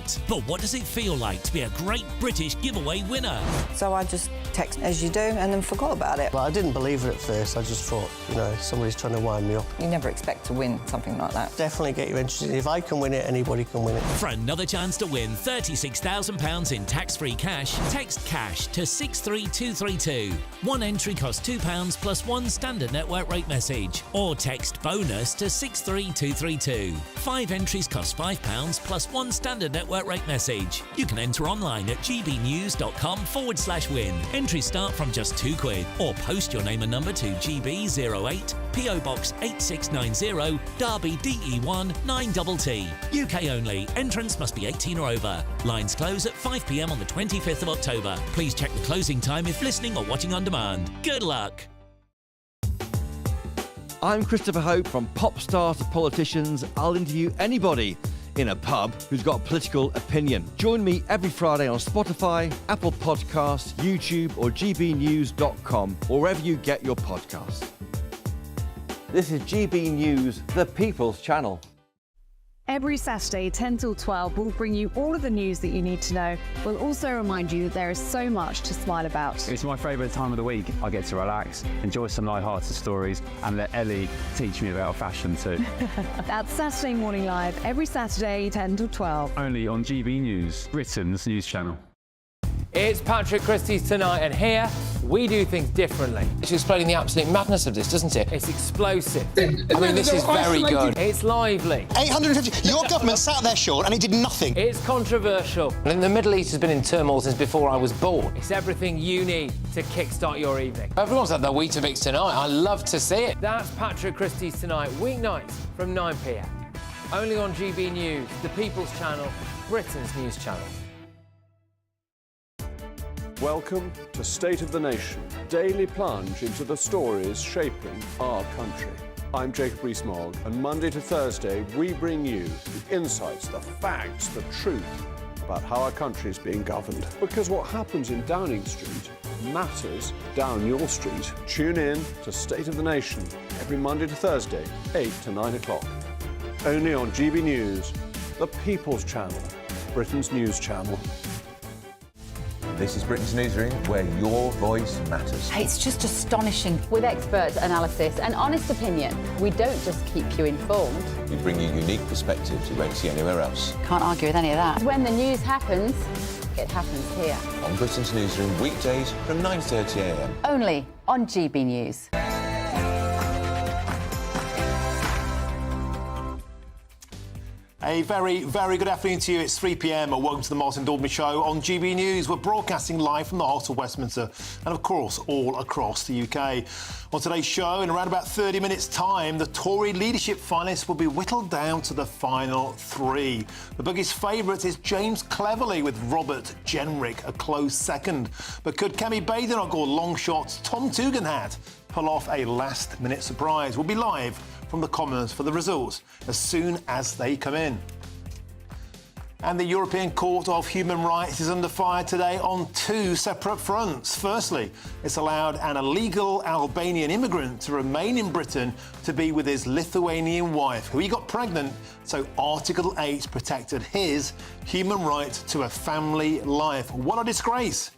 it. But what does it feel like to be a Great British Giveaway winner? So I just text as you do and then forgot about it. Well, I didn't believe it at first. I just thought, somebody's trying to wind me up. You never expect to win something like that. Definitely get you interested. If I can win it, anybody can win it. For another chance to win £36,000 in tax-free cash, text CASH to 63232. One entry costs £2 plus one standard network rate message. Or text BONUS to 63232. 5 entries cost £5 plus one standard network rate message. You can enter online at gbnews.com/win. Entries start from just £2, or post your name and number to GB08, PO Box 8690, Derby DE1 9TT. UK only. Entrance must be 18 or over. Lines close at 5 p.m. on the 25th of October. Please check the closing time if listening or watching on demand. Good luck. I'm Christopher Hope. From pop stars to politicians, I'll interview anybody in a pub who's got a political opinion. Join me every Friday on Spotify, Apple Podcasts, YouTube or gbnews.com, or wherever you get your podcasts. This is GB News, the People's Channel. Every Saturday, 10 till 12, we'll bring you all of the news that you need to know. We'll also remind you that there is so much to smile about. It's my favourite time of the week. I get to relax, enjoy some light-hearted stories, and let Ellie teach me about fashion too. That's Saturday Morning Live, every Saturday, 10 till 12. Only on GB News, Britain's news channel. It's Patrick Christys tonight, and here we do things differently. It's explaining the absolute madness of this, doesn't it? It's explosive. I mean, this is very good. It's lively. 850. Your government sat there, Sean, and it did nothing. It's controversial. And the Middle East has been in turmoil since before I was born. It's everything you need to kickstart your evening. Everyone's had their Weetabix tonight. I love to see it. That's Patrick Christys tonight, weeknights from 9 p.m. Only on GB News, the People's Channel, Britain's news channel. Welcome to State of the Nation, daily plunge into the stories shaping our country. I'm Jacob Rees-Mogg, and Monday to Thursday we bring you the insights, the facts, the truth about how our country is being governed. Because what happens in Downing Street matters down your street. Tune in to State of the Nation every Monday to Thursday, 8 to 9 o'clock. Only on GB News, the People's Channel, Britain's news channel. This is Britain's Newsroom, where your voice matters. It's just astonishing. With expert analysis and honest opinion, we don't just keep you informed. We bring you unique perspectives you won't see anywhere else. Can't argue with any of that. When the news happens, it happens here. On Britain's Newsroom, weekdays from 9:30 a.m. Only on GB News. A very, very good afternoon to you. It's 3 p.m. and welcome to the Martin Daubney Show on GB News. We're broadcasting live from the heart of Westminster and, of course, all across the UK. On today's show, in around about 30 minutes' time, the Tory leadership finalists will be whittled down to the final 3. The biggest favourite is James Cleverly, with Robert Jenrick a close second. But could Kemi Badenoch or long shot Tom Tugendhat pull off a last-minute surprise? We'll be live from the Commons for the results as soon as they come in. And the European Court of Human Rights is under fire today on 2 separate fronts. Firstly, it's allowed an illegal Albanian immigrant to remain in Britain to be with his Lithuanian wife, who he got pregnant, so Article 8 protected his human right to a family life. What a disgrace.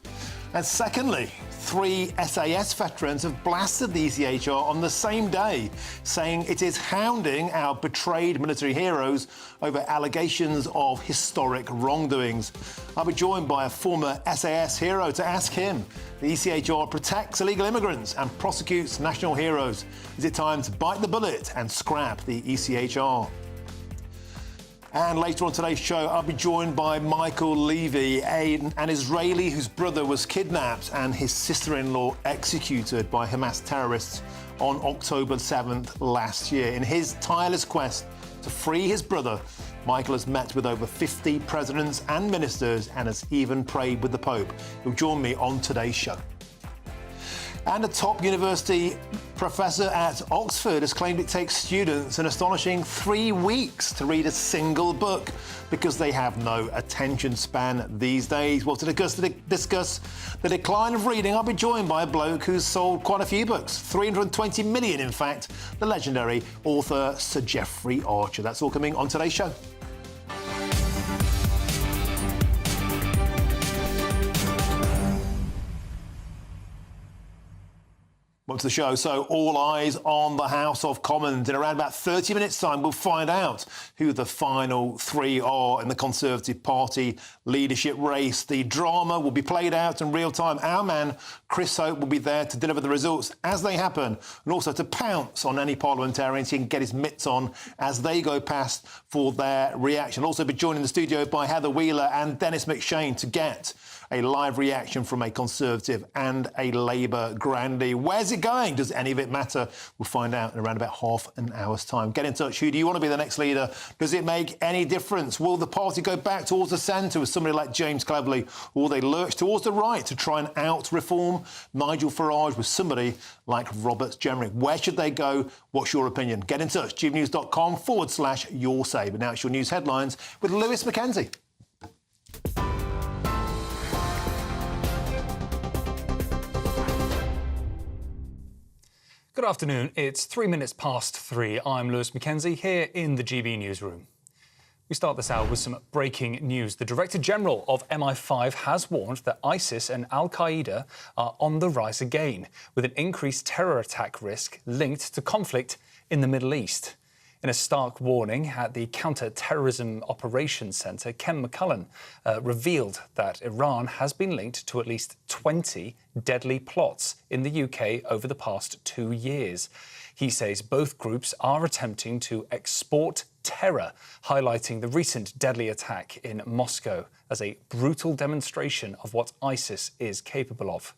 And secondly, 3 SAS veterans have blasted the ECHR on the same day, saying it is hounding our betrayed military heroes over allegations of historic wrongdoings. I'll be joined by a former SAS hero to ask him. The ECHR protects illegal immigrants and prosecutes national heroes. Is it time to bite the bullet and scrap the ECHR? And later on today's show, I'll be joined by Michael Levy, an Israeli whose brother was kidnapped and his sister-in-law executed by Hamas terrorists on October 7th last year. In his tireless quest to free his brother, Michael has met with over 50 presidents and ministers and has even prayed with the Pope. He'll join me on today's show. And a top university professor at Oxford has claimed it takes students an astonishing 3 weeks to read a single book because they have no attention span these days. Well, to discuss the decline of reading, I'll be joined by a bloke who's sold quite a few books, 320 million in fact, the legendary author Sir Geoffrey Archer. That's all coming on today's show. Welcome to the show. So all eyes on the House of Commons. In around about 30 minutes' time, we'll find out who the final three are in the Conservative Party leadership race. The drama will be played out in real time. Our man, Chris Hope, will be there to deliver the results as they happen and also to pounce on any parliamentarians he can get his mitts on as they go past for their reaction. Also be joined in the studio by Heather Wheeler and Dennis McShane to get a live reaction from a Conservative and a Labour grandee. Where's it going? Does any of it matter? We'll find out in around about half an hour's time. Get in touch. Who do you want to be the next leader? Does it make any difference? Will the party go back towards the centre with somebody like James Cleverly, or will they lurch towards the right to try and out-reform Nigel Farage with somebody like Robert Jenrick? Where should they go? What's your opinion? Get in touch. GBNews.com/your say. But now it's your news headlines with Lewis Mackenzie. Good afternoon. It's 3 minutes past 3. I'm Lewis Mackenzie here in the GB newsroom. We start this hour with some breaking news. The Director General of MI5 has warned that ISIS and Al-Qaeda are on the rise again, with an increased terror attack risk linked to conflict in the Middle East. In a stark warning at the Counter-Terrorism Operations Centre, Ken McCullen revealed that Iran has been linked to at least 20 deadly plots in the UK over the past 2 years. He says both groups are attempting to export terror, highlighting the recent deadly attack in Moscow as a brutal demonstration of what ISIS is capable of.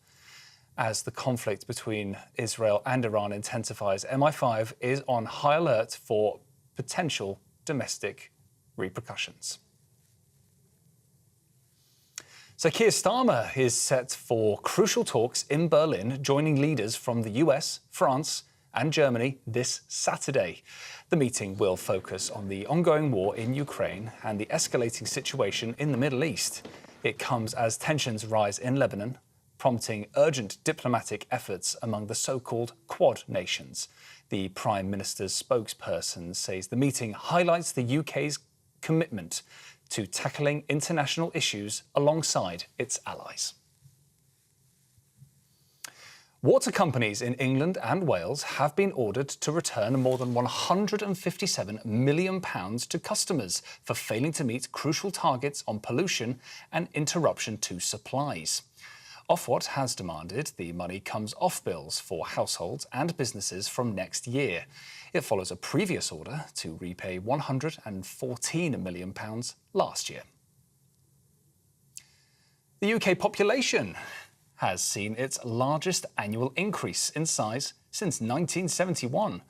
As the conflict between Israel and Iran intensifies, MI5 is on high alert for potential domestic repercussions. So Keir Starmer is set for crucial talks in Berlin, joining leaders from the US, France and Germany this Saturday. The meeting will focus on the ongoing war in Ukraine and the escalating situation in the Middle East. It comes as tensions rise in Lebanon, prompting urgent diplomatic efforts among the so-called Quad nations. The Prime Minister's spokesperson says the meeting highlights the UK's commitment to tackling international issues alongside its allies. Water companies in England and Wales have been ordered to return more than £157 million to customers for failing to meet crucial targets on pollution and interruption to supplies. Ofwat has demanded the money comes off bills for households and businesses from next year. It follows a previous order to repay £114 million last year. The UK population has seen its largest annual increase in size since 1971.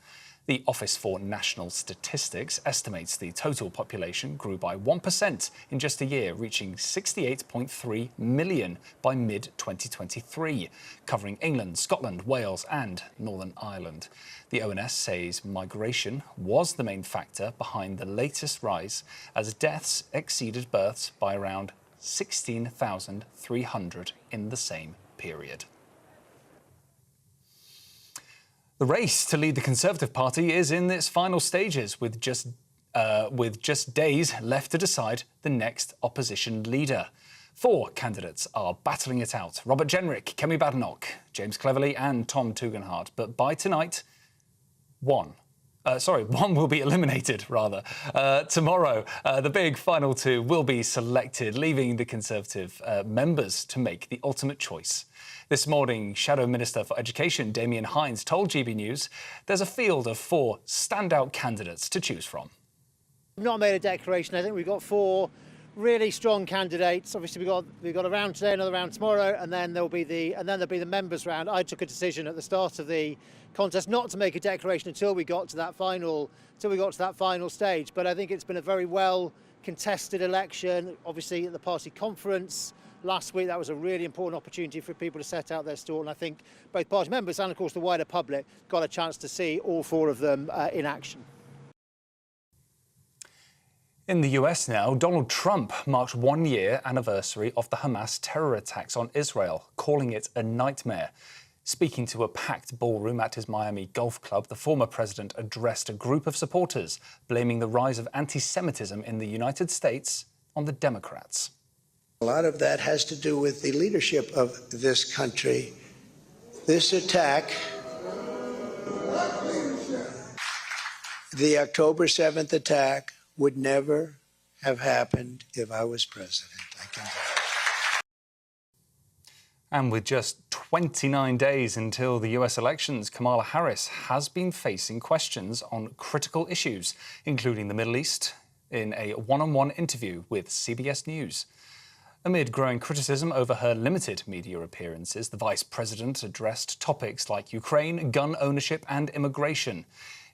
The Office for National Statistics estimates the total population grew by 1% in just a year, reaching 68.3 million by mid-2023, covering England, Scotland, Wales and Northern Ireland. The ONS says migration was the main factor behind the latest rise, as deaths exceeded births by around 16,300 in the same period. The race to lead the Conservative Party is in its final stages, with just days left to decide the next opposition leader. 4 candidates are battling it out: Robert Jenrick, Kemi Badenoch, James Cleverly and Tom Tugendhat. But by tonight, one will be eliminated, rather. Tomorrow, the big final 2 will be selected, leaving the Conservative members to make the ultimate choice. This morning, Shadow Minister for Education Damien Hinds told GB News there's a field of 4 standout candidates to choose from. We've not made a declaration. I think we've got 4 really strong candidates. Obviously, we've got a round today, another round tomorrow, and then there'll be the members' round. I took a decision at the start of the contest not to make a declaration until we got to that final stage. But I think it's been a very well contested election. Obviously, at the party conference last week, that was a really important opportunity for people to set out their stall, and I think both party members and, of course, the wider public got a chance to see all 4 of them in action. In the US now, Donald Trump marked 1-year anniversary of the Hamas terror attacks on Israel, calling it a nightmare. Speaking to a packed ballroom at his Miami golf club, the former president addressed a group of supporters, blaming the rise of anti-Semitism in the United States on the Democrats. A lot of that has to do with the leadership of this country. This attack The October 7th attack would never have happened if I was president. I can tell you. And with just 29 days until the US elections, Kamala Harris has been facing questions on critical issues, including the Middle East, in a one-on-one interview with CBS News. Amid growing criticism over her limited media appearances, the Vice President addressed topics like Ukraine, gun ownership and immigration.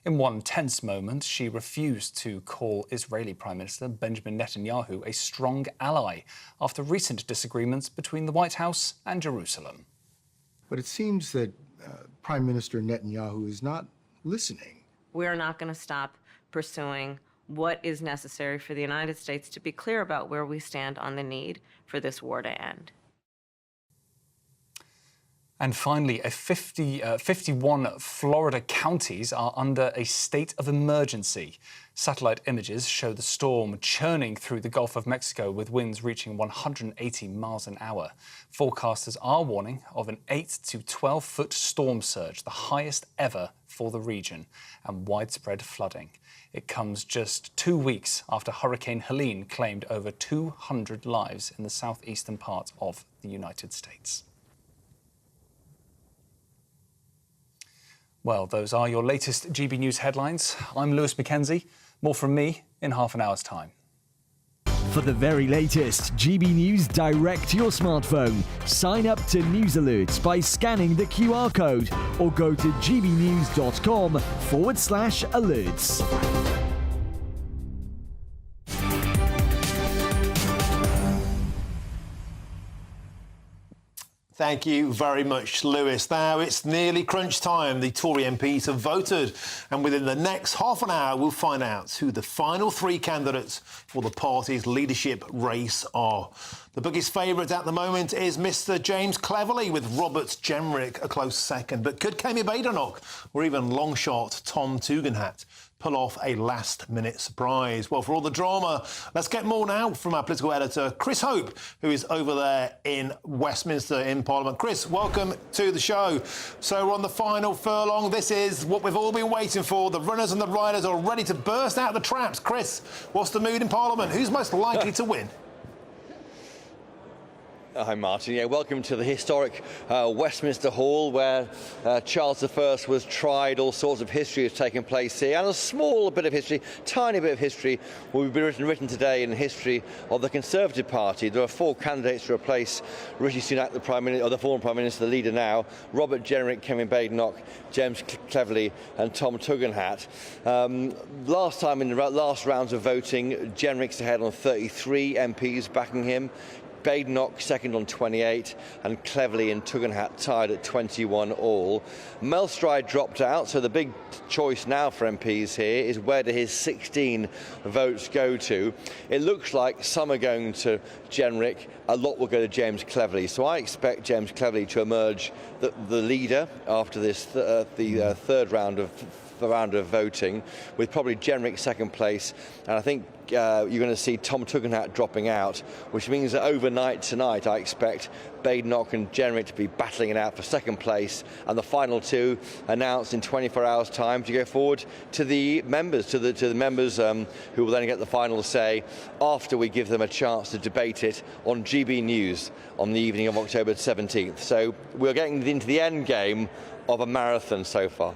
In one tense moment, she refused to call Israeli Prime Minister Benjamin Netanyahu a strong ally after recent disagreements between the White House and Jerusalem. But it seems that Prime Minister Netanyahu is not listening. We are not going to stop pursuing what is necessary for the United States to be clear about where we stand on the need for this war to end. And finally, 51 Florida counties are under a state of emergency. Satellite images show the storm churning through the Gulf of Mexico with winds reaching 180 miles an hour. Forecasters are warning of an 8 to 12-foot storm surge, the highest ever for the region, and widespread flooding. It comes just 2 weeks after Hurricane Helene claimed over 200 lives in the southeastern part of the United States. Well, those are your latest GB News headlines. I'm Lewis Mackenzie. More from me in half an hour's time. For the very latest GB News direct to your smartphone, sign up to News Alerts by scanning the QR code or go to gbnews.com/alerts. Thank you very much, Lewis. Now, it's nearly crunch time. The Tory MPs have voted, and within the next half an hour, we'll find out who the final three candidates for the party's leadership race are. The biggest favourite at the moment is Mr James Cleverly, with Robert Jenrick a close second. But could Kemi Badenoch or even long shot Tom Tugendhat pull off a last-minute surprise? Well, for all the drama, let's get more now from our political editor, Chris Hope, who is over there in Westminster in Parliament. Chris, welcome to the show. So we're on the final furlong. This is what we've all been waiting for. The runners and the riders are ready to burst out the traps. Chris, what's the mood in Parliament? Who's most likely to win? Hi, Martin. Yeah, welcome to the historic Westminster Hall, where Charles I was tried. All sorts of history has taken place here, and a small bit of history, tiny bit of history, will be written today in the history of the Conservative Party. There are 4 candidates to replace Rishi Sunak, the Prime Minister, or the former Prime Minister, the leader now: Robert Jenrick, Kemi Badenoch, James Cleverly, and Tom Tugendhat. Last time in the last rounds of voting, Jenrick's ahead on 33 MPs backing him. Badenoch second on 28, and Cleverly and Tugendhat tied at 21 all. Mel Stride dropped out, so the big choice now for MPs here is where do his 16 votes go to. It looks like some are going to Jenrick, a lot will go to James Cleverly. So I expect James Cleverly to emerge the leader after this third round of voting, with probably Jenrick second place, and I think you're going to see Tom Tugendhat dropping out, which means that overnight tonight I expect Badenoch and Jenrick to be battling it out for second place, and the final two announced in 24 hours' time to go forward to the members, who will then get the final say after we give them a chance to debate it on GB News on the evening of October 17th. So we're getting into the end game of a marathon so far.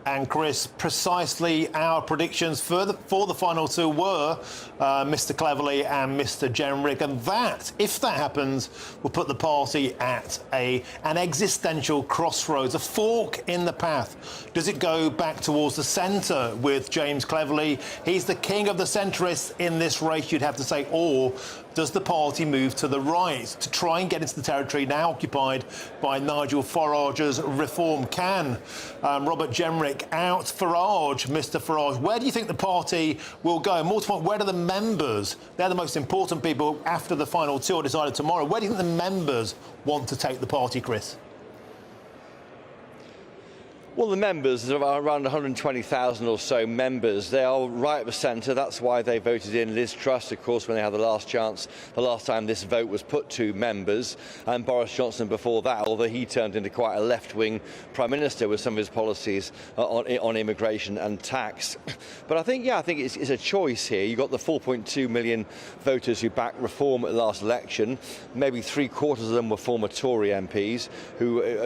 And Chris, precisely our predictions for the final two were Mr Cleverly and Mr Jenrick, and that, if that happens, will put the party at an existential crossroads, a fork in the path. Does it go back towards the centre with James Cleverly? He's the king of the centrists in this race, you'd have to say, or does the party move to the right to try and get into the territory now occupied by Nigel Farage's Reform? Can Robert Jenrick out Farage, Mr Farage? Where do you think the party will go? More to the point, where do the members, they're the most important people after the final two are decided tomorrow, where do you think the members want to take the party, Chris? Well, the members, there are around 120,000 or so members. They are right at the centre. That's why they voted in Liz Truss, of course, when they had the last chance, the last time this vote was put to members. And Boris Johnson before that, although he turned into quite a left-wing Prime Minister with some of his policies on immigration and tax. But I think it's a choice here. You've got the 4.2 million voters who backed reform at the last election. Maybe 3/4 of them were former Tory MPs,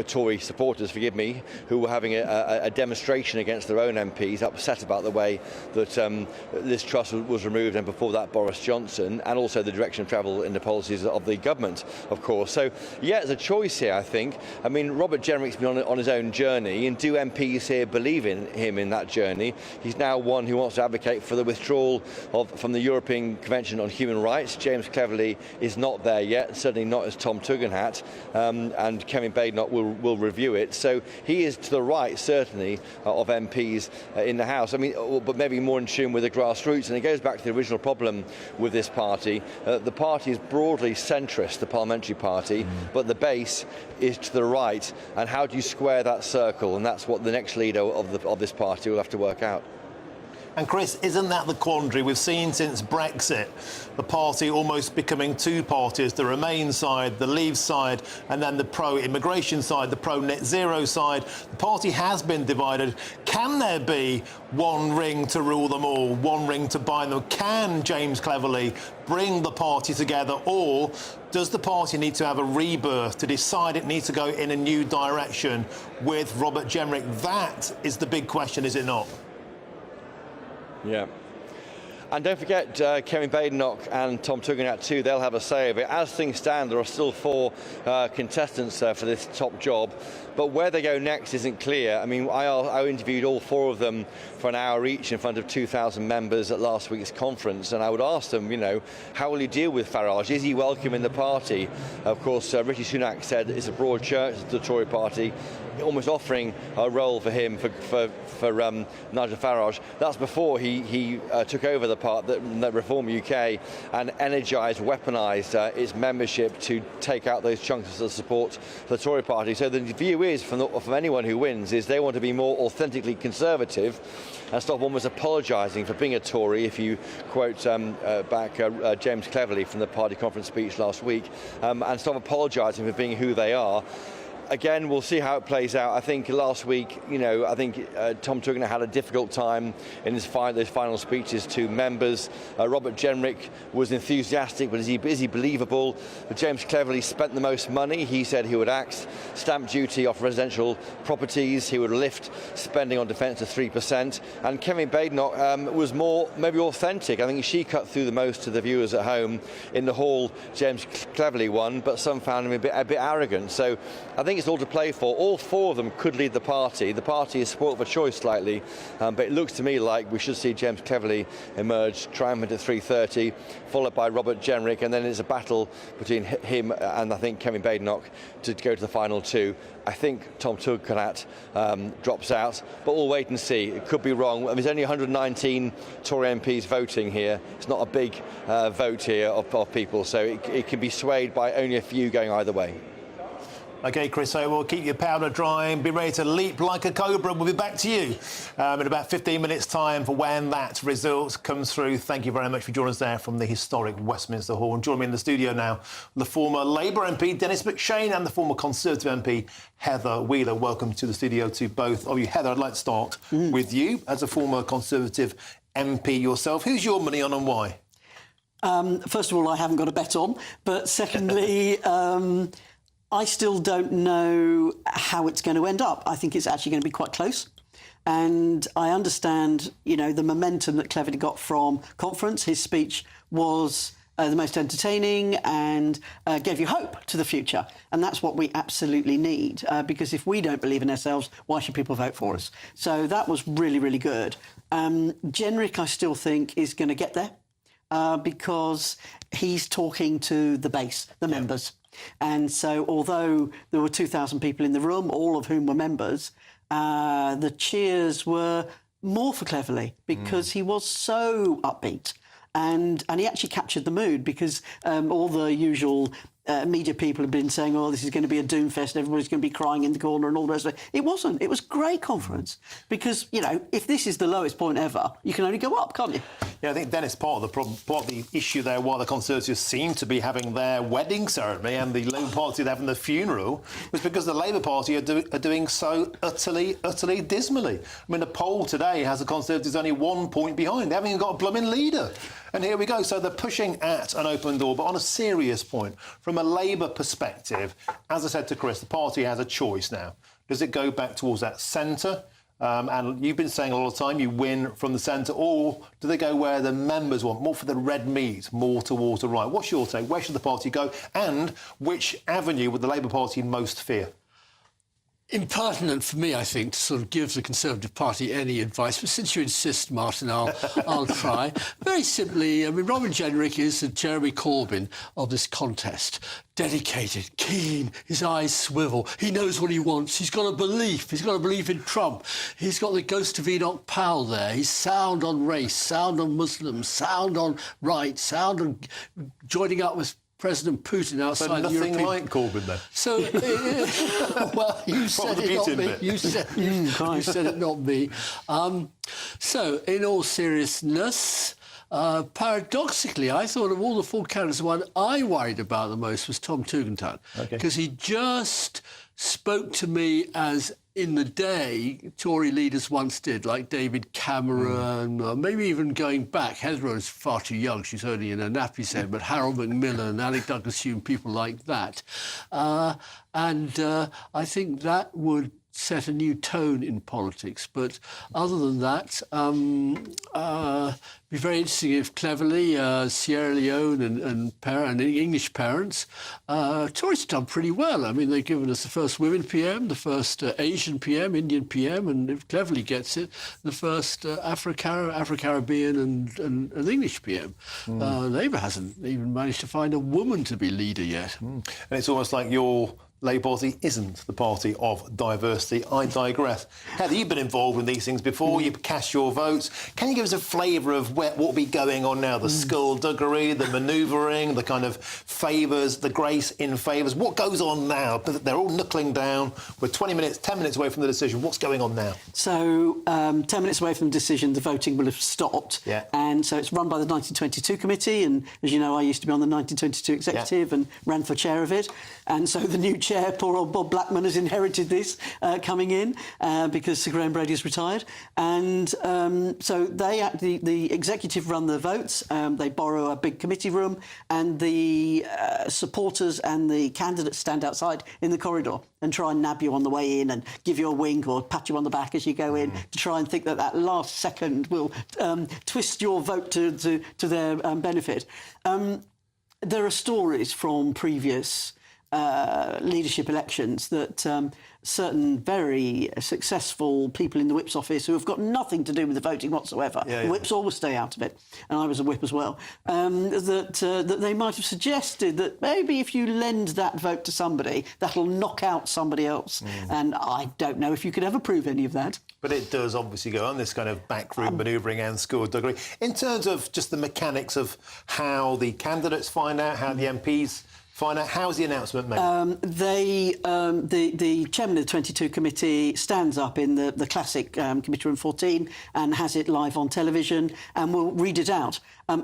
Tory supporters, forgive me, who were having a demonstration against their own MPs, upset about the way that Liz Truss was removed, and before that Boris Johnson, and also the direction of travel in the policies of the government, of course. So, yeah, it's a choice here, I think. I mean, Robert Jenrick's been on his own journey, and do MPs here believe in him in that journey? He's now one who wants to advocate for the withdrawal from the European Convention on Human Rights. James Cleverly is not there yet, certainly not as Tom Tugendhat, and Kevin Badenoch will review it. So he is to the right, certainly, of MPs in the House. I mean, but maybe more in tune with the grassroots. And it goes back to the original problem with this party. The party is broadly centrist, the parliamentary party, but the base is to the right. And how do you square that circle? And that's what the next leader of this party will have to work out. And Chris, isn't that the quandary we've seen since Brexit? The party almost becoming two parties, the Remain side, the Leave side, and then the pro-immigration side, the pro-net zero side. The party has been divided. Can there be one ring to rule them all, one ring to bind them? Can James Cleverly bring the party together, or does the party need to have a rebirth to decide it needs to go in a new direction with Robert Jenrick? That is the big question, is it not? Yeah. And don't forget Kevin Badenoch and Tom Tugendhat too, they'll have a say of it. As things stand, there are still 4 contestants for this top job, but where they go next isn't clear. I mean, I interviewed all 4 of them for an hour each in front of 2,000 members at last week's conference, and I would ask them, you know, how will he deal with Farage? Is he welcome in the party? Of course, Rishi Sunak said it's a broad church, the Tory party, almost offering a role for him, for Nigel Farage. That's before he took over the Reform UK and energised, weaponised its membership to take out those chunks of support for the Tory party. So the view is, from anyone who wins, is they want to be more authentically conservative and stop almost apologising for being a Tory, if you quote back James Cleverly from the party conference speech last week, and stop apologising for being who they are. Again, we'll see how it plays out. I think last week, you know, Tom Tugendhat had a difficult time in those final speeches to members. Robert Jenrick was enthusiastic, but is he believable? James Cleverly spent the most money. He said he would axe stamp duty off residential properties. He would lift spending on defence to 3%. And Kevin Badenoch was more maybe authentic. I think she cut through the most to the viewers at home. In the hall, James Cleverly won, but some found him a bit arrogant. So I think it's all to play for. All 4 of them could lead the party. The party is spoilt for choice slightly, but it looks to me like we should see James Cleverly emerge triumphant at 3:30, followed by Robert Jenrick, and then it's a battle between him and I think Kevin Badenoch to go to the final 2. I think Tom Tugendhat drops out, but we'll wait and see. It could be wrong. There's only 119 Tory MPs voting here. It's not a big vote here of people, so it can be swayed by only a few going either way. OK, Chris, so we'll keep your powder dry and be ready to leap like a cobra. We'll be back to you in about 15 minutes' time for when that result comes through. Thank you very much for joining us there from the historic Westminster Hall. And joining me in the studio now, the former Labour MP, Dennis McShane, and the former Conservative MP, Heather Wheeler. Welcome to the studio to both of you. Heather, I'd like to start with you as a former Conservative MP yourself. Who's your money on and why? First of all, I haven't got a bet on. But secondly... I still don't know how it's going to end up. I think it's actually going to be quite close. And I understand, you know, the momentum that Cleverly got from conference. His speech was the most entertaining and gave you hope to the future. And that's what we absolutely need, because if we don't believe in ourselves, why should people vote for us? So that was really, really good. Jenrick, I still think, is going to get there because he's talking to the base, the members. And so although there were 2,000 people in the room, all of whom were members, the cheers were more for Cleverly because he was so upbeat. And he actually captured the mood because all the usual media people have been saying, oh, this is going to be a doomfest, everybody's going to be crying in the corner and all the rest of it. It wasn't. It was a great conference because, you know, if this is the lowest point ever, you can only go up, can't you? Yeah, I think, Dennis, part of the problem, part of the issue there, why the Conservatives seem to be having their wedding ceremony and the Labour Party having the funeral, was because the Labour Party are doing so utterly dismally. I mean, the poll today has the Conservatives only 1 point behind. They haven't even got a blooming leader. And here we go. So they're pushing at an open door. But on a serious point, from a Labour perspective, as I said to Chris, the party has a choice now. Does it go back towards that centre? And you've been saying a lot of time you win from the centre, or do they go where the members want, more for the red meat, more towards the right? What's your take? Where should the party go? And which avenue would the Labour Party most fear? Impertinent for me, I think, to sort of give the Conservative Party any advice. But since you insist, Martin, I'll try. Very simply, I mean, Robin Jenrick is the Jeremy Corbyn of this contest. Dedicated, keen, his eyes swivel. He knows what he wants. He's got a belief. He's got a belief in Trump. He's got the ghost of Enoch Powell there. He's sound on race, sound on Muslims, sound on rights, sound on joining up with President Putin outside the European... nothing like Corbyn, then? So, well, you said it, not me. You said it, not me. So, in all seriousness, paradoxically, I thought of all the four candidates, the one I worried about the most was Tom Tugendhat, because he just spoke to me as in the day Tory leaders once did, like David Cameron, maybe even going back. Heather is far too young, she's only in her nappy set, but Harold Macmillan, Alec Douglas-Hume, people like that. And I think that would set a new tone in politics. But other than that, be very interesting if cleverly Sierra Leone and English parents, Tories have done pretty well. I mean, they've given us the first women PM, the first Asian PM, Indian PM, and if cleverly gets it, the first Afro-Caribbean and English PM. Labour hasn't even managed to find a woman to be leader yet. And it's almost like your Labour Party isn't the party of diversity. I digress. Heather, you've been involved in these things before. You cast your votes. Can you give us a flavour of what will be going on now? The skullduggery, the manoeuvring, the kind of favours, the grace in favours. What goes on now? They're all knuckling down. We're 10 minutes away from the decision. What's going on now? So, 10 minutes away from the decision, the voting will have stopped. Yeah. And so it's run by the 1922 committee. And as you know, I used to be on the 1922 executive and ran for chair of it. And so the new chair, poor old Bob Blackman, has inherited this coming in because Sir Graham Brady has retired. And so the executive run the votes. They borrow a big committee room, and the supporters and the candidates stand outside in the corridor and try and nab you on the way in and give you a wink or pat you on the back as you go in to try and think that last second will twist your vote to their benefit. There are stories from previous leadership elections that certain very successful people in the Whip's office who have got nothing to do with the voting whatsoever, Whips always stay out of it, and I was a Whip as well, that they might have suggested that maybe if you lend that vote to somebody, that'll knock out somebody else. And I don't know if you could ever prove any of that. But it does obviously go on, this kind of backroom manoeuvring and skullduggery. In terms of just the mechanics of how the candidates find out, how the MPs find out, how's the announcement made? The chairman of the 22 committee stands up in the classic Committee Room 14 and has it live on television and will read it out.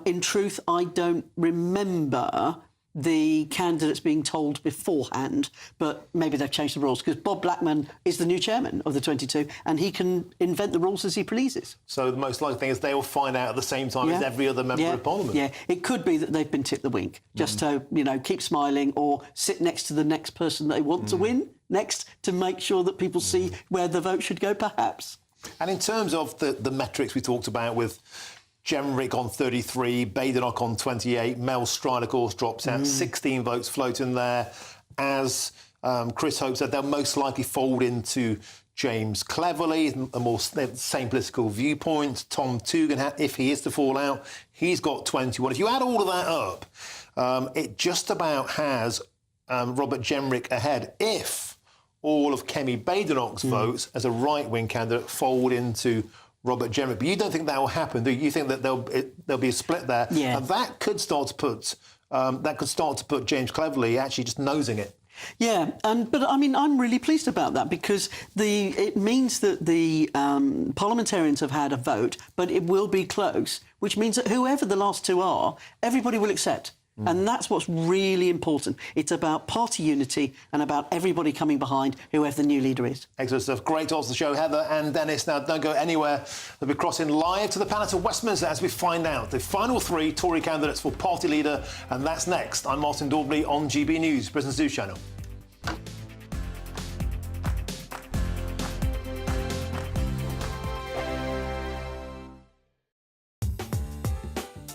In truth, I don't remember the candidates being told beforehand, but maybe they've changed the rules because Bob Blackman is the new chairman of the 22 and he can invent the rules as he pleases. So the most likely thing is they will find out at the same time as every other member of Parliament. Yeah, it could be that they've been tipped the wink, just to, keep smiling or sit next to the next person they want to win next to make sure that people see where the vote should go, perhaps. And in terms of the metrics we talked about with Jenrick on 33, Badenoch on 28, Mel Stride, of course, drops out, 16 votes floating there. As Chris Hope said, they'll most likely fold into James Cleverly, a more same political viewpoint. Tom Tugendhat, if he is to fall out, he's got 21. If you add all of that up, it just about has Robert Jenrick ahead if all of Kemi Badenoch's votes as a right-wing candidate fold into Robert Jenrick. But you don't think that will happen, do you? You think that there'll be a split there? Yeah. And that could start to put that could start to put James Cleverly actually just nosing it. Yeah, but I mean, I'm really pleased about that because it means that the parliamentarians have had a vote, but it will be close, which means that whoever the last two are, everybody will accept. And that's what's really important. It's about party unity and about everybody coming behind whoever the new leader is. Excellent stuff. Great to also the show, Heather and Dennis. Now, don't go anywhere. They'll be crossing live to the Palace of Westminster as we find out the final three Tory candidates for party leader. And that's next. I'm Martin Daubney on GB News, Britain's news channel.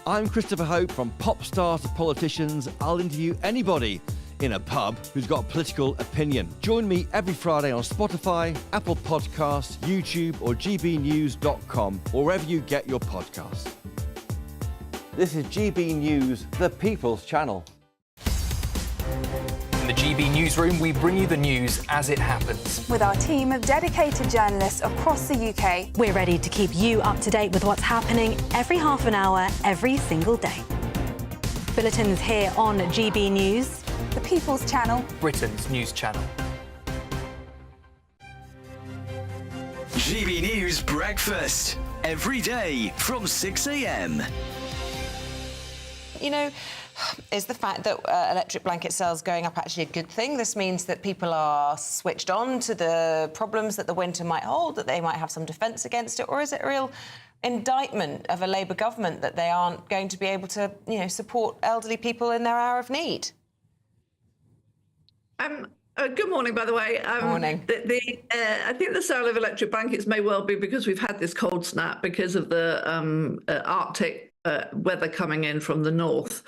I'm Christopher Hope. From pop stars to politicians, I'll interview anybody in a pub who's got a political opinion. Join me every Friday on Spotify, Apple Podcasts, YouTube or gbnews.com, or wherever you get your podcasts. This is GB News, the People's Channel. In the GB Newsroom, we bring you the news as it happens. With our team of dedicated journalists across the UK, we're ready to keep you up to date with what's happening every half an hour, every single day. Bulletins here on GB News, the People's Channel, Britain's news channel. GB News Breakfast, every day from 6 a.m. You know, is the fact that electric blanket sales going up actually a good thing? This means that people are switched on to the problems that the winter might hold, that they might have some defence against it, or is it a real indictment of a Labour government that they aren't going to be able to, you know, support elderly people in their hour of need? Good morning, by the way. Morning. I think the sale of electric blankets may well be because we've had this cold snap because of the Arctic weather coming in from the north.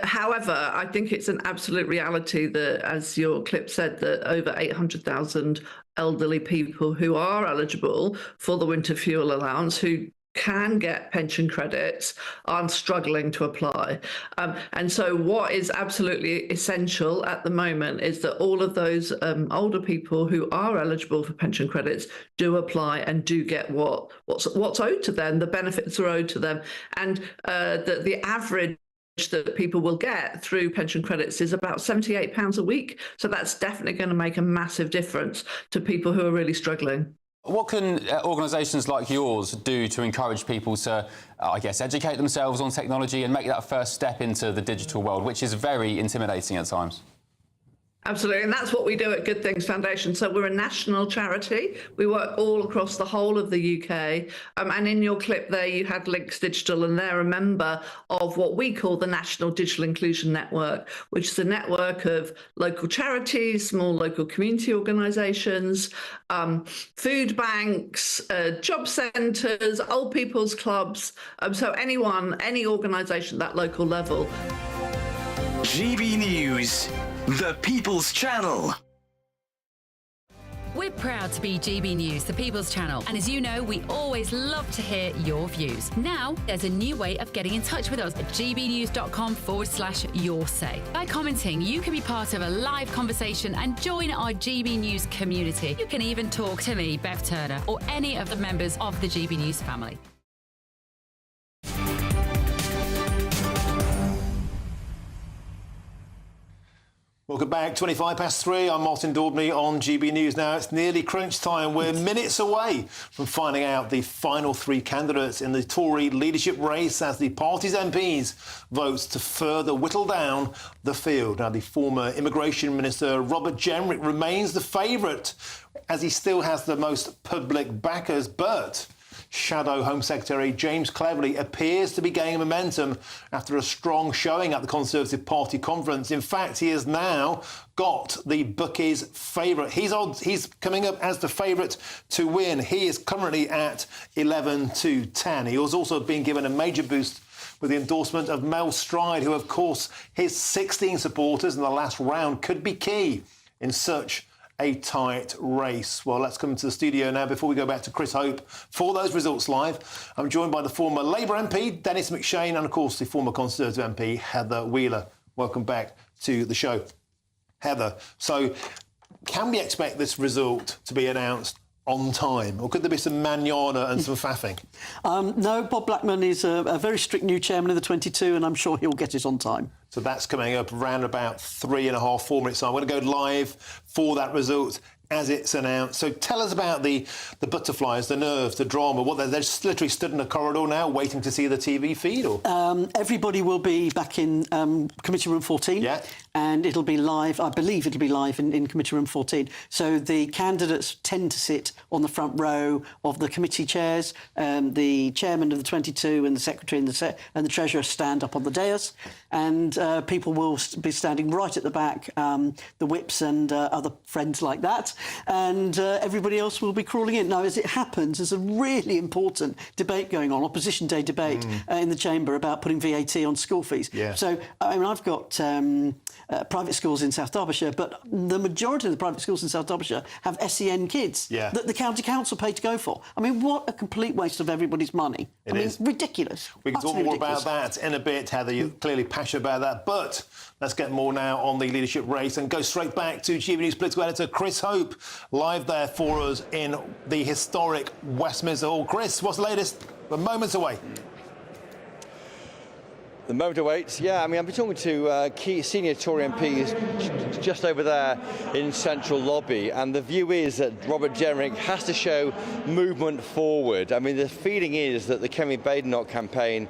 However, I think it's an absolute reality that, as your clip said, that over 800,000 elderly people who are eligible for the winter fuel allowance, who can get pension credits, are struggling to apply. And so what is absolutely essential at the moment is that all of those older people who are eligible for pension credits do apply and do get what's owed to them. The benefits are owed to them. And that the average that people will get through pension credits is about £78 a week. So that's definitely going to make a massive difference to people who are really struggling. What can organisations like yours do to encourage people to, I guess, educate themselves on technology and make that first step into the digital world, which is very intimidating at times? Absolutely, and that's what we do at Good Things Foundation. So we're a national charity. We work all across the whole of the UK. And in your clip there, you had Links Digital, and they're a member of what we call the National Digital Inclusion Network, which is a network of local charities, small local community organisations, food banks, job centres, old people's clubs. So anyone, any organisation at that local level. GB News, the People's Channel. We're proud to be GB News, the People's Channel. And as you know, we always love to hear your views. Now, there's a new way of getting in touch with us at gbnews.com/yoursay. By commenting, you can be part of a live conversation and join our GB News community. You can even talk to me, Bev Turner, or any of the members of the GB News family. Welcome back. 3:25. I'm Martin Daubney on GB News. Now, it's nearly crunch time. We're minutes away from finding out the final three candidates in the Tory leadership race as the party's MPs vote to further whittle down the field. Now, the former Immigration Minister, Robert Jenrick, remains the favourite as he still has the most public backers, but Shadow Home Secretary James Cleverly appears to be gaining momentum after a strong showing at the Conservative Party conference. In fact, he has now got the bookies' favourite. He's coming up as the favourite to win. He is currently at 11-10. He has also been given a major boost with the endorsement of Mel Stride, who, of course, his 16 supporters in the last round could be key in such a tight race. Well, let's come to the studio now before we go back to Chris Hope for those results live. I'm joined by the former Labour MP, Dennis McShane, and, of course, the former Conservative MP, Heather Wheeler. Welcome back to the show. Heather, so can we expect this result to be announced on time, or could there be some manana and some faffing? No, Bob Blackman is a very strict new chairman of the 22, and I'm sure he'll get it on time. So that's coming up around about 3.5, 4 minutes time. I'm going to go live for that result as it's announced. So tell us about the butterflies, the nerves, the drama. What, they're just literally stood in a corridor now waiting to see the TV feed? Or everybody will be back in Committee Room 14, and it'll be live. I believe it'll be live in Committee Room 14. So the candidates tend to sit on the front row of the committee chairs. The chairman of the 22 and the secretary and the treasurer stand up on the dais, and people will be standing right at the back, the whips and other friends like that, and everybody else will be crawling in. Now, as it happens, there's a really important debate going on, Opposition Day debate in the Chamber about putting VAT on school fees. So, I mean, I've got private schools in South Derbyshire, but the majority of the private schools in South Derbyshire have SEN kids that the county council pay to go for. I mean, what a complete waste of everybody's money. It is ridiculous. We can talk more about that in a bit, Heather. You're clearly passionate about that. But let's get more now on the leadership race and go straight back to GBNews political editor Chris Hope, live there for us in the historic Westminster Hall. Chris, what's the latest? We're moments away. The moment awaits. Yeah, I mean, I've been talking to key senior Tory MPs just over there in Central Lobby, and the view is that Robert Jenrick has to show movement forward. I mean, the feeling is that the Kemi Badenoch campaign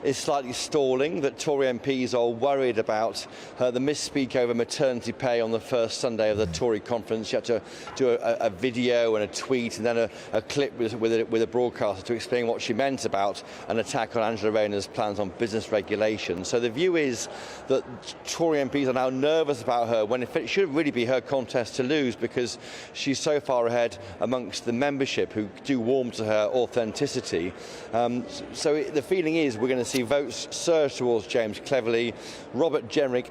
is slightly stalling, that Tory MPs are worried about the misspeak over maternity pay on the first Sunday of the Tory conference. You had to do a video and a tweet and then a clip with a broadcaster to explain what she meant about an attack on Angela Rayner's plans on business regulation. So the view is that Tory MPs are now nervous about her, when it should really be her contest to lose, because she's so far ahead amongst the membership who do warm to her authenticity. So the feeling is we're going to see votes surge towards James Cleverly. Robert Jenrick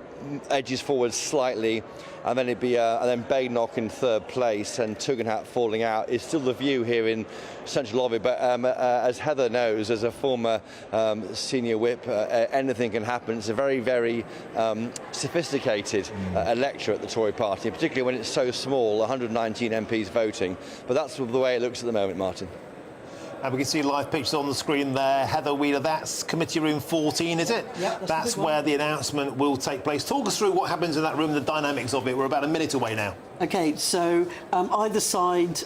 edges forward slightly, and then it'd be and then Badenoch in third place and Tugendhat falling out is still the view here in Central Lobby. But as Heather knows, as a former senior whip, anything can happen. It's a very, very sophisticated electorate, the Tory party, particularly when it's so small, 119 MPs voting. But that's the way it looks at the moment, Martin. And we can see live pictures on the screen there. Heather Wheeler, that's Committee Room 14, is it? Yeah, that's where the announcement will take place. Talk us through what happens in that room, the dynamics of it. We're about a minute away now. OK, so either side,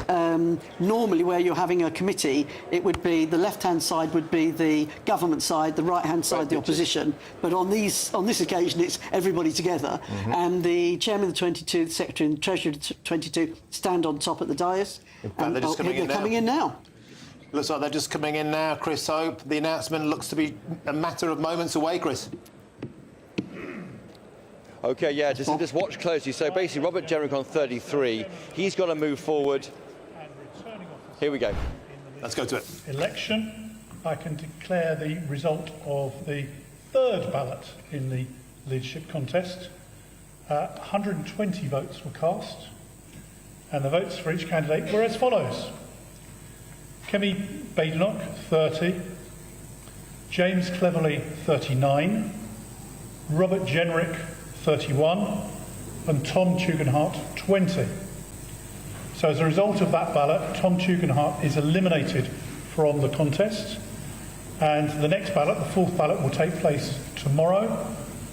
normally where you're having a committee, it would be the left-hand side would be the government side, the right-hand side the opposition. But on this occasion, it's everybody together. And the chairman of the 22, the secretary and treasurer of the 22 stand on top at the dais. In fact, they're just coming in now. Looks like they're just coming in now, Chris Hope. The announcement looks to be a matter of moments away, Chris. OK, yeah, just watch closely. So basically, Robert Jenrick on 33. He's got to move forward. Here we go. Let's go to it. Election. I can declare the result of the third ballot in the leadership contest. 120 votes were cast, and the votes for each candidate were as follows. Kemi Badenoch, 30. James Cleverly, 39. Robert Jenrick, 31. And Tom Tugendhat, 20. So as a result of that ballot, Tom Tugendhat is eliminated from the contest. And the next ballot, the fourth ballot, will take place tomorrow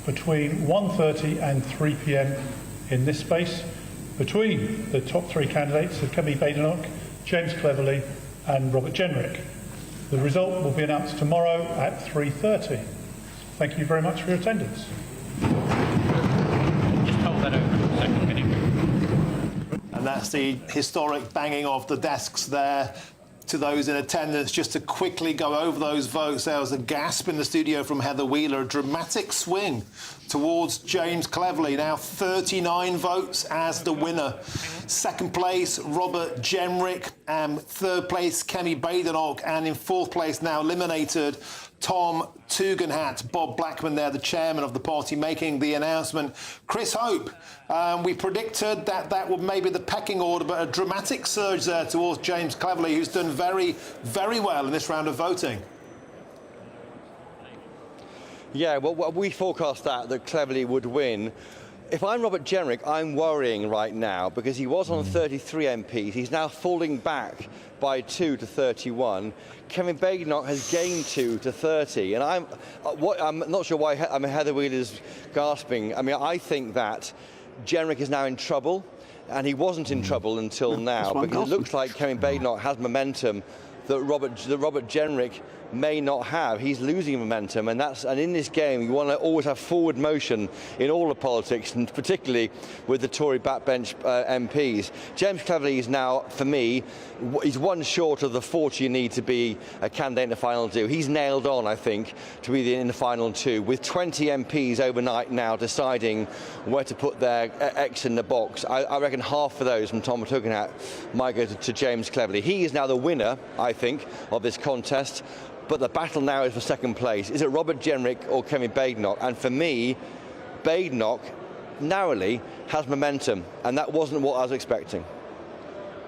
between 1:30 and 3 p.m. in this space, between the top three candidates of Kemi Badenoch, James Cleverly and Robert Jenrick. The result will be announced tomorrow at 3:30. Thank you very much for your attendance. Just hold that over a second, can you? And that's the historic banging of the desks there. To those in attendance, just to quickly go over those votes, there was a gasp in the studio from Heather Wheeler, a dramatic swing towards James Cleverly, now 39 votes as the winner. Second place, Robert Jenrick, third place, Kemi Badenoch, and in fourth place, now eliminated, Tom Tugendhat. Bob Blackman there, the chairman of the party, making the announcement. Chris Hope, we predicted that would maybe the pecking order, but a dramatic surge there towards James Cleverly, who's done very, very well in this round of voting. Yeah, well, we forecast that Cleverly would win. If I'm Robert Jenrick, I'm worrying right now because he was on 33 MPs. He's now falling back by 2 to 31. Kevin Badenoch has gained 2 to 30. And I'm not sure why Heather Wheeler's gasping. I mean, I think that Jenrick is now in trouble, and he wasn't in trouble until now, because it looks like Kevin Badenoch has momentum that Robert Jenrick may not have. He's losing momentum, and in this game you want to always have forward motion in all of politics, and particularly with the Tory backbench MPs. James Cleverly is now, for me, he's one short of the 40 you need to be a candidate in the final two. He's nailed on, I think, to be in the final two, with 20 MPs overnight now deciding where to put their X in the box. I reckon half of those from Tom Tugendhat might go to James Cleverly. He is now the winner, I think, of this contest. But the battle now is for second place. Is it Robert Jenrick or Kevin Badenoch? And for me, Badenoch narrowly has momentum, and that wasn't what I was expecting.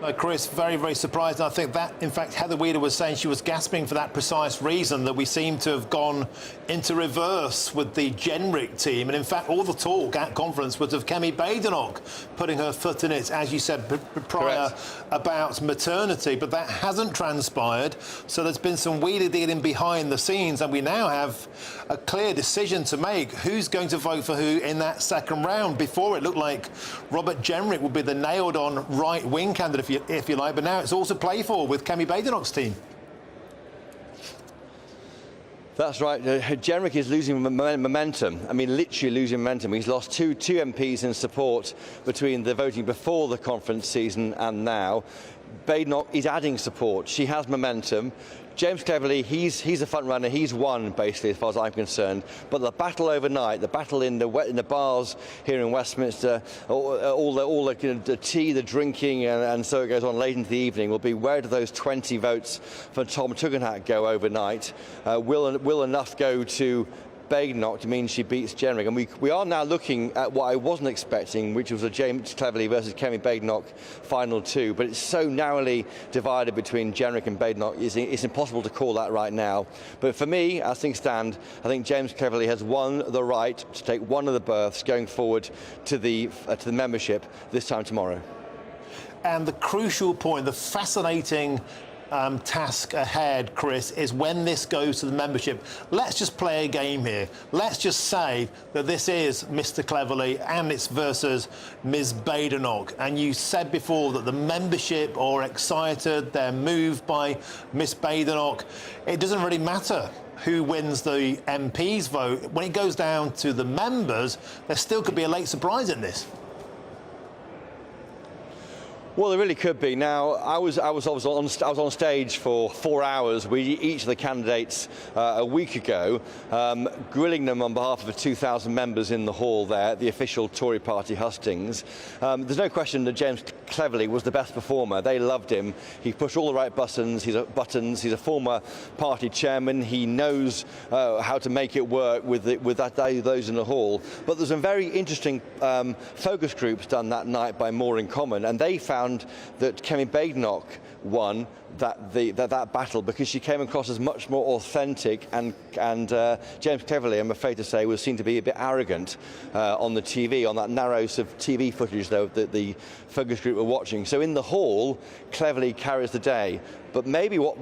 No, Chris, very, very surprised. And I think that, in fact, Heather Wheeler was saying she was gasping for that precise reason, that we seem to have gone into reverse with the Jenrick team. And in fact, all the talk at conference was of Kemi Badenoch putting her foot in it, as you said prior, about maternity. But that hasn't transpired. So there's been some wheelie dealing behind the scenes. And we now have a clear decision to make. Who's going to vote for who in that second round? Before, it looked like Robert Jenrick would be the nailed-on right-wing candidate, if you like, but now it's all to play for with Kemi Badenoch's team. That's right. Jenrick is losing momentum. I mean, literally losing momentum. He's lost two MPs in support between the voting before the conference season and now. Badenoch is adding support. She has momentum. James Cleverly, he's a front runner. He's won, basically, as far as I'm concerned. But the battle overnight, the battle in the bars here in Westminster, all the tea, the drinking, and so it goes on late into the evening, will be where do those 20 votes for Tom Tugendhat go overnight? Will enough go to Badenoch to mean she beats Jenrick? And we are now looking at what I wasn't expecting, which was a James Cleverly versus Kemi Badenoch final two. But it's so narrowly divided between Jenrick and Badenoch, it's impossible to call that right now. But for me, as things stand, I think James Cleverly has won the right to take one of the berths going forward to the membership this time tomorrow. And the crucial point, the fascinating task ahead, Chris, is when this goes to the membership. Let's just play a game here. Let's just say that this is Mr. Cleverly and it's versus Ms. Badenoch. And you said before that the membership are excited, they're moved by Ms. Badenoch. It doesn't really matter who wins the MP's vote. When it goes down to the members, there still could be a late surprise in this. Well, there really could be. Now, I was on stage for 4 hours with each of the candidates a week ago, grilling them on behalf of the 2,000 members in the hall there, the official Tory party hustings. There's no question that James Cleverly was the best performer. They loved him. He pushed all the right buttons. He's a former party chairman. He knows how to make it work with those in the hall. But there's some very interesting focus groups done that night by More in Common, and they found that Kemi Badenoch won that battle because she came across as much more authentic, and James Cleverly, I'm afraid to say, was seen to be a bit arrogant on the TV, on that narrow sort of TV footage though that the focus group were watching. So in the hall, Cleverly carries the day. But maybe what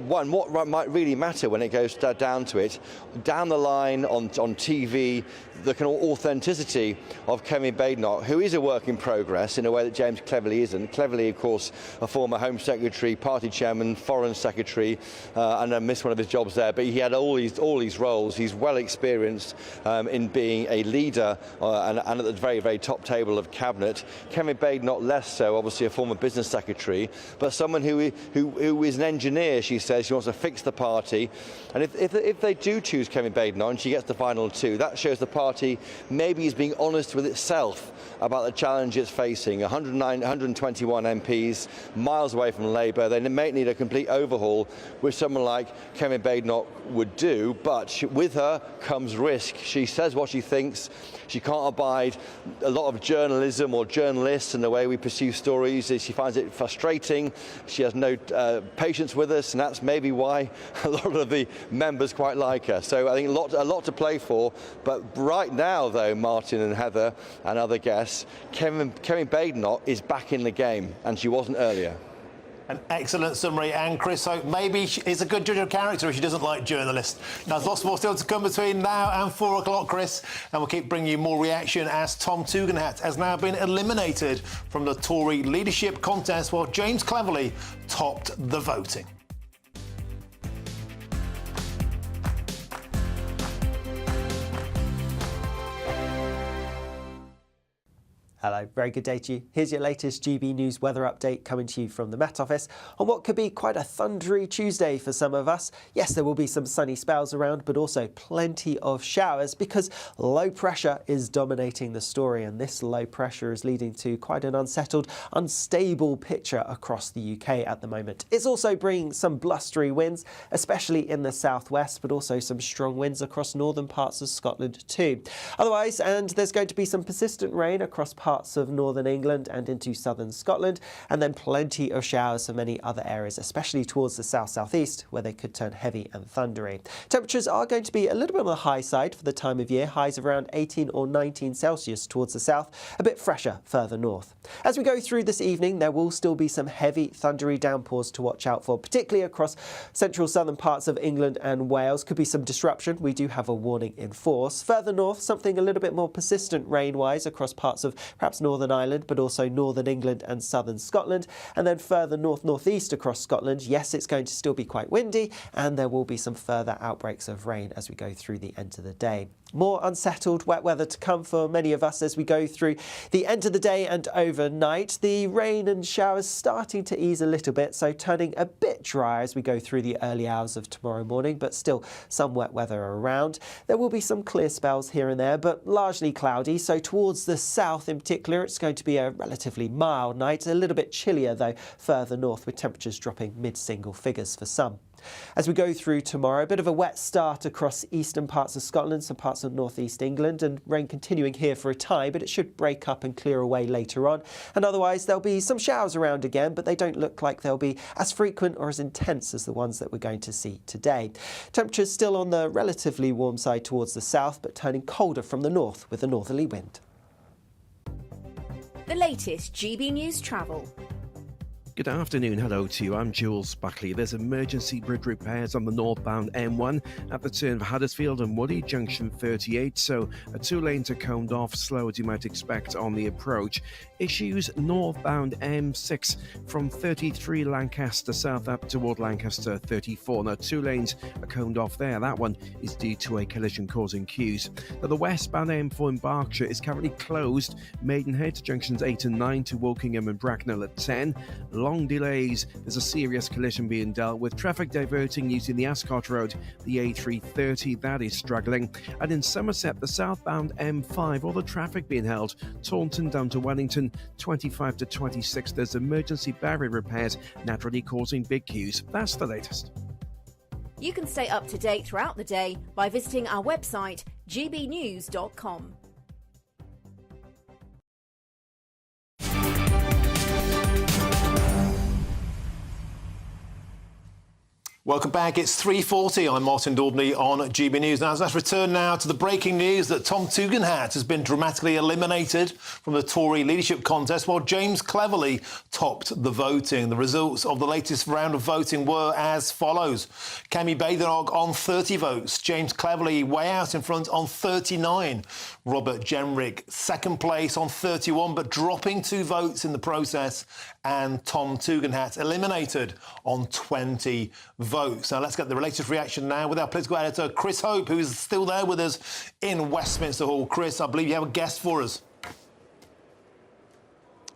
might really matter when it goes down to it, down the line on TV, the kind of authenticity of Kemi Badenoch, who is a work in progress in a way that James Cleverly isn't. Cleverly, of course, a former Home Secretary, party chairman, Foreign Secretary, and I missed one of his jobs there. But he had all these roles. He's well experienced in being a leader and at the very, very top table of cabinet. Kemi Badenoch less so, obviously a former business secretary, but someone who is an engineer. She says she wants to fix the party, and if they do choose Kemi Badenoch and she gets the final two, that shows the party maybe is being honest with itself about the challenge it's facing. 121 MPs, miles away from Labour. They may need a complete overhaul, which someone like Kemi Badenoch would do, but with her comes risk. She says what she thinks. She can't abide a lot of journalism or journalists and the way we pursue stories. She finds it frustrating. She has no patience patience with us, and that's maybe why a lot of the members quite like her. So I think a lot to play for. But right now, though, Martin and Heather and other guests, Kemi Badenoch is back in the game, and she wasn't earlier. An excellent summary, and Chris Hope maybe is a good judge of character if she doesn't like journalists. There's lots more still to come between now and 4 o'clock, Chris, and we'll keep bringing you more reaction as Tom Tugendhat has now been eliminated from the Tory leadership contest while James Cleverly topped the voting. Hello, very good day to you. Here's your latest GB News weather update coming to you from the Met Office on what could be quite a thundery Tuesday for some of us. Yes, there will be some sunny spells around, but also plenty of showers because low pressure is dominating the story, and this low pressure is leading to quite an unsettled, unstable picture across the UK at the moment. It's also bringing some blustery winds, especially in the southwest, but also some strong winds across northern parts of Scotland too. Otherwise, and there's going to be some persistent rain across parts of northern England and into southern Scotland, and then plenty of showers for many other areas, especially towards the south-southeast, where they could turn heavy and thundery. Temperatures are going to be a little bit on the high side for the time of year, highs of around 18 or 19 Celsius towards the south, a bit fresher further north. As we go through this evening, there will still be some heavy thundery downpours to watch out for, particularly across central southern parts of England and Wales. Could be some disruption. We do have a warning in force. Further north, something a little bit more persistent rain-wise across parts of perhaps Northern Ireland, but also northern England and southern Scotland. And then further north-northeast across Scotland, yes, it's going to still be quite windy, and there will be some further outbreaks of rain as we go through the end of the day. More unsettled wet weather to come for many of us as we go through the end of the day and overnight. The rain and showers starting to ease a little bit, so turning a bit dry as we go through the early hours of tomorrow morning, but still some wet weather around. There will be some clear spells here and there, but largely cloudy, so towards the south in particular it's going to be a relatively mild night, a little bit chillier though further north, with temperatures dropping mid-single figures for some. As we go through tomorrow, a bit of a wet start across eastern parts of Scotland, some parts of northeast England, and rain continuing here for a time, but it should break up and clear away later on. And otherwise there'll be some showers around again, but they don't look like they'll be as frequent or as intense as the ones that we're going to see today. Temperatures still on the relatively warm side towards the south, but turning colder from the north with a northerly wind. The latest GB News travel. Good afternoon, hello to you, I'm Jules Buckley. There's emergency bridge repairs on the northbound M1 at the turn of Huddersfield and Woody, junction 38, so 2 lanes are coned off, slow as you might expect on the approach. Issues northbound M6 from 33 Lancaster south up toward Lancaster 34. Now 2 lanes are coned off there. That one is due to a collision causing queues. Now the westbound M4 in Berkshire is currently closed. Maidenhead junctions 8 and 9 to Wokingham and Bracknell at 10. Long delays. There's a serious collision being dealt with. Traffic diverting using the Ascot Road, the A330, that is struggling. And in Somerset, the southbound M5, all the traffic being held. Taunton down to Wellington, 25 to 26. There's emergency barrier repairs, naturally causing big queues. That's the latest. You can stay up to date throughout the day by visiting our website, gbnews.com. Welcome back. It's 3:40. I'm Martin Daubney on GB News. Now, let's return now to the breaking news that Tom Tugendhat has been dramatically eliminated from the Tory leadership contest while James Cleverly topped the voting. The results of the latest round of voting were as follows. Kemi Badenoch on 30 votes. James Cleverly way out in front on 39. Robert Jenrick second place on 31, but dropping 2 votes in the process. And Tom Tugendhat eliminated on 20 votes. Now let's get the latest reaction now with our political editor, Chris Hope, who is still there with us in Westminster Hall. Chris, I believe you have a guest for us.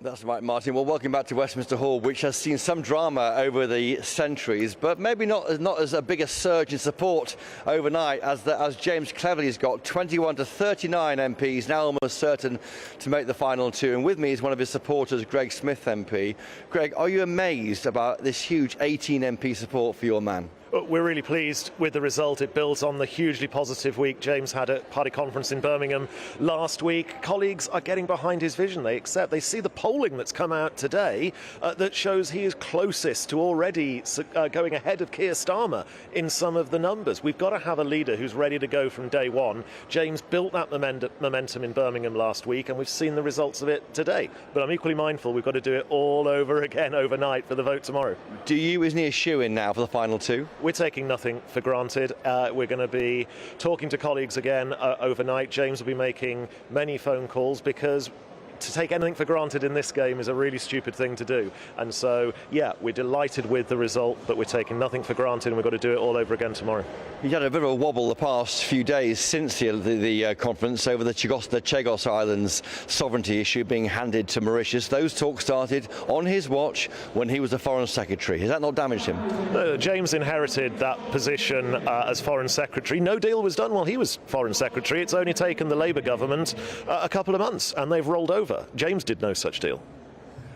That's right, Martin. Well, welcome back to Westminster Hall, which has seen some drama over the centuries, but maybe not as a big a surge in support overnight as James Cleverly's got. 21 to 39 MPs, now almost certain to make the final 2. And with me is one of his supporters, Greg Smith MP. Greg, are you amazed about this huge 18 MP support for your man? We're really pleased with the result. It builds on the hugely positive week James had at party conference in Birmingham last week. Colleagues are getting behind his vision. They see the polling that's come out today that shows he is closest to already going ahead of Keir Starmer in some of the numbers. We've got to have a leader who's ready to go from day one. James built that momentum in Birmingham last week, and we've seen the results of it today. But I'm equally mindful we've got to do it all over again overnight for the vote tomorrow. Isn't he a shoo-in now for the final two? We're taking nothing for granted. We're going to be talking to colleagues again overnight. James will be making many phone calls because to take anything for granted in this game is a really stupid thing to do. And so, yeah, we're delighted with the result, but we're taking nothing for granted, and we've got to do it all over again tomorrow. You had a bit of a wobble the past few days since the conference over the Chagos Islands sovereignty issue being handed to Mauritius. Those talks started on his watch when he was the Foreign Secretary. Has that not damaged him? No, James inherited that position as Foreign Secretary. No deal was done while he was Foreign Secretary. It's only taken the Labour government a couple of months, and they've rolled over. James did no such deal.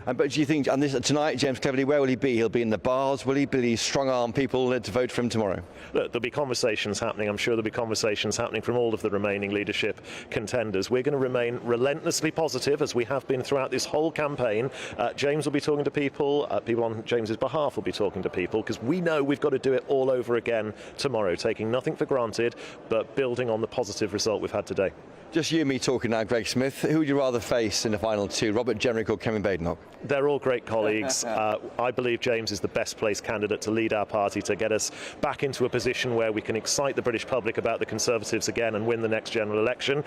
But do you think, and tonight, James Cleverly, where will he be? He'll be in the bars. Will he strong-arm people to vote for him tomorrow? Look, there'll be conversations happening. I'm sure there'll be conversations happening from all of the remaining leadership contenders. We're going to remain relentlessly positive, as we have been throughout this whole campaign. James will be talking to people. People on James's behalf will be talking to people, because we know we've got to do it all over again tomorrow, taking nothing for granted, but building on the positive result we've had today. Just you and me talking now, Greg Smith. Who would you rather face in the final two, Robert Jenrick or Kevin Badenoch? They're all great colleagues. I believe James is the best placed candidate to lead our party, to get us back into a position where we can excite the British public about the Conservatives again and win the next general election.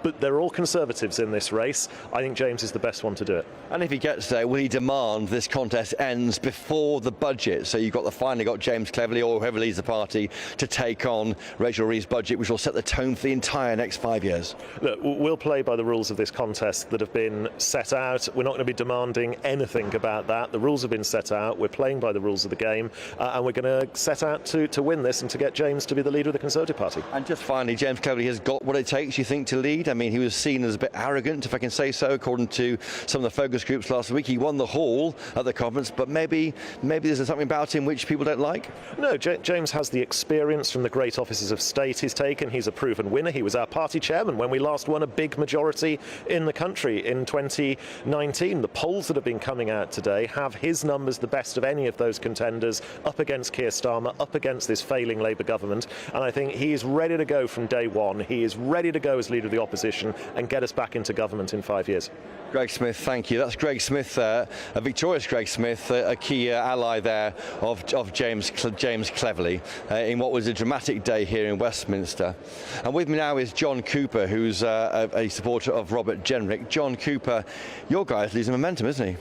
But they're all Conservatives in this race. I think James is the best one to do it. And if he gets there, will he demand this contest ends before the budget? So you've finally got James Cleverly, or whoever leads the party, to take on Rachel Reeves' budget, which will set the tone for the entire next 5 years. Look, we'll play by the rules of this contest that have been set out. We're not going to be demanding anything about that. The rules have been set out. We're playing by the rules of the game, and we're going to set out to win this and to get James to be the leader of the Conservative Party. And just finally, James Cleverly has got what it takes, you think, to lead? I mean, he was seen as a bit arrogant, if I can say so, according to some of the focus groups last week. He won the hall at the conference, but maybe there's something about him which people don't like? No, James has the experience from the great offices of state he's taken. He's a proven winner. He was our party chairman when we last won a big majority in the country in 2019. The polls that have been coming out today have his numbers the best of any of those contenders, up against Keir Starmer, up against this failing Labour government, and I think he is ready to go from day one. He is ready to go as leader of the opposition and get us back into government in 5 years. Greg Smith, thank you. That's Greg Smith, a victorious Greg Smith, a key ally there of James Cleverly in what was a dramatic day here in Westminster. And with me now is John Cooper, who's a supporter of Robert Jenrick. John Cooper, your guy's losing momentum, isn't he?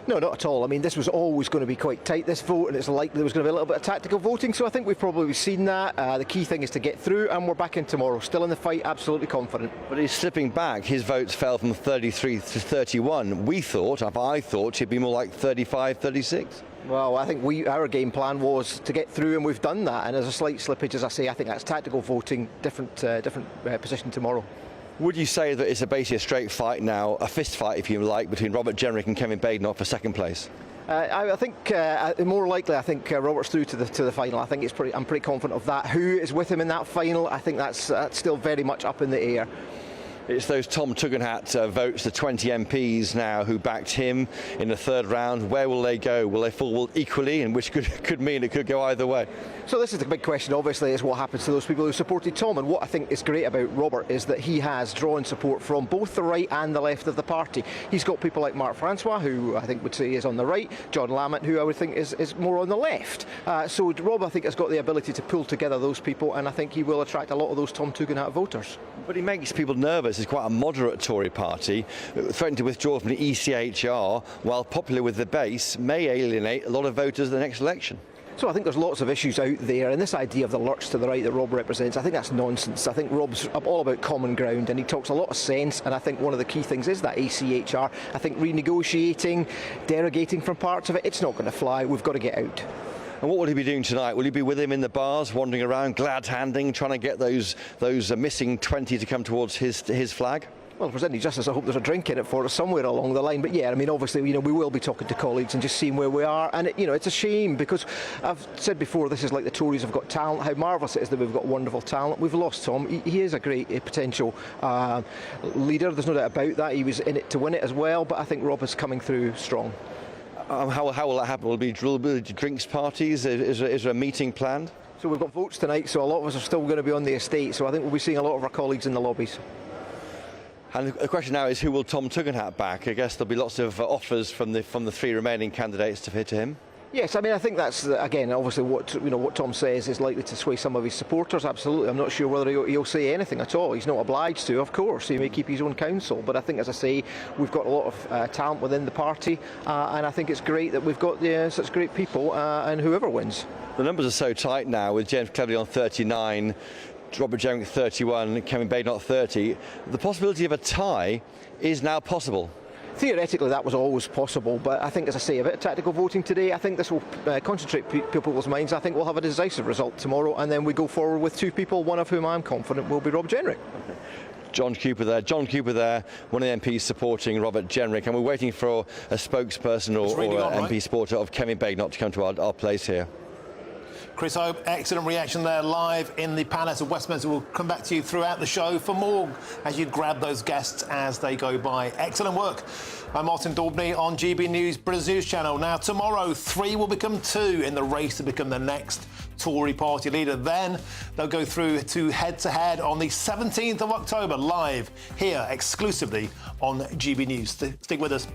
No, not at all. I mean, this was always going to be quite tight, this vote, and it's likely there was going to be a little bit of tactical voting, so I think we've probably seen that. The key thing is to get through, and we're back in tomorrow. Still in the fight, absolutely confident. But he's slipping back. His votes fell from 33 to 31. I thought he'd be more like 35, 36. Well, I think our game plan was to get through, and we've done that. And there's a slight slippage, as I say. I think that's tactical voting, different position tomorrow. Would you say that it's basically a straight fight now, a fist fight, if you like, between Robert Jenrick and Kevin Badenoch for second place? I think more likely, I think Robert's through to the final. I think I'm pretty confident of that. Who is with him in that final? I think that's still very much up in the air. It's those Tom Tugendhat votes, the 20 MPs now who backed him in the third round. Where will they go? Will they fall equally? And which could mean it could go either way. So this is the big question, obviously, is what happens to those people who supported Tom. And what I think is great about Robert is that he has drawn support from both the right and the left of the party. He's got people like Mark Francois, who I think would say is on the right, John Lamont, who I would think is more on the left. So Rob, I think, has got the ability to pull together those people, and I think he will attract a lot of those Tom Tugendhat voters. But he makes people nervous. It's quite a moderate Tory party, threatening to withdraw from the ECHR, while popular with the base, may alienate a lot of voters in the next election. So I think there's lots of issues out there, and this idea of the lurch to the right that Rob represents, I think that's nonsense. I think Rob's all about common ground, and he talks a lot of sense, and I think one of the key things is that ECHR. I think renegotiating, derogating from parts of it, it's not going to fly. We've got to get out. And what will he be doing tonight? Will he be with him in the bars, wandering around, glad-handing, trying to get those missing 20 to come towards his flag? Well, if there's any justice, I hope there's a drink in it for us somewhere along the line. But yeah, I mean, obviously, we will be talking to colleagues and just seeing where we are. And it's a shame because I've said before, this is like the Tories have got talent. How marvellous it is that we've got wonderful talent. We've lost Tom. He is a great potential leader. There's no doubt about that. He was in it to win it as well. But I think Rob is coming through strong. How will that happen? Will be drinks parties? Is there a meeting planned? So we've got votes tonight, so a lot of us are still going to be on the estate. So I think we'll be seeing a lot of our colleagues in the lobbies. And the question now is, who will Tom Tugendhat back? I guess there'll be lots of offers from the three remaining candidates to hit to him. Yes, I mean, I think that's, again, obviously what Tom says is likely to sway some of his supporters, absolutely. I'm not sure whether he'll say anything at all. He's not obliged to, of course. He may keep his own counsel. But I think, as I say, we've got a lot of talent within the party, and I think it's great that we've got such great people, and whoever wins. The numbers are so tight now, with James Cleverly on 39, Robert Jenrick 31, Kevin Badenoch 30. The possibility of a tie is now possible. Theoretically, that was always possible, but I think, as I say, a bit of tactical voting today, I think this will concentrate people's minds. I think we'll have a decisive result tomorrow, and then we go forward with two people, one of whom I'm confident will be Rob Jenrick. John Cooper there, one of the MPs supporting Robert Jenrick, and we're waiting for a spokesperson or MP supporter of Kevin Badenoch to come to our place here. Chris Hope, excellent reaction there live in the Palace of Westminster. We'll come back to you throughout the show for more as you grab those guests as they go by. Excellent work. I'm Martin Daubney on GB News, Britain's news channel. Now, tomorrow, 3 will become 2 in the race to become the next Tory party leader. Then they'll go through to head-to-head on the 17th of October, live here exclusively on GB News. Stick with us.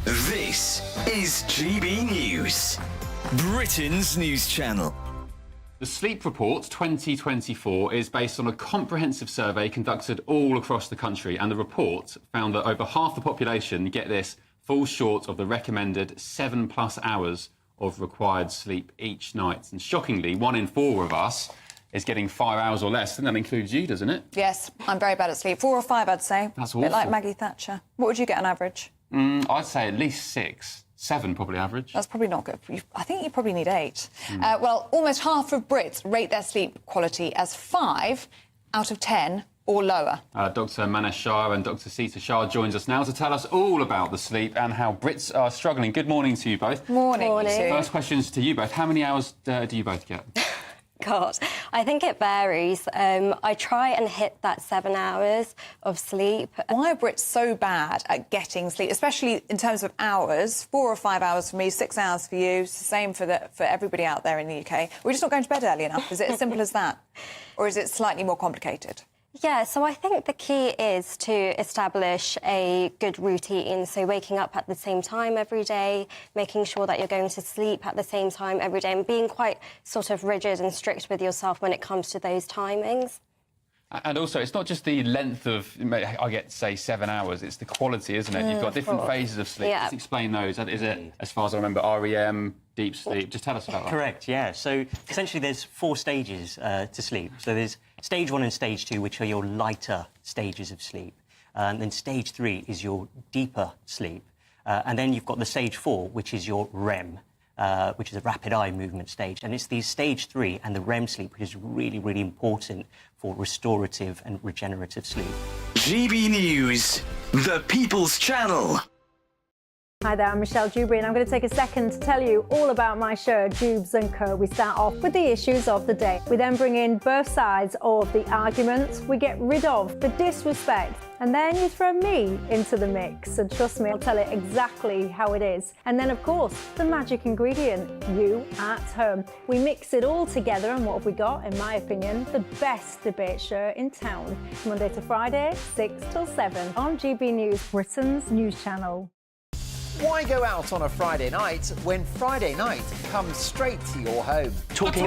This is GB News, Britain's news channel. The Sleep Report 2024 is based on a comprehensive survey conducted all across the country, and the report found that over half the population, get this, falls short of the recommended 7+ hours of required sleep each night. And shockingly, 1 in 4 of us is getting 5 hours or less. I think that includes you, doesn't it? Yes, I'm very bad at sleep. 4 or 5, I'd say. That's awful. A bit like awful. Maggie Thatcher. What would you get on average? I'd say at least 6. 7 probably average. That's probably not good. I think you probably need 8. Well, almost half of Brits rate their sleep quality as 5 out of 10 or lower. Dr Manesh Shah and Dr Sita Shah joins us now to tell us all about the sleep and how Brits are struggling. Good morning to you both. Morning. First questions to you both. How many hours do you both get? God, I think it varies. I try and hit that 7 hours of sleep. Why are Brits so bad at getting sleep, especially in terms of hours? 4 or 5 hours for me, 6 hours for you. It's the same for everybody out there in the UK. We're just not going to bed early enough. Is it as simple as that? Or is it slightly more complicated? Yeah, so I think the key is to establish a good routine. So waking up at the same time every day, making sure that you're going to sleep at the same time every day, and being quite sort of rigid and strict with yourself when it comes to those timings. And also, it's not just the length of, I get, say, 7 hours, it's the quality, isn't it? You've got different phases of sleep. Yeah. Just explain those. Is it, as far as I remember, REM, deep sleep? Just tell us about that. Correct, yeah. So, essentially, there's 4 stages to sleep. So there's stage 1 and stage 2, which are your lighter stages of sleep. And then stage 3 is your deeper sleep. And then you've got the stage 4, which is your REM. Which is a rapid eye movement stage. And it's the stage 3 and the REM sleep which is really, really important for restorative and regenerative sleep. GB News, the People's Channel. Hi there, I'm Michelle Dewberry, and I'm going to take a second to tell you all about my show, Dubes & Co. We start off with the issues of the day. We then bring in both sides of the arguments. We get rid of the disrespect, and then you throw me into the mix. And trust me, I'll tell it exactly how it is. And then, of course, the magic ingredient, you at home. We mix it all together, and what have we got? In my opinion, the best debate show in town. Monday to Friday, 6 till 7 on GB News, Britain's news channel. Why go out on a Friday night when Friday night comes straight to your home? Talking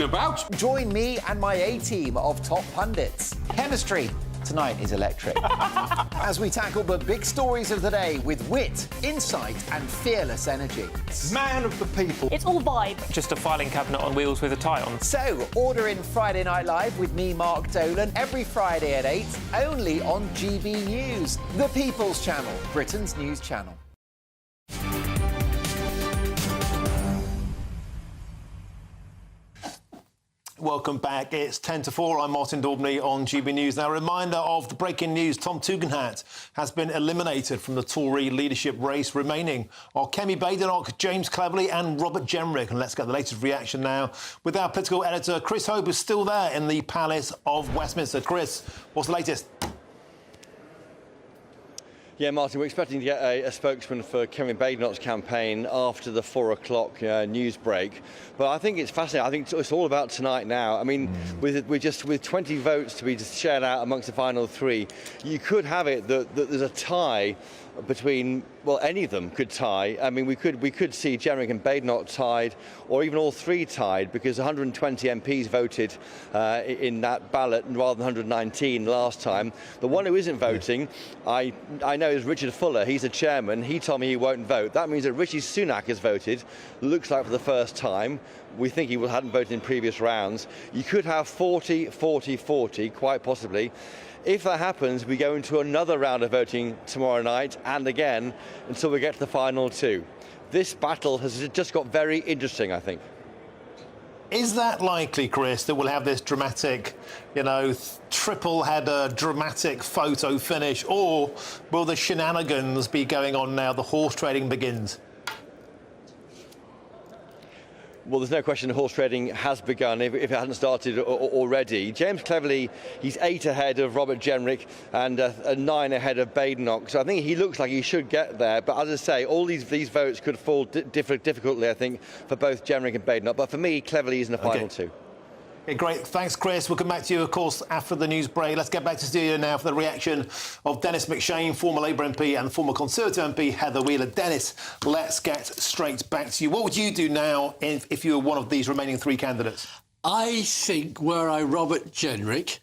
about? Join me and my A-team of top pundits. Chemistry tonight is electric. As we tackle the big stories of the day with wit, insight and fearless energy. Man of the people. It's all vibe. Just a filing cabinet on wheels with a tie on. So, order in Friday Night Live with me, Mark Dolan, every Friday at 8, only on GB News, the People's Channel, Britain's news channel. Welcome back. It's 10 to 4. I'm Martin Daubney on GB News. Now, a reminder of the breaking news. Tom Tugendhat has been eliminated from the Tory leadership race. Remaining are Kemi Badenoch, James Cleverly and Robert Jenrick. And let's get the latest reaction now with our political editor, Chris Hope, is still there in the Palace of Westminster. Chris, what's the latest? Yeah, Martin, we're expecting to get a spokesman for Kemi Badenoch's campaign after the 4 o'clock news break. But I think it's fascinating. I think it's all about tonight now. I mean, with 20 votes to be shared out amongst the final three, you could have it that there's a tie between, well, any of them could tie. I mean, we could see Jenrick and Badenoch tied, or even all three tied, because 120 MPs voted in that ballot rather than 119 last time. The one who isn't voting, I know, is Richard Fuller. He's the chairman. He told me he won't vote. That means that Rishi Sunak has voted, looks like for the first time. We think he hadn't voted in previous rounds. You could have 40, 40, 40, quite possibly. If that happens, we go into another round of voting tomorrow night and again until we get to the final two. This battle has just got very interesting, I think. Is that likely, Chris, that we'll have this dramatic, triple-header, dramatic photo finish, or will the shenanigans be going on now? The horse trading begins. Well, there's no question horse trading has begun, if it hadn't started already. James Cleverly, he's 8 ahead of Robert Jenrick and 9 ahead of Badenoch. So I think he looks like he should get there. But as I say, all these votes could fall difficultly, I think, for both Jenrick and Badenoch. But for me, Cleverly is in the final two. Okay, great. Thanks, Chris. We'll come back to you, of course, after the news break. Let's get back to studio now for the reaction of Dennis McShane, former Labour MP, and former Conservative MP Heather Wheeler. Dennis, let's get straight back to you. What would you do now if you were one of these remaining three candidates? I think, were I Robert Jenrick,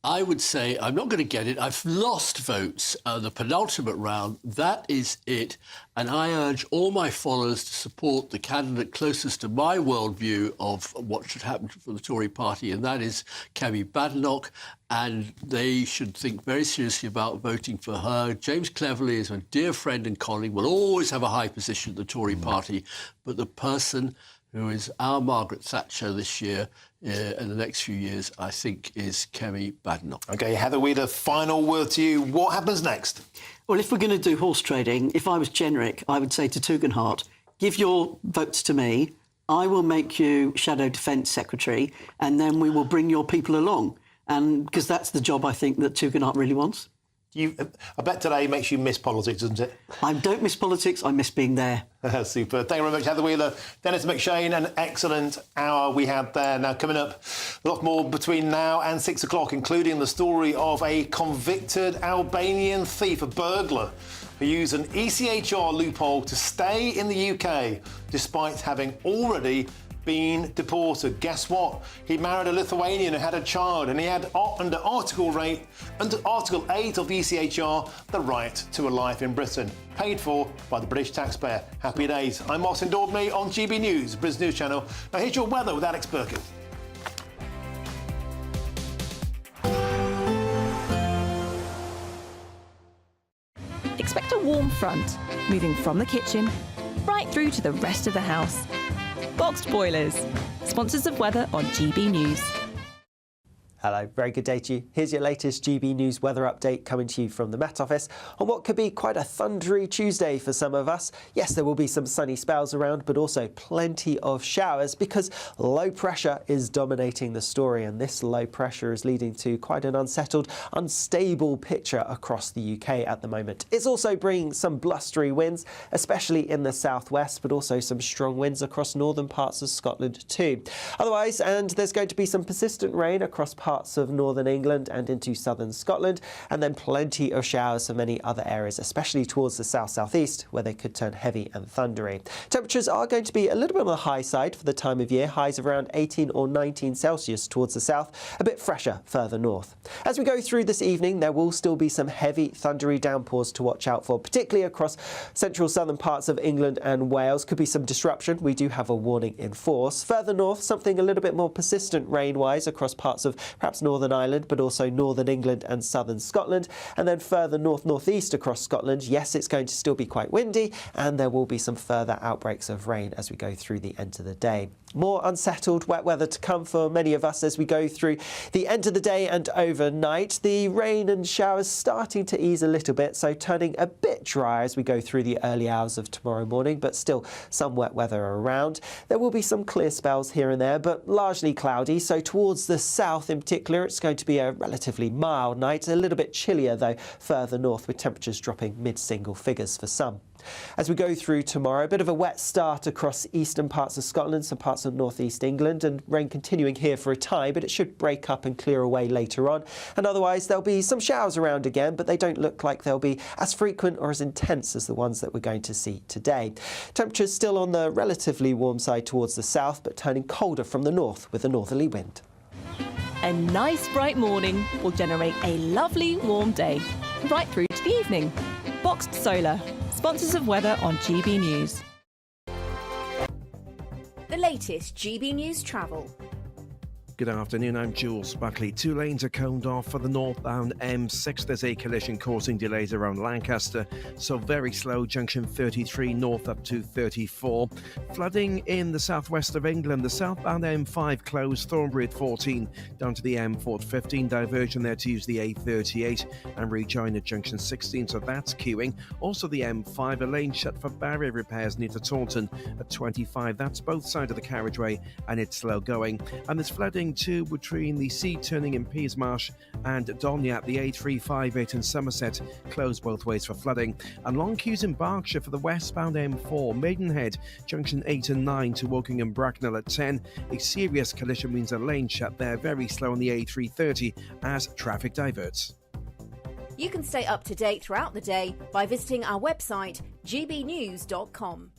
I would say I'm not going to get it. I've lost votes the penultimate round. That is it. And I urge all my followers to support the candidate closest to my worldview of what should happen for the Tory party, and that is Kemi Badenoch. And they should think very seriously about voting for her. James Cleverly is a dear friend and colleague, will always have a high position at the Tory party. But the person who is our Margaret Thatcher this year, in the next few years, I think, is Kemi Badenoch. OK, Heather Wheeler, final word to you. What happens next? Well, if we're going to do horse trading, if I was Jenrick, I would say to Tugendhat, give your votes to me, I will make you Shadow Defence Secretary, and then we will bring your people along. And because that's the job, I think, that Tugendhat really wants. I bet today makes you miss politics, doesn't it? I don't miss politics, I miss being there. Super. Thank you very much, Heather Wheeler. Dennis McShane, an excellent hour we had there. Now, coming up, a lot more between now and 6 o'clock, including the story of a convicted Albanian thief, a burglar, who used an ECHR loophole to stay in the UK, despite having already been deported. Guess what? He married a Lithuanian who had a child, and he had, under Article 8 of the ECHR, the right to a life in Britain, paid for by the British taxpayer. Happy days. I'm Martin Daubney on GB News, Britain's news channel. Now here's your weather with Alex Burkett. Expect a warm front, moving from the kitchen right through to the rest of the house. Boxed Boilers, sponsors of weather on GB News. Hello, very good day to you. Here's your latest GB News weather update coming to you from the Met Office on what could be quite a thundery Tuesday for some of us. Yes, there will be some sunny spells around, but also plenty of showers because low pressure is dominating the story, and this low pressure is leading to quite an unsettled, unstable picture across the UK at the moment. It's also bringing some blustery winds, especially in the southwest, but also some strong winds across northern parts of Scotland too. Otherwise, and there's going to be some persistent rain across parts of northern England and into southern Scotland, and then plenty of showers for many other areas, especially towards the south-southeast, where they could turn heavy and thundery. Temperatures are going to be a little bit on the high side for the time of year, highs of around 18 or 19 Celsius towards the south, a bit fresher further north. As we go through this evening, there will still be some heavy thundery downpours to watch out for, particularly across central southern parts of England and Wales. Could be some disruption. We do have a warning in force. Further north, something a little bit more persistent rain-wise across parts of perhaps Northern Ireland, but also Northern England and Southern Scotland. And then further north-northeast across Scotland, yes, it's going to still be quite windy, and there will be some further outbreaks of rain as we go through the end of the day. More unsettled wet weather to come for many of us as we go through the end of the day and overnight. The rain and showers starting to ease a little bit, so turning a bit dry as we go through the early hours of tomorrow morning, but still some wet weather around. There will be some clear spells here and there, but largely cloudy, so towards the south in particular it's going to be a relatively mild night, a little bit chillier though further north, with temperatures dropping mid-single figures for some. As we go through tomorrow, a bit of a wet start across eastern parts of Scotland, some parts of northeast England, and rain continuing here for a time, but it should break up and clear away later on. And otherwise there'll be some showers around again, but they don't look like they'll be as frequent or as intense as the ones that we're going to see today. Temperatures still on the relatively warm side towards the south, but turning colder from the north with a northerly wind. A nice bright morning will generate a lovely warm day, right through to the evening. Boxed Solar, sponsors of weather on GB News. The latest GB News travel. Good afternoon, I'm Jules Buckley. 2 lanes are coned off for the northbound M6. There's a collision causing delays around Lancaster, so very slow, junction 33 north up to 34. Flooding in the southwest of England, the southbound M5 closed, Thornbury at 14, down to the M4 at 15, diversion there to use the A38 and rejoin at junction 16, so that's queuing. Also the M5, a lane shut for barrier repairs near to Taunton at 25. That's both sides of the carriageway and it's slow going. And there's flooding too between the C turning in Peasmarsh and Donyat, the A358 in Somerset closed both ways for flooding, and long queues in Berkshire for the westbound M4 Maidenhead junction 8 and 9 to Woking and Bracknell at 10. A serious collision means a lane shut there, very slow on the A330 as traffic diverts. You can stay up to date throughout the day by visiting our website gbnews.com.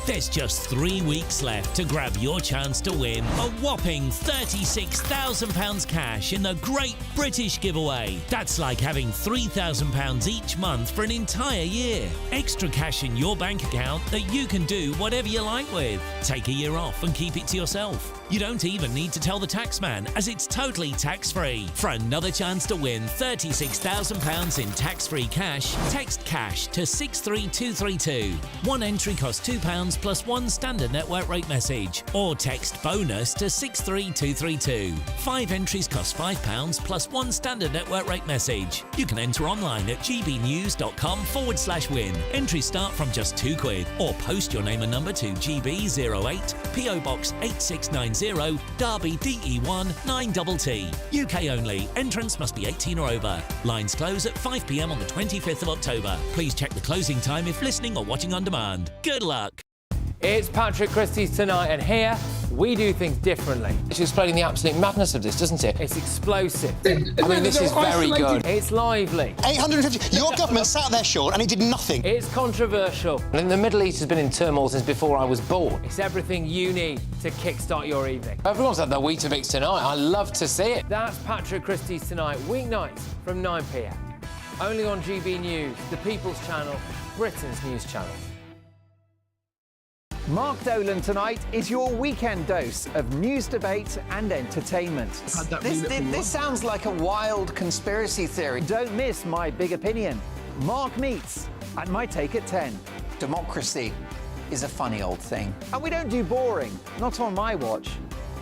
There's just 3 weeks left to grab your chance to win a whopping £36,000 cash in the Great British Giveaway. That's like having £3,000 each month for an entire year. Extra cash in your bank account that you can do whatever you like with. Take a year off and keep it to yourself. You don't even need to tell the taxman, as it's totally tax-free. For another chance to win £36,000 in tax-free cash, text CASH to 63232. One entry costs £2 plus one standard network rate message, or text BONUS to 63232. 5 entries cost £5 plus one standard network rate message. You can enter online at gbnews.com/win. Entries start from just £2, or post your name and number to GB08, PO Box 8690, Derby DE1 9TT. UK only. Entrance must be 18 or over. Lines close at 5 p.m. on the 25th of October. Please check the closing time if listening or watching on demand. Good luck. It's Patrick Christys tonight, and here we do things differently. It's explaining the absolute madness of this, doesn't it? It's explosive. I mean, this is very good. It's lively. 850. Your government sat there short and it did nothing. It's controversial. And the Middle East has been in turmoil since before I was born. It's everything you need to kickstart your evening. Everyone's had their Weetabix tonight. I love to see it. That's Patrick Christys tonight, weeknights from 9 p.m. Only on GB News, the People's Channel, Britain's news channel. Mark Dolan tonight is your weekend dose of news, debate and entertainment. This sounds like a wild conspiracy theory. Don't miss My Big Opinion. Mark meets and My Take at 10. Democracy is a funny old thing. And we don't do boring, not on my watch.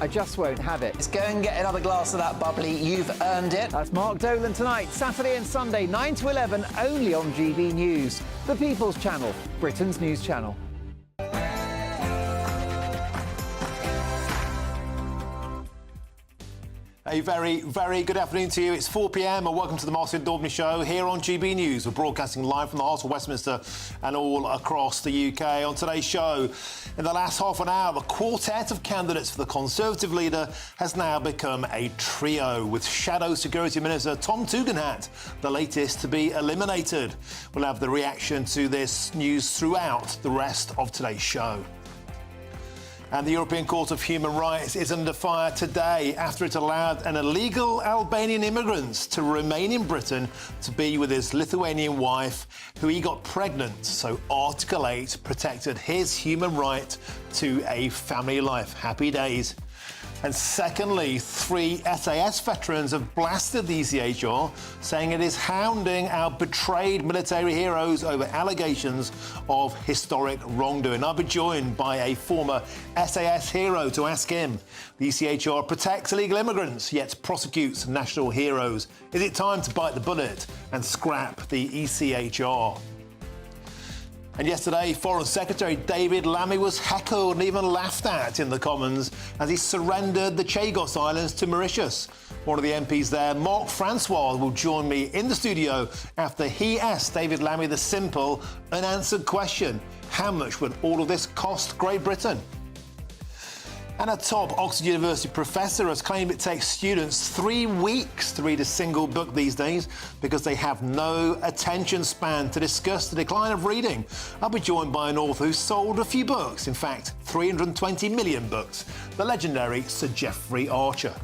I just won't have it. Let's go and get another glass of that bubbly. You've earned it. That's Mark Dolan tonight, Saturday and Sunday, 9 to 11, only on GB News, the People's Channel, Britain's news channel. A very, very good afternoon to you. It's 4 p.m. and welcome to the Martin Daubney Show here on GB News. We're broadcasting live from the heart of Westminster and all across the UK. On today's show, in the last half an hour, the quartet of candidates for the Conservative leader has now become a trio, with Shadow Security Minister Tom Tugendhat the latest to be eliminated. We'll have the reaction to this news throughout the rest of today's show. And the European Court of Human Rights is under fire today after it allowed an illegal Albanian immigrant to remain in Britain to be with his Lithuanian wife, who he got pregnant. So Article 8 protected his human right to a family life. Happy days. And secondly, 3 SAS veterans have blasted the ECHR, saying it is hounding our betrayed military heroes over allegations of historic wrongdoing. I'll be joined by a former SAS hero to ask him. The ECHR protects illegal immigrants, yet prosecutes national heroes. Is it time to bite the bullet and scrap the ECHR? And yesterday, Foreign Secretary David Lammy was heckled and even laughed at in the Commons as he surrendered the Chagos Islands to Mauritius. One of the MPs there, Mark Francois, will join me in the studio after he asked David Lammy the simple, unanswered question: how much would all of this cost Great Britain? And a top Oxford University professor has claimed it takes students 3 weeks to read a single book these days because they have no attention span. To discuss the decline of reading, I'll be joined by an author who sold a few books, in fact 320 million books, the legendary Sir Geoffrey Archer.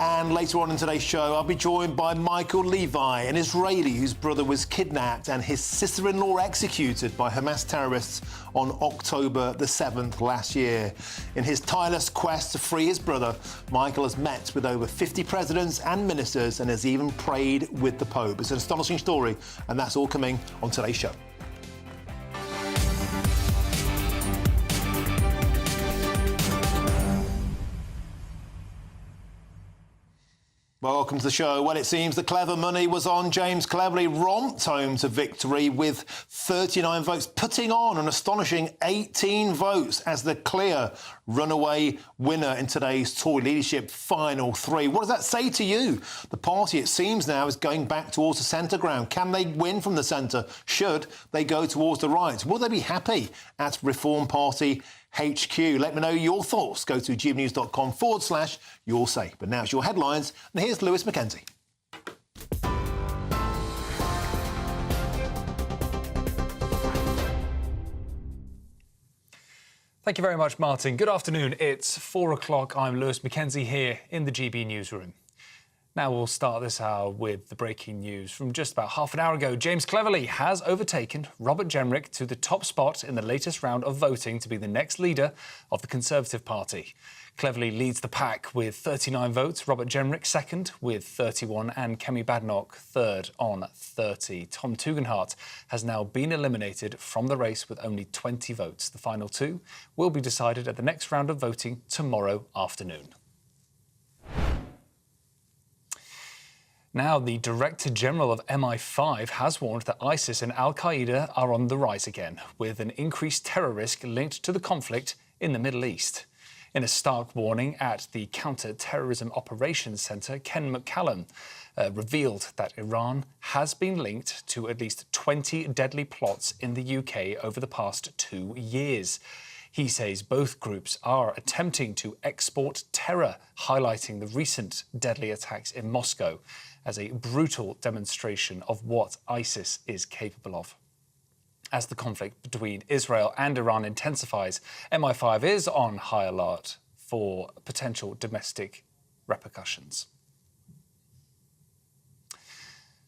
And later on in today's show, I'll be joined by Michael Levi, an Israeli whose brother was kidnapped and his sister-in-law executed by Hamas terrorists on October the 7th last year. In his tireless quest to free his brother, Michael has met with over 50 presidents and ministers and has even prayed with the Pope. It's an astonishing story, and that's all coming on today's show. Welcome to the show. Well, it seems the clever money was on James Cleverly romped home to victory with 39 votes, putting on an astonishing 18 votes as the clear runaway winner in today's Tory leadership final 3. What does that say to you? The party, it seems now, is going back towards the centre ground. Can they win from the centre? Should they go towards the right? Will they be happy at Reform Party HQ? Let me know your thoughts. Go to gbnews.com/your say. But now it's your headlines, and here's Lewis Mackenzie. Thank you very much, Martin. Good afternoon. It's 4 o'clock. I'm Lewis Mackenzie here in the GB newsroom. Now we'll start this hour with the breaking news from just about half an hour ago. James Cleverly has overtaken Robert Jenrick to the top spot in the latest round of voting to be the next leader of the Conservative Party. Cleverly leads the pack with 39 votes, Robert Jenrick second with 31 and Kemi Badenoch third on 30. Tom Tugendhat has now been eliminated from the race with only 20 votes. The final 2 will be decided at the next round of voting tomorrow afternoon. Now, the Director General of MI5 has warned that ISIS and Al-Qaeda are on the rise again, with an increased terror risk linked to the conflict in the Middle East. In a stark warning at the Counter-Terrorism Operations Centre, Ken McCallum revealed that Iran has been linked to at least 20 deadly plots in the UK over the past 2 years. He says both groups are attempting to export terror, highlighting the recent deadly attacks in Moscow as a brutal demonstration of what ISIS is capable of. As the conflict between Israel and Iran intensifies, MI5 is on high alert for potential domestic repercussions.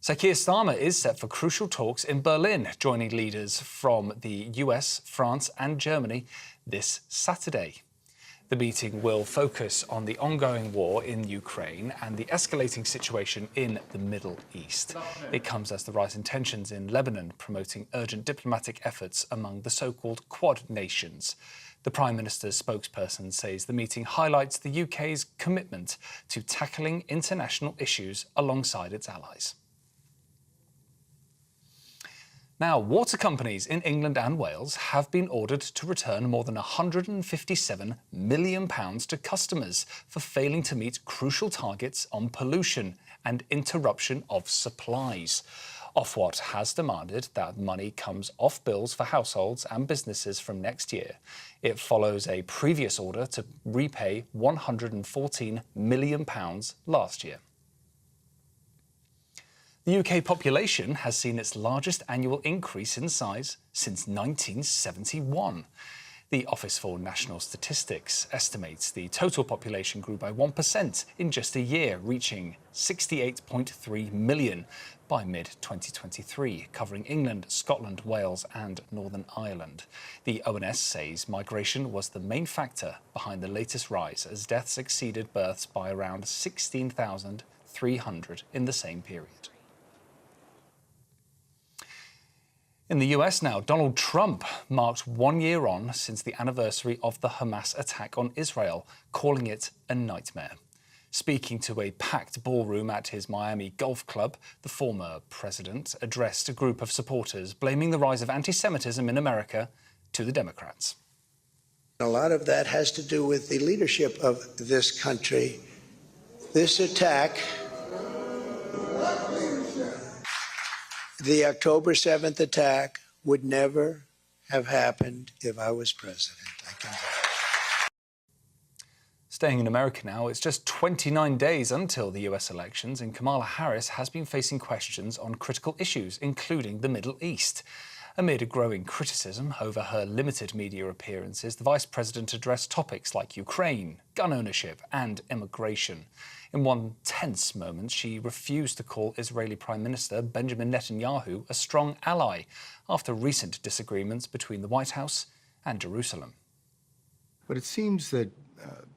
So Keir Starmer is set for crucial talks in Berlin, joining leaders from the US, France and Germany this Saturday. The meeting will focus on the ongoing war in Ukraine and the escalating situation in the Middle East. It comes as the rise in tensions in Lebanon, promoting urgent diplomatic efforts among the so-called Quad nations. The Prime Minister's spokesperson says the meeting highlights the UK's commitment to tackling international issues alongside its allies. Now, water companies in England and Wales have been ordered to return more than £157 million to customers for failing to meet crucial targets on pollution and interruption of supplies. Ofwat has demanded that money comes off bills for households and businesses from next year. It follows a previous order to repay £114 million last year. The UK population has seen its largest annual increase in size since 1971. The Office for National Statistics estimates the total population grew by 1% in just a year, reaching 68.3 million by mid-2023, covering England, Scotland, Wales and Northern Ireland. The ONS says migration was the main factor behind the latest rise, as deaths exceeded births by around 16,300 in the same period. In the US now, Donald Trump marked 1 year on since the anniversary of the Hamas attack on Israel, calling it a nightmare. Speaking to a packed ballroom at his Miami golf club, the former president addressed a group of supporters, blaming the rise of anti-Semitism in America to the Democrats. A lot of that has to do with the leadership of this country. This attack, the October 7th attack, would never have happened if I was president. I can tell you. Staying in America now, it's just 29 days until the US elections, and Kamala Harris has been facing questions on critical issues, including the Middle East. Amid a growing criticism over her limited media appearances, the vice president addressed topics like Ukraine, gun ownership and immigration. In one tense moment, she refused to call Israeli Prime Minister Benjamin Netanyahu a strong ally after recent disagreements between the White House and Jerusalem. But it seems that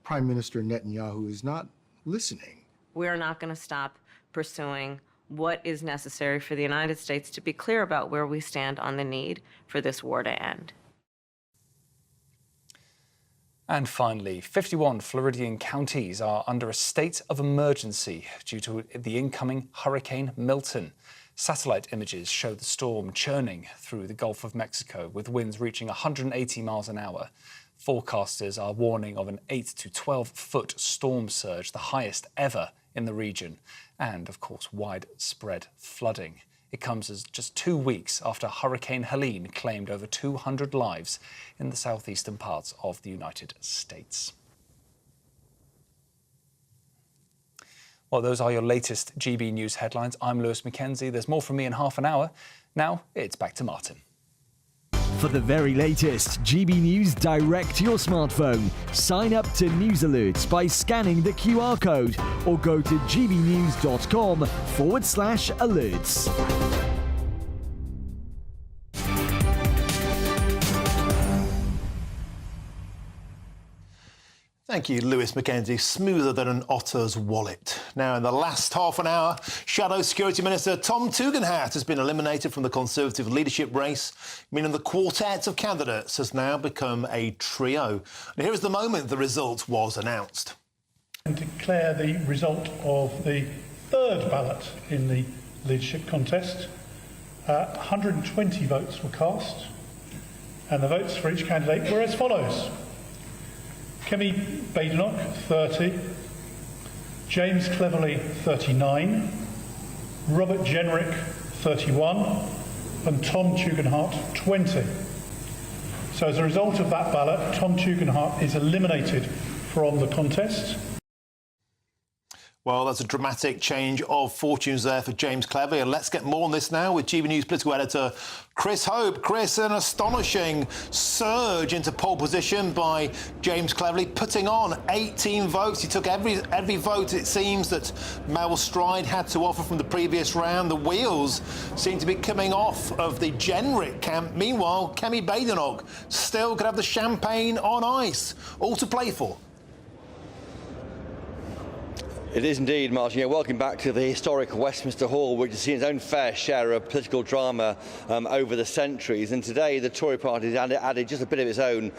Prime Minister Netanyahu is not listening. We're not going to stop pursuing what is necessary for the United States to be clear about where we stand on the need for this war to end. And finally, 51 Floridian counties are under a state of emergency due to the incoming Hurricane Milton. Satellite images show the storm churning through the Gulf of Mexico with winds reaching 180 miles an hour. Forecasters are warning of an 8 to 12-foot storm surge, the highest ever in the region, and, of course, widespread flooding. It comes as just 2 weeks after Hurricane Helene claimed over 200 lives in the southeastern parts of the United States. Well, those are your latest GB News headlines. I'm Lewis Mackenzie. There's more from me in half an hour. Now, it's back to Martin. For the very latest GB News direct to your smartphone, sign up to News Alerts by scanning the QR code or go to gbnews.com/alerts. Thank you, Lewis Mackenzie. Smoother than an otter's wallet. Now, in the last half an hour, Shadow Security Minister Tom Tugendhat has been eliminated from the Conservative leadership race, meaning the quartet of candidates has now become a trio. And here is the moment the result was announced. And declare the result of the third ballot in the leadership contest. 120 votes were cast, and the votes for each candidate were as follows. Kemi Badenoch, 30. James Cleverly, 39. Robert Jenrick, 31. And Tom Tugendhat, 20. So as a result of that ballot, Tom Tugendhat is eliminated from the contest. Well, that's a dramatic change of fortunes there for James Cleverly. And let's get more on this now with GB News political editor Chris Hope. Chris, an astonishing surge into pole position by James Cleverly, putting on 18 votes. He took every vote, it seems, that Mel Stride had to offer from the previous round. The wheels seem to be coming off of the Jenrick camp. Meanwhile, Kemi Badenoch still could have the champagne on ice. All to play for. It is indeed, Martin. Yeah, welcome back to the historic Westminster Hall, which has seen its own fair share of political drama over the centuries. And today, the Tory party has added just a bit of its own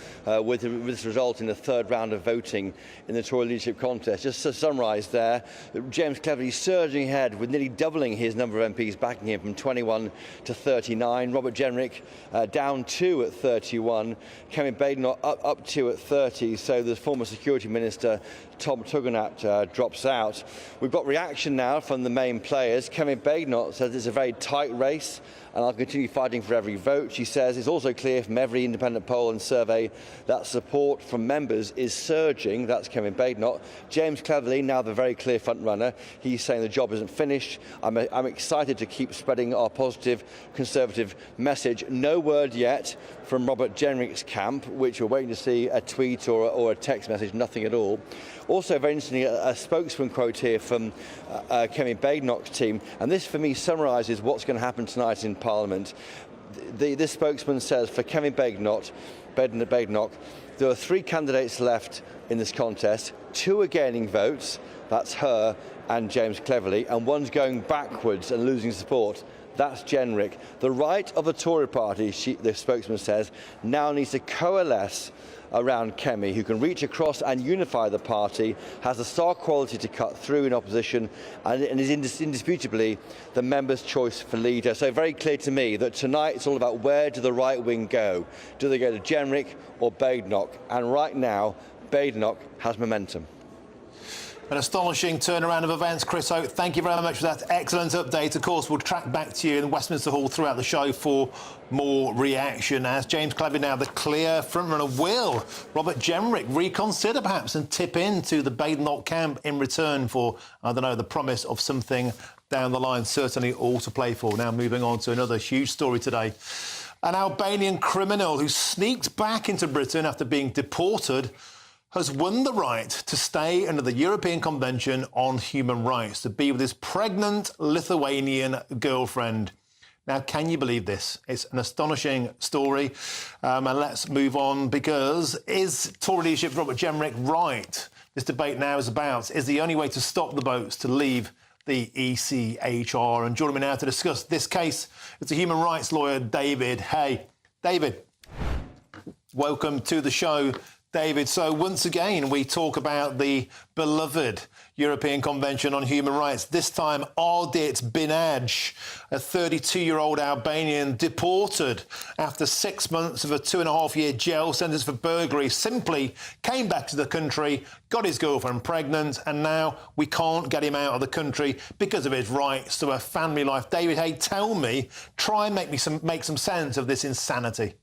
with this result in the third round of voting in the Tory leadership contest. Just to summarise there, James Cleverly surging ahead with nearly doubling his number of MPs backing him from 21 to 39. Robert Jenrick down 2 at 31. Kemi Badenoch up 2 at 30. So the former Security Minister Tom Tugendhat drops out. We've got reaction now from the main players. Kevin Badenoch says it's a very tight race and I'll continue fighting for every vote. She says it's also clear from every independent poll and survey that support from members is surging. That's Kevin Badenoch. James Cleverly, now the very clear front runner, he's saying the job isn't finished. I'm excited to keep spreading our positive Conservative message. No word yet from Robert Jenrick's camp, which we're waiting to see a tweet or a text message, nothing at all. Also, very interesting, a spokesman quote here from Kevin Badenoch's team, and this for me summarises what's going to happen tonight in Parliament. This spokesman says for Kevin Badenoch, there are 3 candidates left in this contest. 2 are gaining votes, that's her and James Cleverly, and one's going backwards and losing support. That's Jenrick. The right of the Tory party, the spokesman says, now needs to coalesce around Kemi, who can reach across and unify the party, has the star quality to cut through in opposition, and is indisputably the members' choice for leader. So very clear to me that tonight it's all about where do the right wing go? Do they go to Jenrick or Badenoch? And right now, Badenoch has momentum. An astonishing turnaround of events, Chris Oak. Thank you very much for that excellent update. Of course, we'll track back to you in Westminster Hall throughout the show for more reaction. As James Cleverly now the clear frontrunner, will Robert Jenrick reconsider perhaps and tip into the Badenoch camp in return for, I don't know, the promise of something down the line? Certainly all to play for. Now moving on to another huge story today. An Albanian criminal who sneaked back into Britain after being deported has won the right to stay under the European Convention on Human Rights, to be with his pregnant Lithuanian girlfriend. Now, can you believe this? It's an astonishing story. And let's move on, because is Tory leadership Robert Jenrick right? This debate now is about, is the only way to stop the boats to leave the ECHR? And joining me now to discuss this case is the human rights lawyer, David Hay. David, welcome to the show. David, so once again, we talk about the beloved European Convention on Human Rights. This time, Ardit Binaj, a 32-year-old Albanian deported after 6 months of a 2.5-year jail sentence for burglary, simply came back to the country, got his girlfriend pregnant, and now we can't get him out of the country because of his rights to a family life. David, hey, tell me, try and make some sense of this insanity.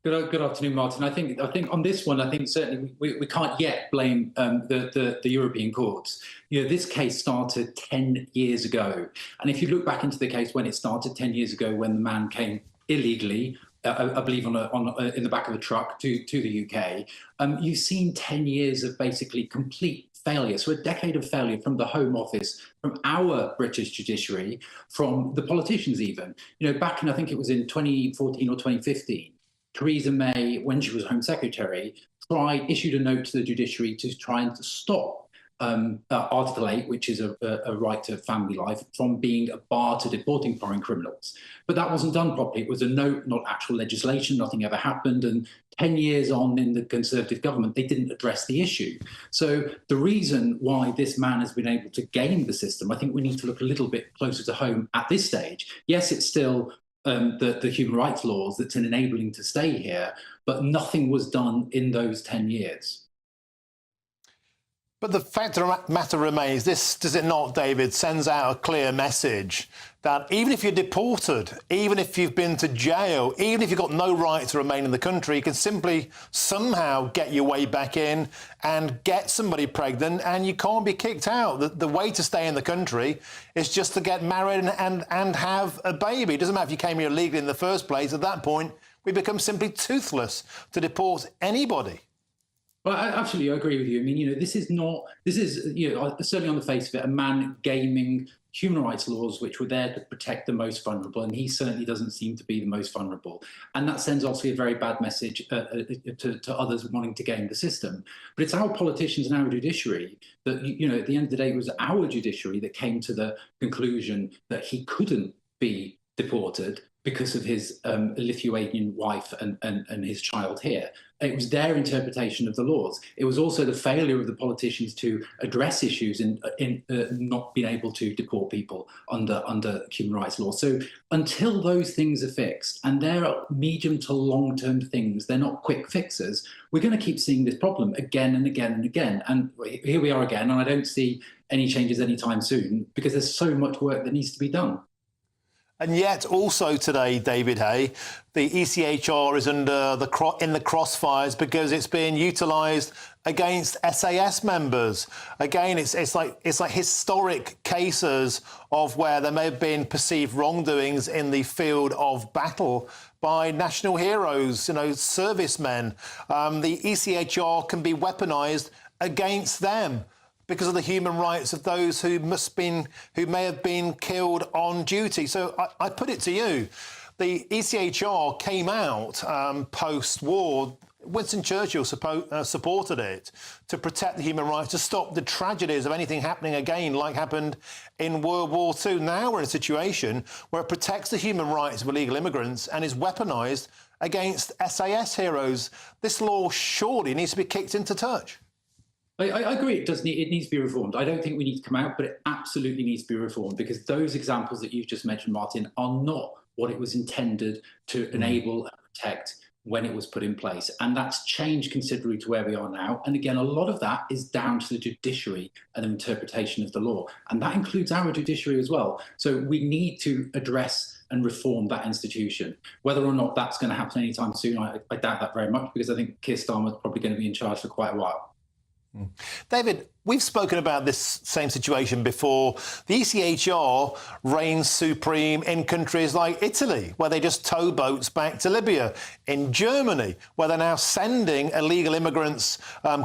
Good afternoon, Martin. I think on this one, I think certainly we can't yet blame the European courts. You know, this case started 10 years ago, and if you look back into the case when it started 10 years ago, when the man came illegally, I believe in the back of a truck to the UK, you've seen 10 years of basically complete failure. So a decade of failure from the Home Office, from our British judiciary, from the politicians even. You know, back in, I think it was in 2014 or 2015. Theresa May, when she was Home Secretary, issued a note to the judiciary to try and stop Article 8, which is a right to family life, from being a bar to deporting foreign criminals. But that wasn't done properly. It was a note, not actual legislation. Nothing ever happened. And 10 years on in the Conservative government, they didn't address the issue. So the reason why this man has been able to game the system, I think we need to look a little bit closer to home at this stage. Yes, it's still the human rights laws that's enabling to stay here, but nothing was done in those 10 years. But the fact of the matter remains, this, does it not, David, sends out a clear message that even if you're deported, even if you've been to jail, even if you've got no right to remain in the country, you can simply somehow get your way back in and get somebody pregnant, and you can't be kicked out. The way to stay in the country is just to get married and have a baby. It doesn't matter if you came here illegally in the first place. At that point, we become simply toothless to deport anybody. Well, I absolutely agree with you. I mean, you know, this is, you know, certainly on the face of it, a man gaming human rights laws which were there to protect the most vulnerable, and he certainly doesn't seem to be the most vulnerable. And that sends obviously a very bad message to others wanting to game the system. But it's our politicians and our judiciary that, you know, at the end of the day, it was our judiciary that came to the conclusion that he couldn't be deported because of his Lithuanian wife and his child here. It was their interpretation of the laws. It was also the failure of the politicians to address issues in not being able to deport people under human rights law. So until those things are fixed, and they're medium to long-term things, they're not quick fixes, we're going to keep seeing this problem again and again and again. And here we are again, and I don't see any changes anytime soon because there's so much work that needs to be done. And yet, also today, David Hay, the ECHR is in the crossfires because it's being utilised against SAS members. Again, it's like historic cases of where there may have been perceived wrongdoings in the field of battle by national heroes, servicemen. The ECHR can be weaponised against them because of the human rights of those who may have been killed on duty. So I put it to you, the ECHR came out post-war. Winston Churchill supported it to protect the human rights, to stop the tragedies of anything happening again like happened in World War II. Now we're in a situation where it protects the human rights of illegal immigrants and is weaponised against SAS heroes. This law surely needs to be kicked into touch. I agree. It needs to be reformed. I don't think we need to come out, but it absolutely needs to be reformed because those examples that you've just mentioned, Martin, are not what it was intended to enable and protect when it was put in place. And that's changed considerably to where we are now. And again, a lot of that is down to the judiciary and the interpretation of the law. And that includes our judiciary as well. So we need to address and reform that institution. Whether or not that's going to happen anytime soon, I doubt that very much because I think Keir Starmer's probably going to be in charge for quite a while. David, we've spoken about this same situation before. The ECHR reigns supreme in countries like Italy, where they just tow boats back to Libya. In Germany, where they're now sending illegal immigrants,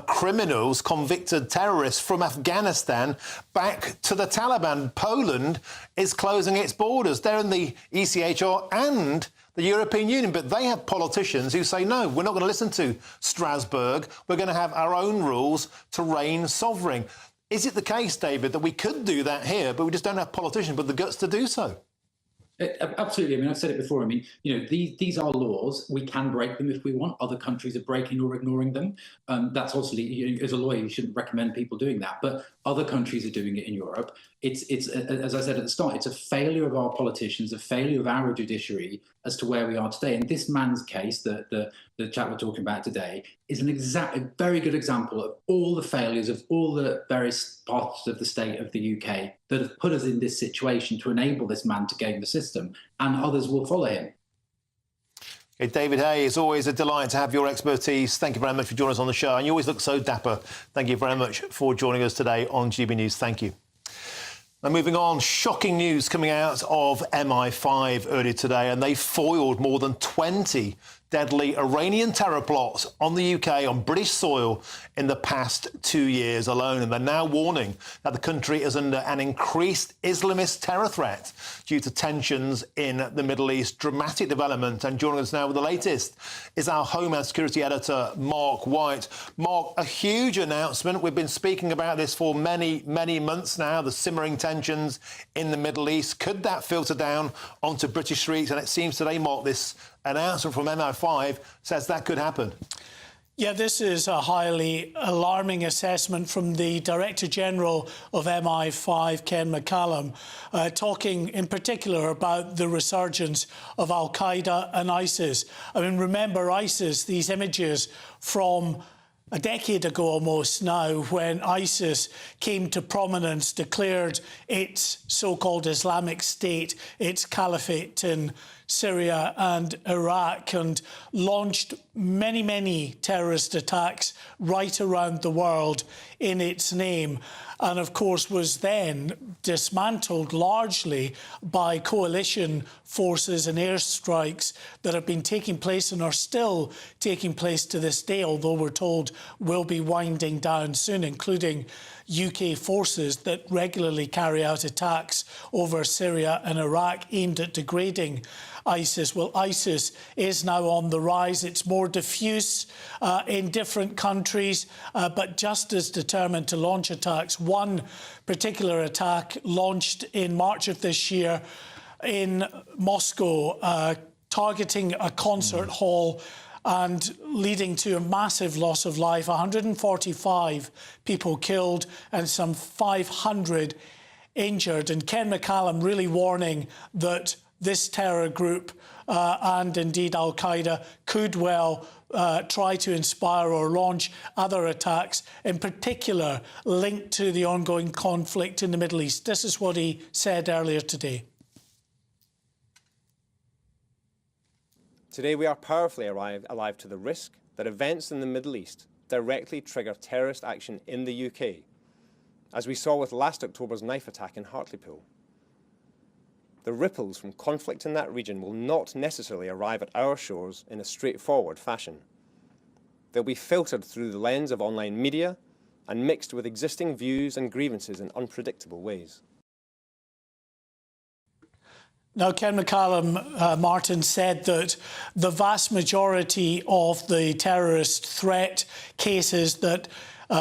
criminals, convicted terrorists from Afghanistan back to the Taliban. Poland is closing its borders. They're in the ECHR and the European Union, but they have politicians who say, no, we're not going to listen to Strasbourg. We're going to have our own rules to reign sovereign. Is it the case, David, that we could do that here, but we just don't have politicians with the guts to do so? Absolutely. I mean, I've said it before. I mean, these are laws. We can break them if we want. Other countries are breaking or ignoring them. That's obviously, as a lawyer, you shouldn't recommend people doing that. But other countries are doing it in Europe. It's as I said at the start, it's a failure of our politicians, a failure of our judiciary as to where we are today. And this man's case, the chap we're talking about today, is a very good example of all the failures of all the various parts of the state of the UK that have put us in this situation to enable this man to game the system, and others will follow him. Okay, David Hay, it's always a delight to have your expertise. Thank you very much for joining us on the show, and you always look so dapper. Thank you very much for joining us today on GB News. Thank you. Now, moving on, shocking news coming out of MI5 earlier today, and they foiled more than 20 deadly Iranian terror plots on the UK, on British soil, in the past 2 years alone. And they're now warning that the country is under an increased Islamist terror threat due to tensions in the Middle East. Dramatic development. And joining us now with the latest is our Homeland Security editor, Mark White. Mark, a huge announcement. We've been speaking about this for many, many months now, the simmering tensions in the Middle East. Could that filter down onto British streets? And it seems today, Mark, this announcement from MI5 says that could happen. Yeah, this is a highly alarming assessment from the Director General of MI5, Ken McCallum, talking in particular about the resurgence of Al-Qaeda and ISIS. I mean, remember ISIS, these images from a decade ago almost now, when ISIS came to prominence, declared its so-called Islamic State, its caliphate in Syria and Iraq, and launched many, many terrorist attacks right around the world in its name. And of course was then dismantled largely by coalition forces and airstrikes that have been taking place and are still taking place to this day, although we're told will be winding down soon, including UK forces that regularly carry out attacks over Syria and Iraq aimed at degrading ISIS. Well, ISIS is now on the rise. It's more diffuse in different countries, but just as determined to launch attacks. One particular attack launched in March of this year in Moscow, targeting a concert hall and leading to a massive loss of life, 145 people killed and some 500 injured. And Ken McCallum really warning that this terror group and indeed Al-Qaeda could well try to inspire or launch other attacks, in particular linked to the ongoing conflict in the Middle East. This is what he said earlier today. Today we are powerfully alive to the risk that events in the Middle East directly trigger terrorist action in the UK, as we saw with last October's knife attack in Hartlepool. The ripples from conflict in that region will not necessarily arrive at our shores in a straightforward fashion. They'll be filtered through the lens of online media and mixed with existing views and grievances in unpredictable ways. Now, Ken McCallum, Martin, said that the vast majority of the terrorist threat cases that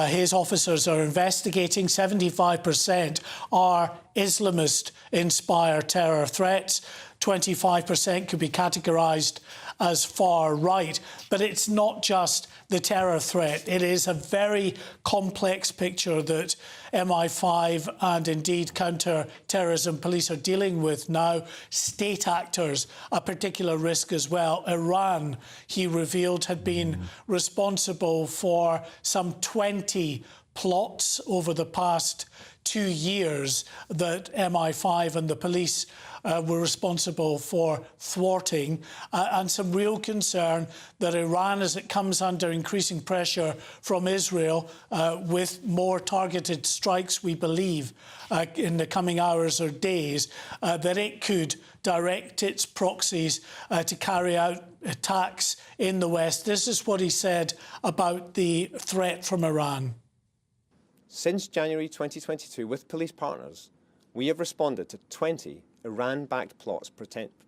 his officers are investigating, 75% are Islamist-inspired terror threats. 25% could be categorised as far right. But it's not just the terror threat. It is a very complex picture that MI5 and indeed counter-terrorism police are dealing with now. State actors, a particular risk as well. Iran, he revealed, had been responsible for some 20 plots over the past 2 years that MI5 and the police were responsible for thwarting, and some real concern that Iran, as it comes under increasing pressure from Israel with more targeted strikes, we believe, in the coming hours or days, that it could direct its proxies to carry out attacks in the West. This is what he said about the threat from Iran. Since January 2022, with police partners, we have responded to 20 Iran-backed plots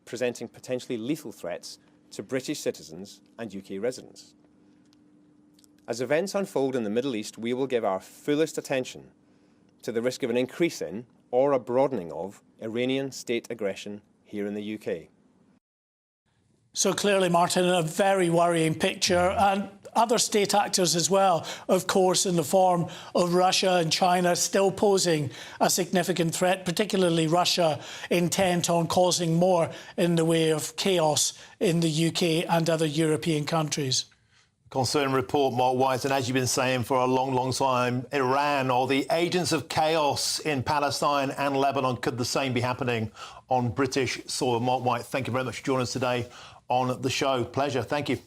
presenting potentially lethal threats to British citizens and UK residents. As events unfold in the Middle East, we will give our fullest attention to the risk of an increase in or a broadening of Iranian state aggression here in the UK. So clearly, Martin, a very worrying picture, and other state actors as well, of course, in the form of Russia and China, still posing a significant threat, particularly Russia intent on causing more in the way of chaos in the UK and other European countries. Concern report, Mark White, and as you've been saying for a long, long time, Iran or the agents of chaos in Palestine and Lebanon, could the same be happening on British soil? Mark White, thank you very much for joining us today on the show. Pleasure. Thank you.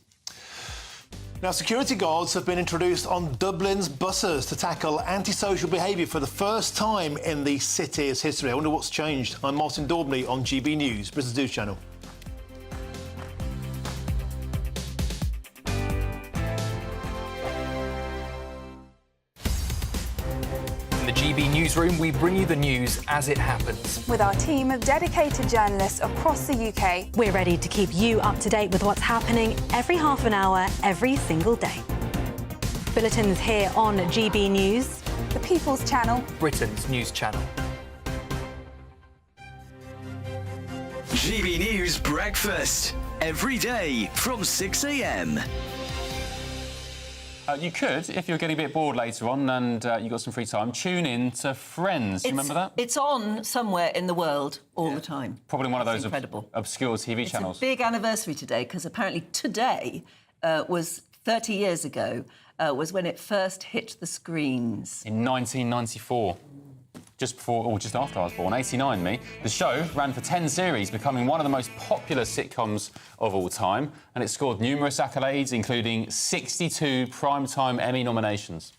Now, security guards have been introduced on Dublin's buses to tackle antisocial behaviour for the first time in the city's history. I wonder what's changed. I'm Martin Daubney on GB News, Britain's News Channel. In the GB Newsroom, we bring you the news as it happens. With our team of dedicated journalists across the UK, we're ready to keep you up to date with what's happening every half an hour, every single day. Bulletins here on GB News, the People's Channel, Britain's news channel. GB News Breakfast, every day from 6 a.m. You could, if you're getting a bit bored later on and you've got some free time, tune in to Friends. Remember that? It's on somewhere in the world all the time. Probably one of those obscure TV channels. It's a big anniversary today, because apparently today was 30 years ago, was when it first hit the screens. In 1994. Just before, or just after I was born, 89 me. The show ran for 10 series, becoming one of the most popular sitcoms of all time, and it scored numerous accolades, including 62 Primetime Emmy nominations.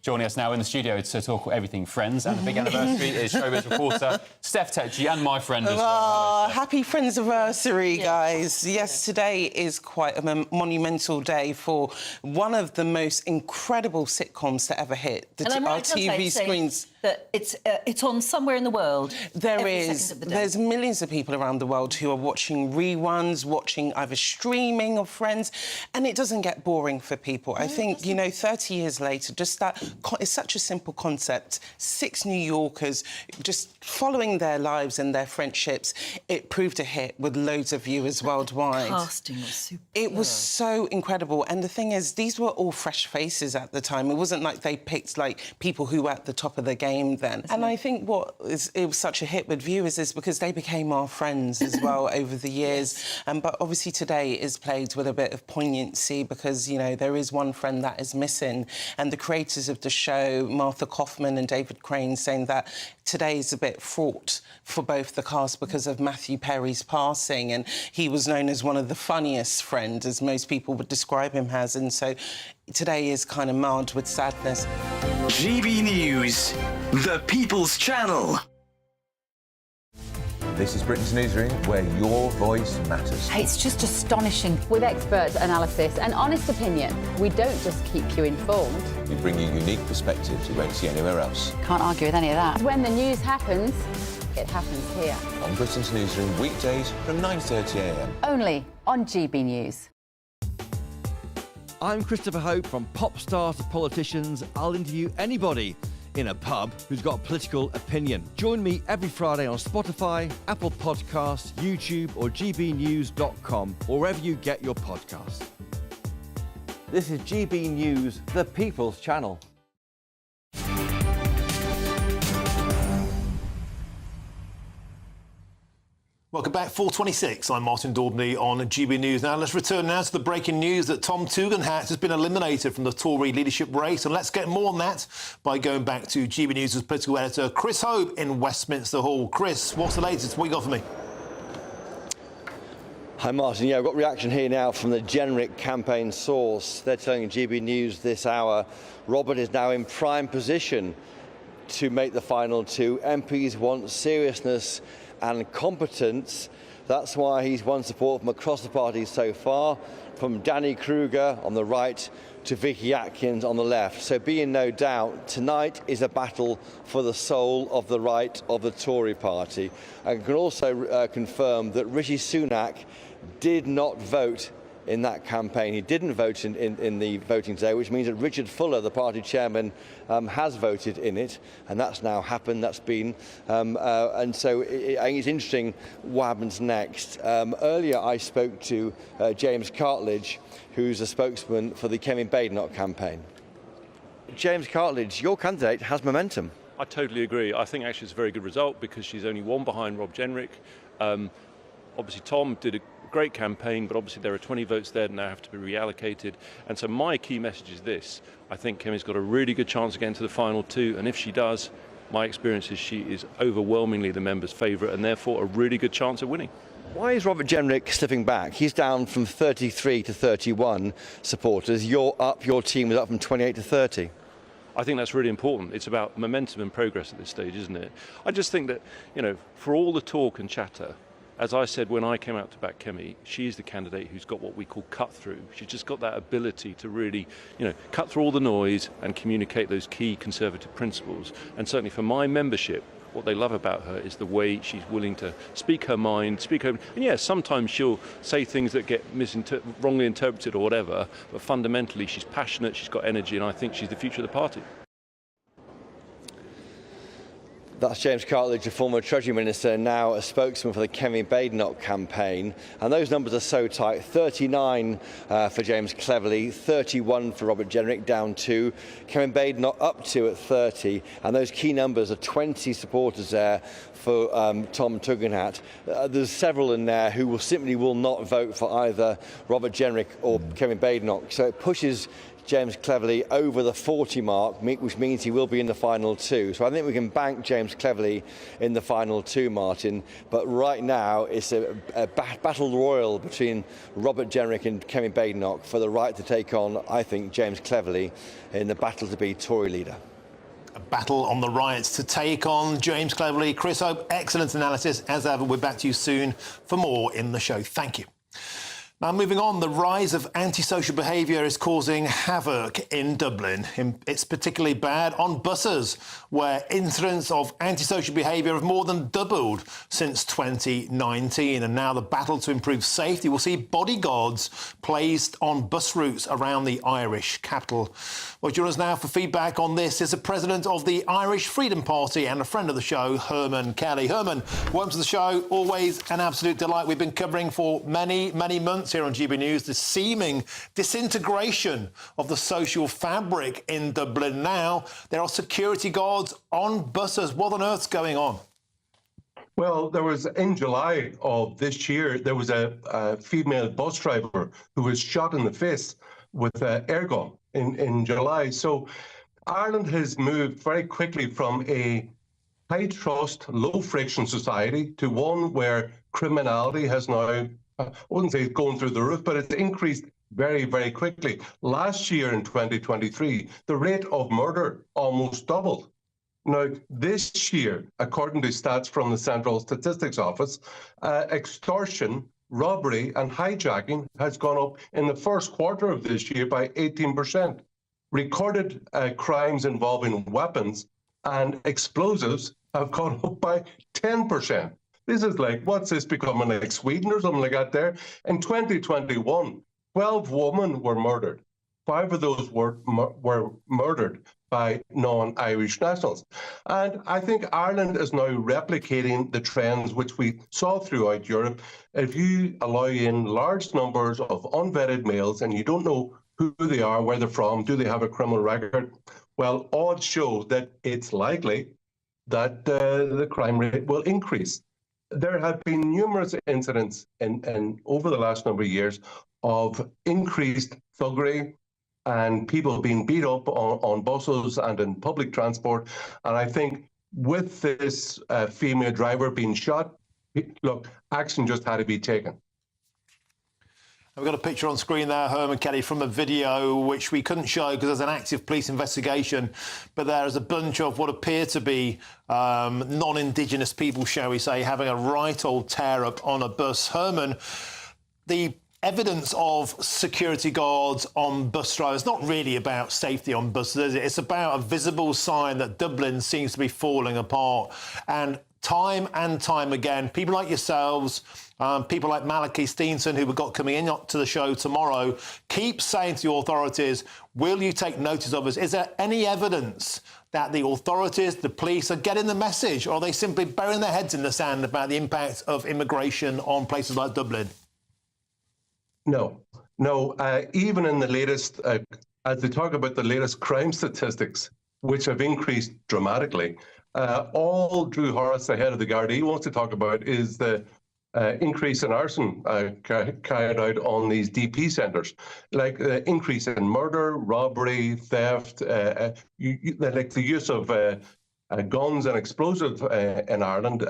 Joining us now in the studio to talk everything Friends and the big anniversary is showbiz reporter Steph Tetchy and my friend as well. Happy Friends anniversary, guys. Yes, today is quite a monumental day for one of the most incredible sitcoms to ever hit. Our TV screens. that it's on somewhere in the world. There is. There's millions of people around the world who are watching reruns, watching either streaming or Friends, and it doesn't get boring for people. I think, you know, 30 years later, just that it's such a simple concept. 6 New Yorkers just following their lives and their friendships. It proved a hit with loads of viewers worldwide. Casting was superb. It was so incredible, and the thing is, these were all fresh faces at the time. It wasn't like they picked like people who were at the top of the game then. And I think it was such a hit with viewers is because they became our friends as well over the years. But obviously today is played with a bit of poignancy because, you know, there is one friend that is missing. And the creators of the show, Martha Kaufman and David Crane, saying that today is a bit fraught for both the cast because of Matthew Perry's passing, and he was known as one of the funniest friends, as most people would describe him as, and so today is kind of marred with sadness. GB News, the People's Channel. This is Britain's Newsroom, where your voice matters. It's just astonishing. With expert analysis and honest opinion, we don't just keep you informed. We bring you unique perspectives you won't see anywhere else. Can't argue with any of that. When the news happens, it happens here. On Britain's Newsroom, weekdays from 9:30 a.m. Only on GB News. I'm Christopher Hope. From pop stars to politicians, I'll interview anybody in a pub who's got a political opinion. Join me every Friday on Spotify, Apple Podcasts, YouTube or gbnews.com, or wherever you get your podcasts. This is GB News, the People's Channel. Welcome back, 4:26. I'm Martin Daubney on GB News. Now, let's return now to the breaking news that Tom Tugendhat has been eliminated from the Tory leadership race. And let's get more on that by going back to GB News' political editor, Chris Hope in Westminster Hall. Chris, what's the latest? What you got for me? Hi, Martin. Yeah, I've got reaction here now from the generic campaign source. They're telling GB News this hour Robert is now in prime position to make the final 2. MPs want seriousness and competence. That's why he's won support from across the party so far, from Danny Kruger on the right to Vicky Atkins on the left. So be in no doubt, tonight is a battle for the soul of the right of the Tory party. I can also confirm that Rishi Sunak did not vote in that campaign. He didn't vote in the voting today, which means that Richard Fuller, the party chairman, has voted in it, and that's now happened. That's been, and so I think it's interesting what happens next. Earlier, I spoke to James Cartledge, who's a spokesman for the Kevin Badenoch campaign. James Cartledge, your candidate has momentum. I totally agree. I think actually it's a very good result because she's only one behind Rob Jenrick. Obviously, Tom did a great campaign, but obviously there are 20 votes there that now have to be reallocated. And so my key message is this. I think Kemi's got a really good chance of getting to the final 2. And if she does, my experience is she is overwhelmingly the members' favourite and therefore a really good chance of winning. Why is Robert Jenrick slipping back? He's down from 33 to 31 supporters. You're up, your team is up from 28 to 30. I think that's really important. It's about momentum and progress at this stage, isn't it? I just think that, you know, for all the talk and chatter, as I said when I came out to back Kemi, she's the candidate who's got what we call cut through. She's just got that ability to really, you know, cut through all the noise and communicate those key Conservative principles. And certainly for my membership, what they love about her is the way she's willing to speak her mind, speak her... And yes, sometimes she'll say things that get wrongly interpreted or whatever, but fundamentally she's passionate, she's got energy, and I think she's the future of the party. That's James Cartledge, a former Treasury Minister, now a spokesman for the Kemi Badenoch campaign. And those numbers are so tight. 39 for James Cleverly, 31 for Robert Jenrick, down 2. Kemi Badenoch up 2 at 30. And those key numbers are 20 supporters there for Tom Tugendhat. There's several in there who simply will not vote for either Robert Jenrick or Kemi Badenoch. So it pushes James Cleverly over the 40 mark, which means he will be in the final 2. So I think we can bank James Cleverly in the final 2, Martin. But right now, it's a battle royal between Robert Jenrick and Kemi Badenoch for the right to take on, I think, James Cleverly in the battle to be Tory leader. A battle on the riots to take on James Cleverly. Chris Hope, excellent analysis. As ever, we're back to you soon for more in the show. Thank you. Now, moving on, the rise of antisocial behaviour is causing havoc in Dublin. It's particularly bad on buses, where incidents of antisocial behaviour have more than doubled since 2019. And now the battle to improve safety will see bodyguards placed on bus routes around the Irish capital. Well, joining us now for feedback on this is the president of the Irish Freedom Party and a friend of the show, Herman Kelly. Herman, welcome to the show. Always an absolute delight. We've been covering for many months here on GB News the seeming disintegration of the social fabric in Dublin. Now there are security guards on buses. What on earth's going on? Well, there was, in July of this year, there was a female bus driver who was shot in the face with an air gun in July. So Ireland has moved very quickly from a high trust, low friction society to one where criminality has now, I wouldn't say it's going through the roof, but it's increased very, very quickly. Last year in 2023, the rate of murder almost doubled. Now, this year, according to stats from the Central Statistics Office, extortion, robbery and hijacking has gone up in the first quarter of this year by 18%. Recorded crimes involving weapons and explosives have gone up by 10%. This is like, what's this becoming, like Sweden or something like that there? In 2021, 12 women were murdered. 5 of those were murdered by non-Irish nationals. And I think Ireland is now replicating the trends which we saw throughout Europe. If you allow in large numbers of unvetted males and you don't know who they are, where they're from, do they have a criminal record, well, odds show that it's likely that the crime rate will increase. There have been numerous incidents in over the last number of years of increased thuggery and people being beat up on buses and in public transport. And I think with this female driver being shot, look, action just had to be taken. We've got a picture on screen there, Herman Kelly, from a video which we couldn't show because there's an active police investigation. But there's a bunch of what appear to be non-Indigenous people, shall we say, having a right old tear-up on a bus. Herman, the evidence of security guards on bus drivers, not really about safety on buses, is it? It's about a visible sign that Dublin seems to be falling apart. And time again, people like yourselves, people like Malachi Steenson, who we've got coming in to the show tomorrow, keep saying to the authorities, will you take notice of us? Is there any evidence that the authorities, the police, are getting the message, or are they simply burying their heads in the sand about the impact of immigration on places like Dublin? No. Even in the latest, as they talk about the latest crime statistics, which have increased dramatically, all Drew Horace, the head of the Gardaí, wants to talk about is the increase in arson carried out on these DP centres, like the increase in murder, robbery, theft, like the use of guns and explosives in Ireland.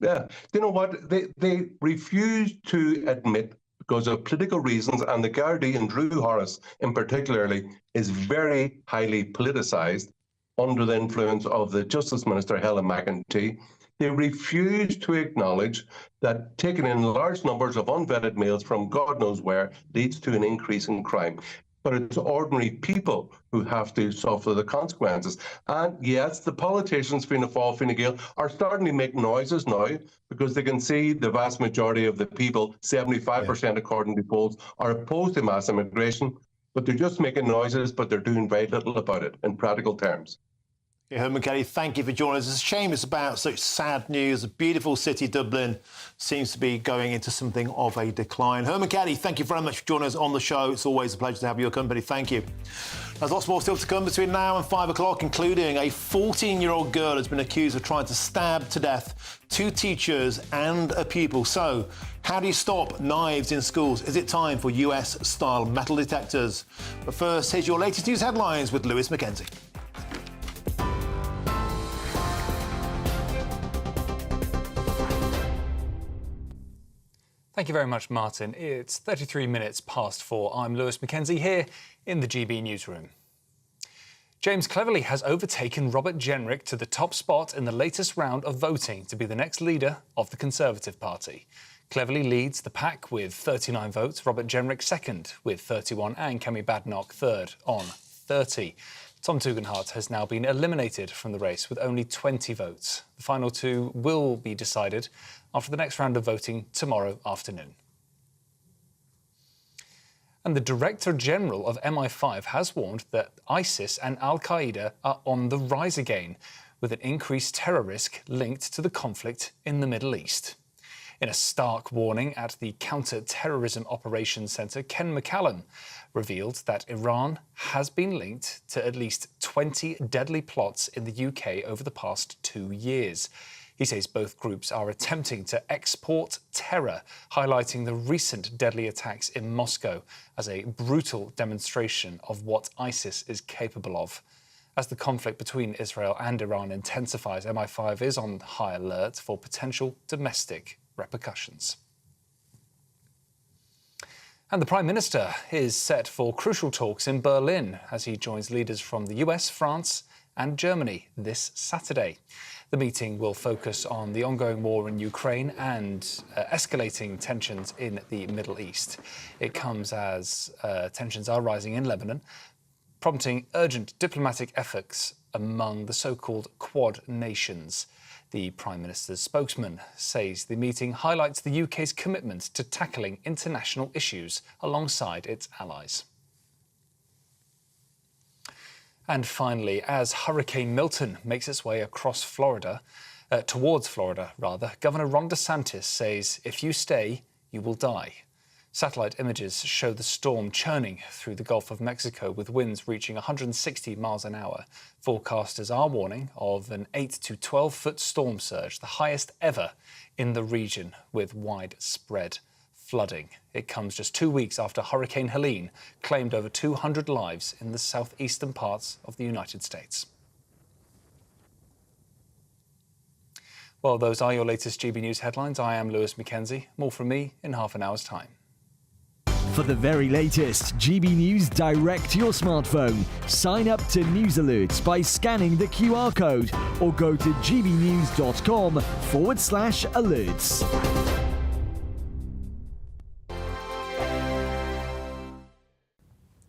You know what? They refuse to admit, because of political reasons, and the Gardaí and Drew Horace in particularly is very highly politicised under the influence of the Justice Minister, Helen McEntee. They refuse to acknowledge that taking in large numbers of unvetted males from God knows where leads to an increase in crime. But it's ordinary people who have to suffer the consequences. And yes, the politicians, Fianna Fáil, Fine Gael, are starting to make noises now because they can see the vast majority of the people, 75% according to polls, are opposed to mass immigration, but they're just making noises, but they're doing very little about it in practical terms. Yeah, Herman Kelly, thank you for joining us. It's a shame it's about such sad news. A beautiful city, Dublin, seems to be going into something of a decline. Herman Kelly, thank you very much for joining us on the show. It's always a pleasure to have your company. Thank you. There's lots more still to come between now and 5 o'clock, including a 14-year-old girl has been accused of trying to stab to death 2 teachers and a pupil. So, how do you stop knives in schools? Is it time for US-style metal detectors? But first, here's your latest news headlines with Lewis Mackenzie. Thank you very much, Martin. It's 33 minutes past 4. I'm Lewis Mackenzie here in the GB newsroom. James Cleverly has overtaken Robert Jenrick to the top spot in the latest round of voting to be the next leader of the Conservative Party. Cleverly leads the pack with 39 votes, Robert Jenrick second with 31 and Kemi Badenoch third on 30. Tom Tugendhat has now been eliminated from the race with only 20 votes. The final two will be decided after the next round of voting tomorrow afternoon. And the Director General of MI5 has warned that ISIS and Al-Qaeda are on the rise again, with an increased terror risk linked to the conflict in the Middle East. In a stark warning at the Counter-Terrorism Operations Centre, Ken McCallum revealed that Iran has been linked to at least 20 deadly plots in the UK over the past 2 years. He says both groups are attempting to export terror, highlighting the recent deadly attacks in Moscow as a brutal demonstration of what ISIS is capable of. As the conflict between Israel and Iran intensifies, MI5 is on high alert for potential domestic repercussions. And the Prime Minister is set for crucial talks in Berlin as he joins leaders from the US, France and Germany this Saturday. The meeting will focus on the ongoing war in Ukraine and escalating tensions in the Middle East. It comes as tensions are rising in Lebanon, prompting urgent diplomatic efforts among the so-called Quad nations. The Prime Minister's spokesman says the meeting highlights the UK's commitment to tackling international issues alongside its allies. And finally, as Hurricane Milton makes its way across towards Florida, Governor Ron DeSantis says, if you stay, you will die. Satellite images show the storm churning through the Gulf of Mexico with winds reaching 160 miles an hour. Forecasters are warning of an 8 to 12-foot storm surge, the highest ever in the region, with widespread flooding. It comes just 2 weeks after Hurricane Helene claimed over 200 lives in the southeastern parts of the United States. Well, those are your latest GB News headlines. I am Lewis Mackenzie. More from me in half an hour's time. For the very latest GB News direct to your smartphone, sign up to News Alerts by scanning the QR code or go to gbnews.com/alerts.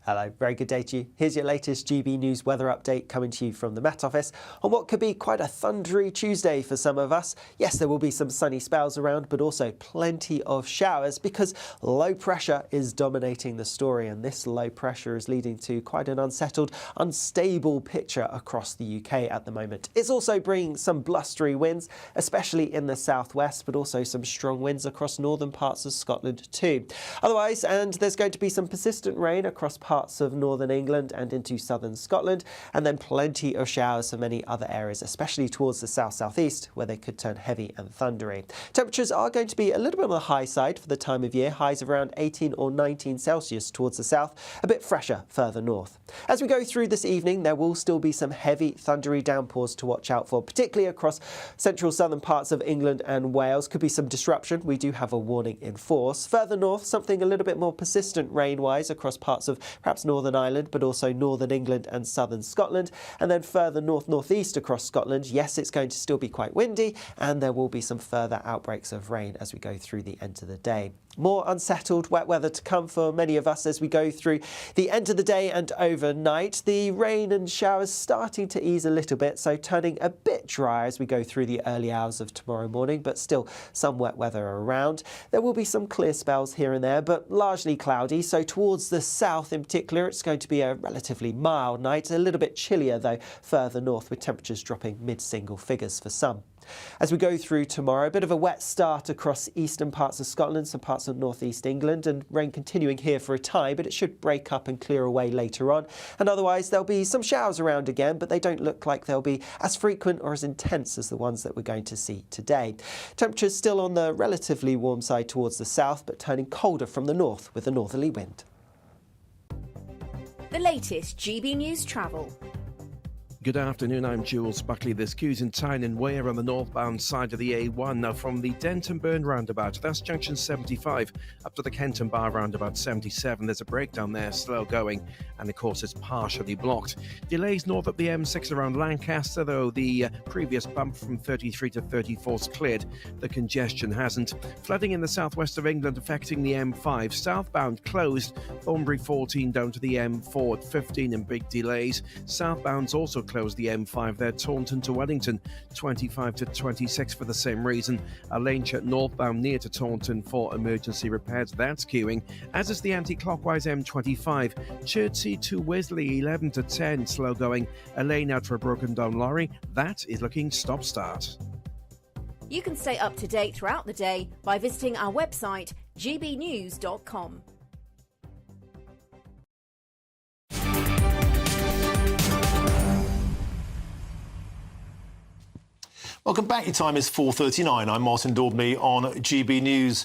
Hello, very good day to you. Here's your latest GB News weather update coming to you from the Met Office on what could be quite a thundery Tuesday for some of us. Yes, there will be some sunny spells around, but also plenty of showers because low pressure is dominating the story, and this low pressure is leading to quite an unsettled, unstable picture across the UK at the moment. It's also bringing some blustery winds, especially in the southwest, but also some strong winds across northern parts of Scotland too. Otherwise, and there's going to be some persistent rain across parts of northern England and into southern Scotland, and then plenty of showers for many other areas, especially towards the south-southeast, where they could turn heavy and thundery. Temperatures are going to be a little bit on the high side for the time of year, highs of around 18 or 19 Celsius towards the south, a bit fresher further north. As we go through this evening, there will still be some heavy thundery downpours to watch out for, particularly across central southern parts of England and Wales. Could be some disruption. We do have a warning in force. Further north, something a little bit more persistent rain-wise across parts of perhaps Northern Ireland, but also northern England and southern Scotland. And then further north-northeast across Scotland, yes, it's going to still be quite windy, and there will be some further outbreaks of rain as we go through the end of the day. More unsettled wet weather to come for many of us as we go through the end of the day and overnight. The rain and showers starting to ease a little bit, so turning a bit dry as we go through the early hours of tomorrow morning, but still some wet weather around. There will be some clear spells here and there, but largely cloudy, so towards the south in particular, it's going to be a relatively mild night, a little bit chillier though further north, with temperatures dropping mid-single figures for some. As we go through tomorrow, a bit of a wet start across eastern parts of Scotland, some parts of northeast England, and rain continuing here for a time, but it should break up and clear away later on. And otherwise, there'll be some showers around again, but they don't look like they'll be as frequent or as intense as the ones that we're going to see today. Temperatures still on the relatively warm side towards the south, but turning colder from the north with a northerly wind. The latest GB News travel. Good afternoon, I'm Jules Buckley. There's queues in Tyne and Wear on the northbound side of the A1. Now from the Denton-Burn roundabout, that's junction 75, up to the Kenton Bar roundabout 77. There's a breakdown there, slow going, and of course it's partially blocked. Delays north up the M6 around Lancaster, though the previous bump from 33 to 34's cleared. The congestion hasn't. Flooding in the southwest of England affecting the M5. Southbound closed, Thornbury 14 down to the M4 at 15 and big delays. Southbound's also closed the M5 there, Taunton to Wellington, 25 to 26 for the same reason. A lane shut northbound near to Taunton for emergency repairs, that's queuing, as is the anti-clockwise M25, Chertsey to Wesley, 11 to 10, slow going. A lane out for a broken down lorry, that is looking stop-start. You can stay up to date throughout the day by visiting our website, gbnews.com. Welcome back. Your time is 4:39. I'm Martin Daubney on GB News.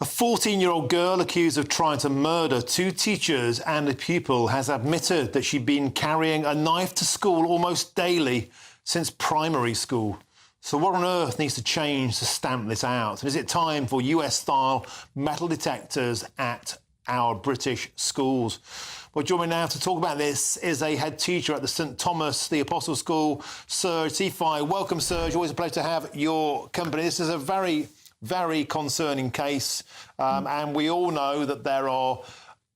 A 14-year-old girl accused of trying to murder two teachers and a pupil has admitted that she'd been carrying a knife to school almost daily since primary school. So what on earth needs to change to stamp this out? And is it time for US-style metal detectors at our British schools? Well, joining me now to talk about this is a head teacher at the St Thomas the Apostle School, Serge Tifai. Welcome, Serge. Always a pleasure to have your company. This is a very, very concerning case, and we all know that there are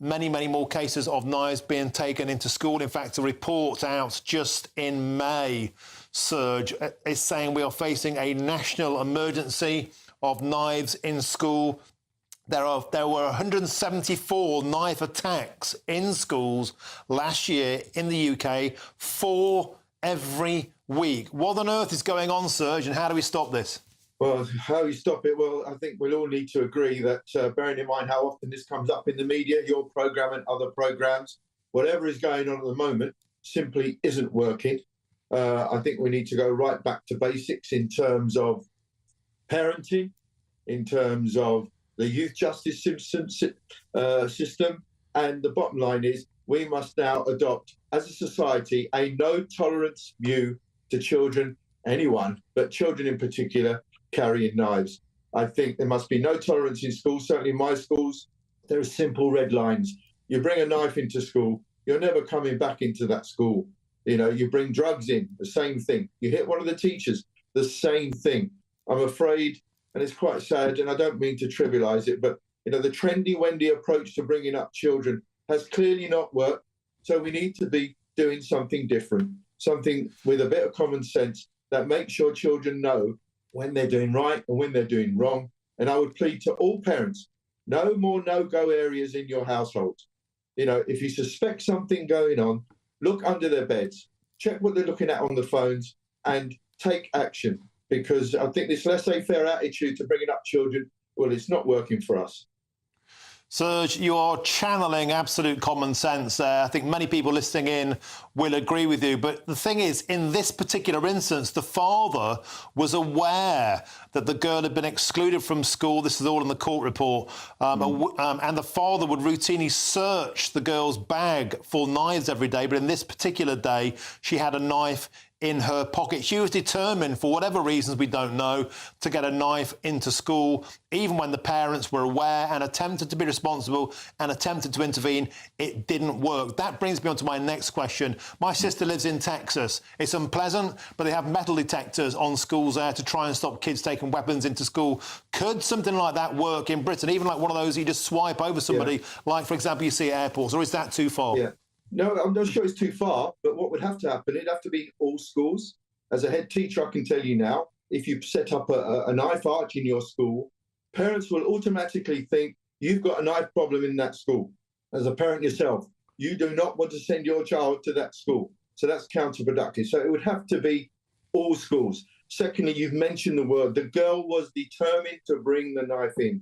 many, many more cases of knives being taken into school. In fact, a report out just in May, Serge, is saying we are facing a national emergency of knives in school. There were 174 knife attacks in schools last year in the UK, 4 every week. What on earth is going on, Serge, and how do we stop this? Well, how you stop it? Well, I think we'll all need to agree that, bearing in mind how often this comes up in the media, your programme and other programmes, whatever is going on at the moment simply isn't working. I think we need to go right back to basics in terms of parenting, in terms of the youth justice system, and the bottom line is we must now adopt, as a society, a no-tolerance view to children, anyone, but children in particular, carrying knives. I think there must be no tolerance in schools. Certainly in my schools, there are simple red lines. You bring a knife into school, you're never coming back into that school. You know, you bring drugs in, the same thing. You hit one of the teachers, the same thing. I'm afraid, and it's quite sad, and I don't mean to trivialise it, but you know, the trendy-wendy approach to bringing up children has clearly not worked. So we need to be doing something different, something with a bit of common sense that makes sure children know when they're doing right and when they're doing wrong. And I would plead to all parents, no more no-go areas in your household. You know, if you suspect something going on, look under their beds, check what they're looking at on the phones, and take action. Because I think this laissez-faire attitude to bringing up children, well, it's not working for us. Serge, you are channeling absolute common sense there. I think many people listening in will agree with you. But the thing is, in this particular instance, the father was aware that the girl had been excluded from school. This is all in the court report. And the father would routinely search the girl's bag for knives every day. But in this particular day, she had a knife in her pocket. She was determined, for whatever reasons we don't know, to get a knife into school, even when the parents were aware and attempted to be responsible and attempted to intervene. It didn't work. That brings me on to my next question. My sister lives in Texas. It's unpleasant, but they have metal detectors on schools there to try and stop kids taking weapons into school. Could something like that work in Britain? Even like one of those you just swipe over somebody, like, for example, you see at airports, or is that too far? Yeah. No, I'm not sure it's too far, but what would have to happen, it'd have to be all schools. As a head teacher, I can tell you now, if you set up a knife arch in your school, parents will automatically think you've got a knife problem in that school. As a parent yourself, you do not want to send your child to that school. So that's counterproductive. So it would have to be all schools. Secondly, you've mentioned the word. The girl was determined to bring the knife in.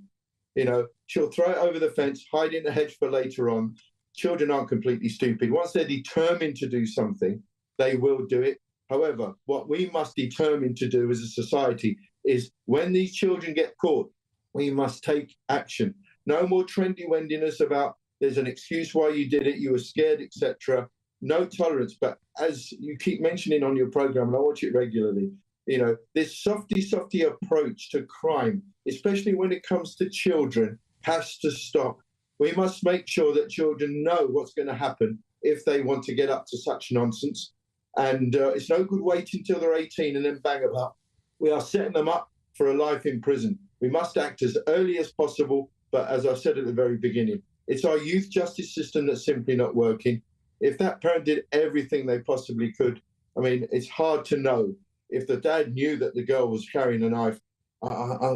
You know, she'll throw it over the fence, hide in the hedge for later on. Children aren't completely stupid. Once they're determined to do something, they will do it. However, what we must determine to do as a society is when these children get caught, we must take action. No more trendy-wendiness about there's an excuse why you did it, you were scared, etc. no tolerance. But as you keep mentioning on your program, and I watch it regularly, you know, this softy approach to crime, especially when it comes to children, has to stop. We must make sure that children know what's going to happen if they want to get up to such nonsense. And it's no good waiting till they're 18 and then bang about. We are setting them up for a life in prison. We must act as early as possible. But as I said at the very beginning, it's our youth justice system that's simply not working. If that parent did everything they possibly could, I mean, it's hard to know. If the dad knew that the girl was carrying a knife,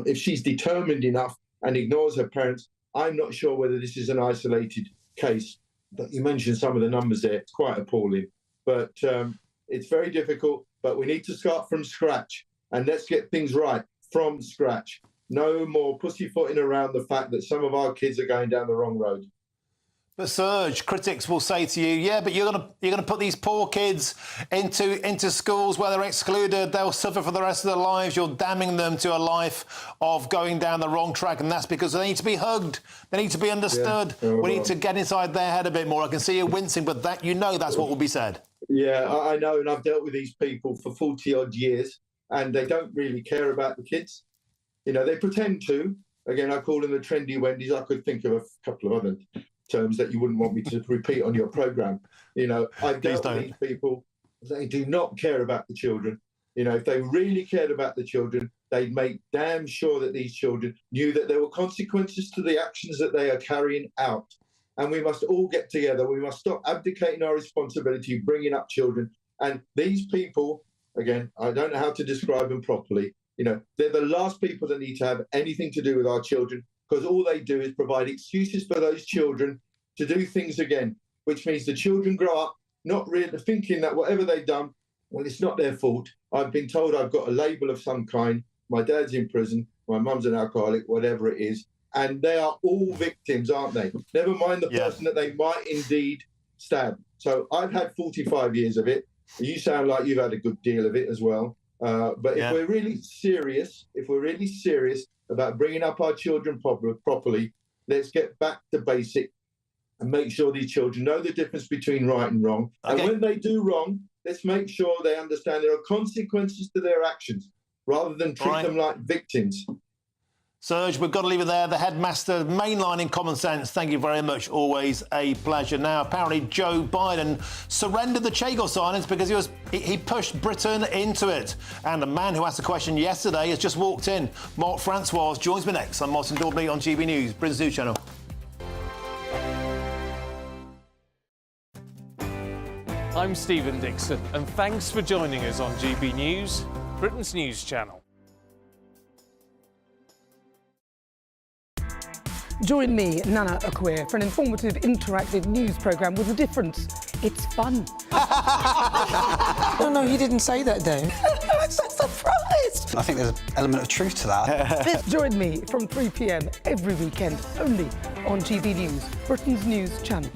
if she's determined enough and ignores her parents, I'm not sure whether this is an isolated case. But you mentioned some of the numbers there. It's quite appalling. But it's very difficult. But we need to start from scratch. And let's get things right from scratch. No more pussyfooting around the fact that some of our kids are going down the wrong road. But Serge, critics will say to you, yeah, but you're gonna put these poor kids into schools where they're excluded. They'll suffer for the rest of their lives. You're damning them to a life of going down the wrong track, and that's because they need to be hugged. They need to be understood. Yeah. We need to get inside their head a bit more. I can see you wincing, but that that's what will be said. Yeah, I know, and I've dealt with these people for 40-odd years, and they don't really care about the kids. You know, they pretend to. Again, I call them the trendy Wendy's. I could think of a couple of other terms that you wouldn't want me to repeat on your programme. You know, I've dealt with these people. They do not care about the children. You know, if they really cared about the children, they'd make damn sure that these children knew that there were consequences to the actions that they are carrying out. And we must all get together. We must stop abdicating our responsibility, bringing up children. And these people, again, I don't know how to describe them properly. You know, they're the last people that need to have anything to do with our children, because all they do is provide excuses for those children to do things again, which means the children grow up not really thinking that whatever they've done, well, it's not their fault. I've been told I've got a label of some kind. My dad's in prison. My mum's an alcoholic, whatever it is. And they are all victims, aren't they? Never mind the person that they might indeed stab. So I've had 45 years of it. You sound like you've had a good deal of it as well. But if we're really serious, about bringing up our children properly, let's get back to basic and make sure these children know the difference between right and wrong. Okay. And when they do wrong, let's make sure they understand there are consequences to their actions rather than treat them like victims. Serge, we've got to leave it there. The headmaster mainlining common sense. Thank you very much. Always a pleasure. Now, apparently Joe Biden surrendered the Chagos Islands because he pushed Britain into it. And a man who asked a question yesterday has just walked in. Mark Francois joins me next. I'm Martin Daubney on GB News, Britain's News Channel. I'm Stephen Dixon, and thanks for joining us on GB News, Britain's News Channel. Join me, Nana Akweer, for an informative, interactive news programme with a difference. It's fun. No, he didn't say that, Dave. I'm so surprised. I think there's an element of truth to that. Join me from 3 p.m. every weekend, only on GB News, Britain's News Channel.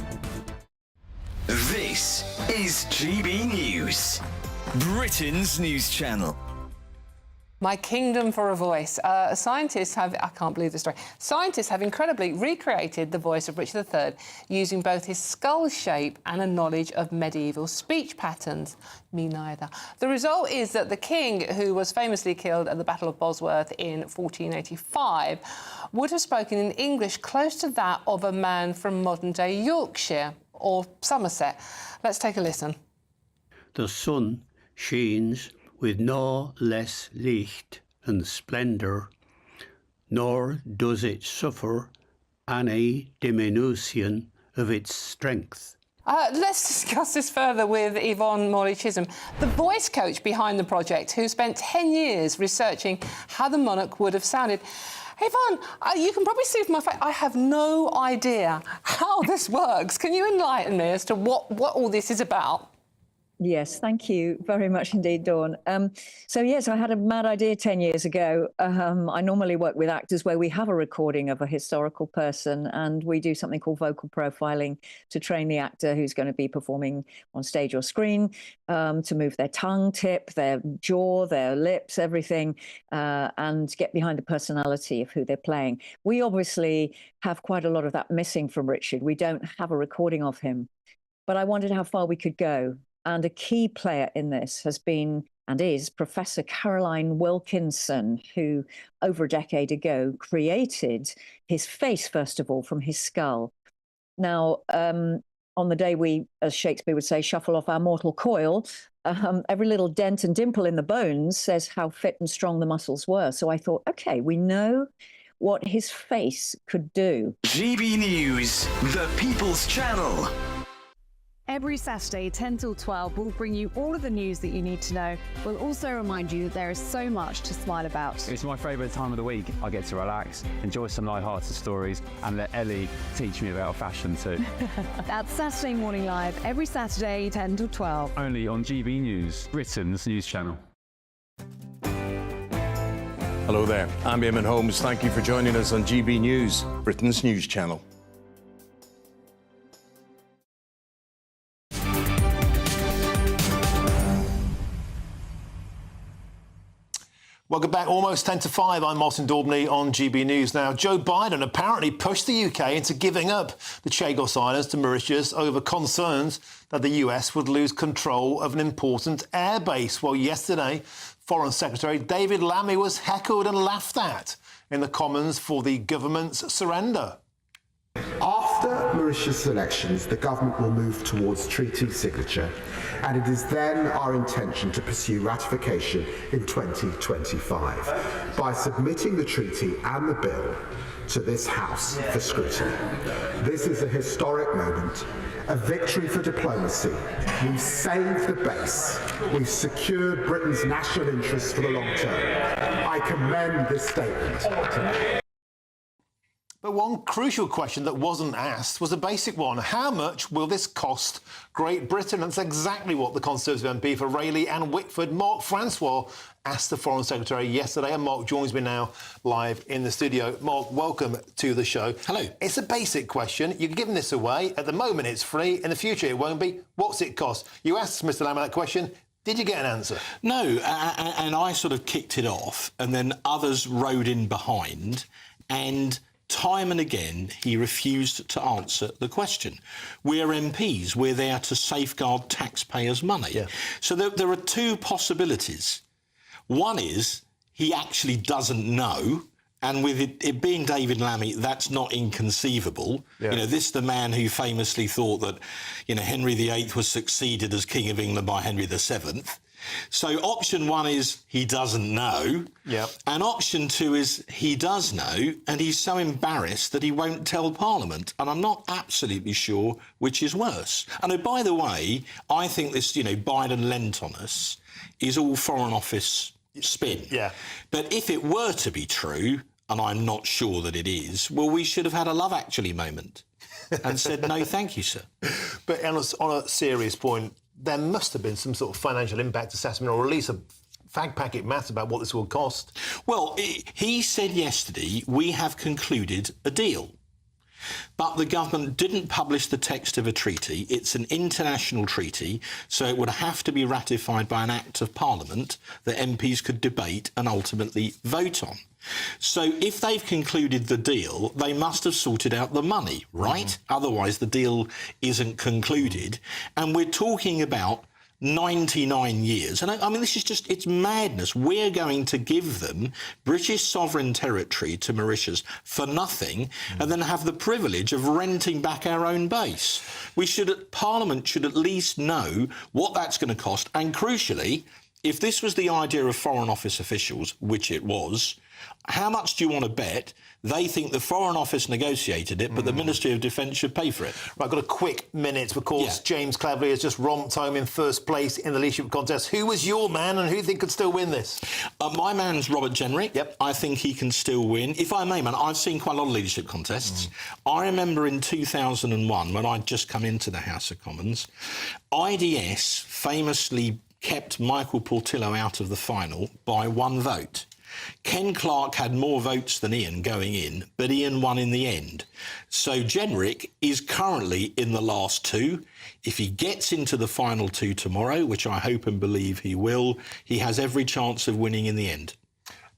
This is GB News, Britain's News Channel. My kingdom for a voice. Scientists have, I can't believe this story, scientists have incredibly recreated the voice of Richard III using both his skull shape and a knowledge of medieval speech patterns. Me neither. The result is that the king, who was famously killed at the Battle of Bosworth in 1485, would have spoken in English close to that of a man from modern-day Yorkshire or Somerset. Let's take a listen. The sun shines with no less licht and splendour, nor does it suffer any diminution of its strength. Let's discuss this further with Yvonne Morley-Chisholm, the voice coach behind the project, who spent 10 years researching how the monarch would have sounded. Yvonne, you can probably see from my face, I have no idea how this works. Can you enlighten me as to what all this is about? Yes, thank you very much indeed, Dawn. So I had a mad idea 10 years ago. I normally work with actors where we have a recording of a historical person, and we do something called vocal profiling to train the actor who's going to be performing on stage or screen to move their tongue tip, their jaw, their lips, everything, and get behind the personality of who they're playing. We obviously have quite a lot of that missing from Richard. We don't have a recording of him. but I wondered how far we could go. And a key player in this has been and is Professor Caroline Wilkinson, who over a decade ago created his face, first of all, from his skull. Now, on the day we, as Shakespeare would say, shuffle off our mortal coil, every little dent and dimple in the bones says how fit and strong the muscles were. So I thought, OK, we know what his face could do. GB News, the People's Channel. Every Saturday, 10 till 12, we'll bring you all of the news that you need to know. We'll also remind you that there is so much to smile about. It's my favourite time of the week. I get to relax, enjoy some light-hearted stories, and let Ellie teach me about fashion too. That's Saturday Morning Live, every Saturday, 10 till 12. Only on GB News, Britain's news channel. Hello there, I'm Eamon Holmes. Thank you for joining us on GB News, Britain's news channel. Welcome back. Almost 10 to 5. I'm Martin Daubney on GB News. Now, Joe Biden apparently pushed the UK into giving up the Chagos Islands to Mauritius over concerns that the US would lose control of an important airbase. Well, yesterday, Foreign Secretary David Lammy was heckled and laughed at in the Commons for the government's surrender. After Mauritius elections, the government will move towards treaty signature, and it is then our intention to pursue ratification in 2025 by submitting the treaty and the bill to this House for scrutiny. This is a historic moment, a victory for diplomacy. We've saved the base. We've secured Britain's national interests for the long term. I commend this statement today. But one crucial question that wasn't asked was a basic one. How much will this cost Great Britain? That's exactly what the Conservative MP for Rayleigh and Whitford, Mark Francois, asked the Foreign Secretary yesterday. And Mark joins me now live in the studio. Mark, welcome to the show. Hello. It's a basic question. You're giving this away. At the moment, it's free. In the future, it won't be. What's it cost? You asked Mr Lamb that question. Did you get an answer? No, and I sort of kicked it off, and then others rode in behind, and time and again, he refused to answer the question. We're MPs. We're there to safeguard taxpayers' money. Yeah. So there are two possibilities. One is he actually doesn't know, and with it being David Lammy, that's not inconceivable. Yeah. You know, this is the man who famously thought that, you know, Henry VIII was succeeded as King of England by Henry VII. So option one is he doesn't know. Yep. And option two is he does know, and he's so embarrassed that he won't tell Parliament. And I'm not absolutely sure which is worse. And by the way, I think this, you know, Biden lent on us is all Foreign Office spin. Yeah. But if it were to be true, and I'm not sure that it is, well, we should have had a Love Actually moment and said, no, thank you, sir. But on a serious point, there must have been some sort of financial impact assessment or at least a fag packet maths about what this will cost. Well, he said yesterday, we have concluded a deal. But the government didn't publish the text of a treaty. It's an international treaty, so it would have to be ratified by an Act of Parliament that MPs could debate and ultimately vote on. So if they've concluded the deal, they must have sorted out the money, right? Mm-hmm. Otherwise, the deal isn't concluded. And we're talking about 99 years. And I mean, this is just, it's madness. We're going to give them British sovereign territory to Mauritius for nothing and then have the privilege of renting back our own base. Parliament should at least know what that's going to cost. And crucially, if this was the idea of Foreign Office officials, which it was, how much do you want to bet they think the Foreign Office negotiated it, but the Ministry of Defence should pay for it? Right, I've got a quick minute. Of course, James Cleverly has just romped home in first place in the leadership contest. Who was your man and who do you think could still win this? My man's Robert Jenrick. Yep. I think he can still win. If I may, man, I've seen quite a lot of leadership contests. I remember in 2001, when I'd just come into the House of Commons, IDS famously kept Michael Portillo out of the final by one vote. Ken Clarke had more votes than Ian going in, but Ian won in the end. So Jenrick is currently in the last two. If he gets into the final two tomorrow, which I hope and believe he will, he has every chance of winning in the end.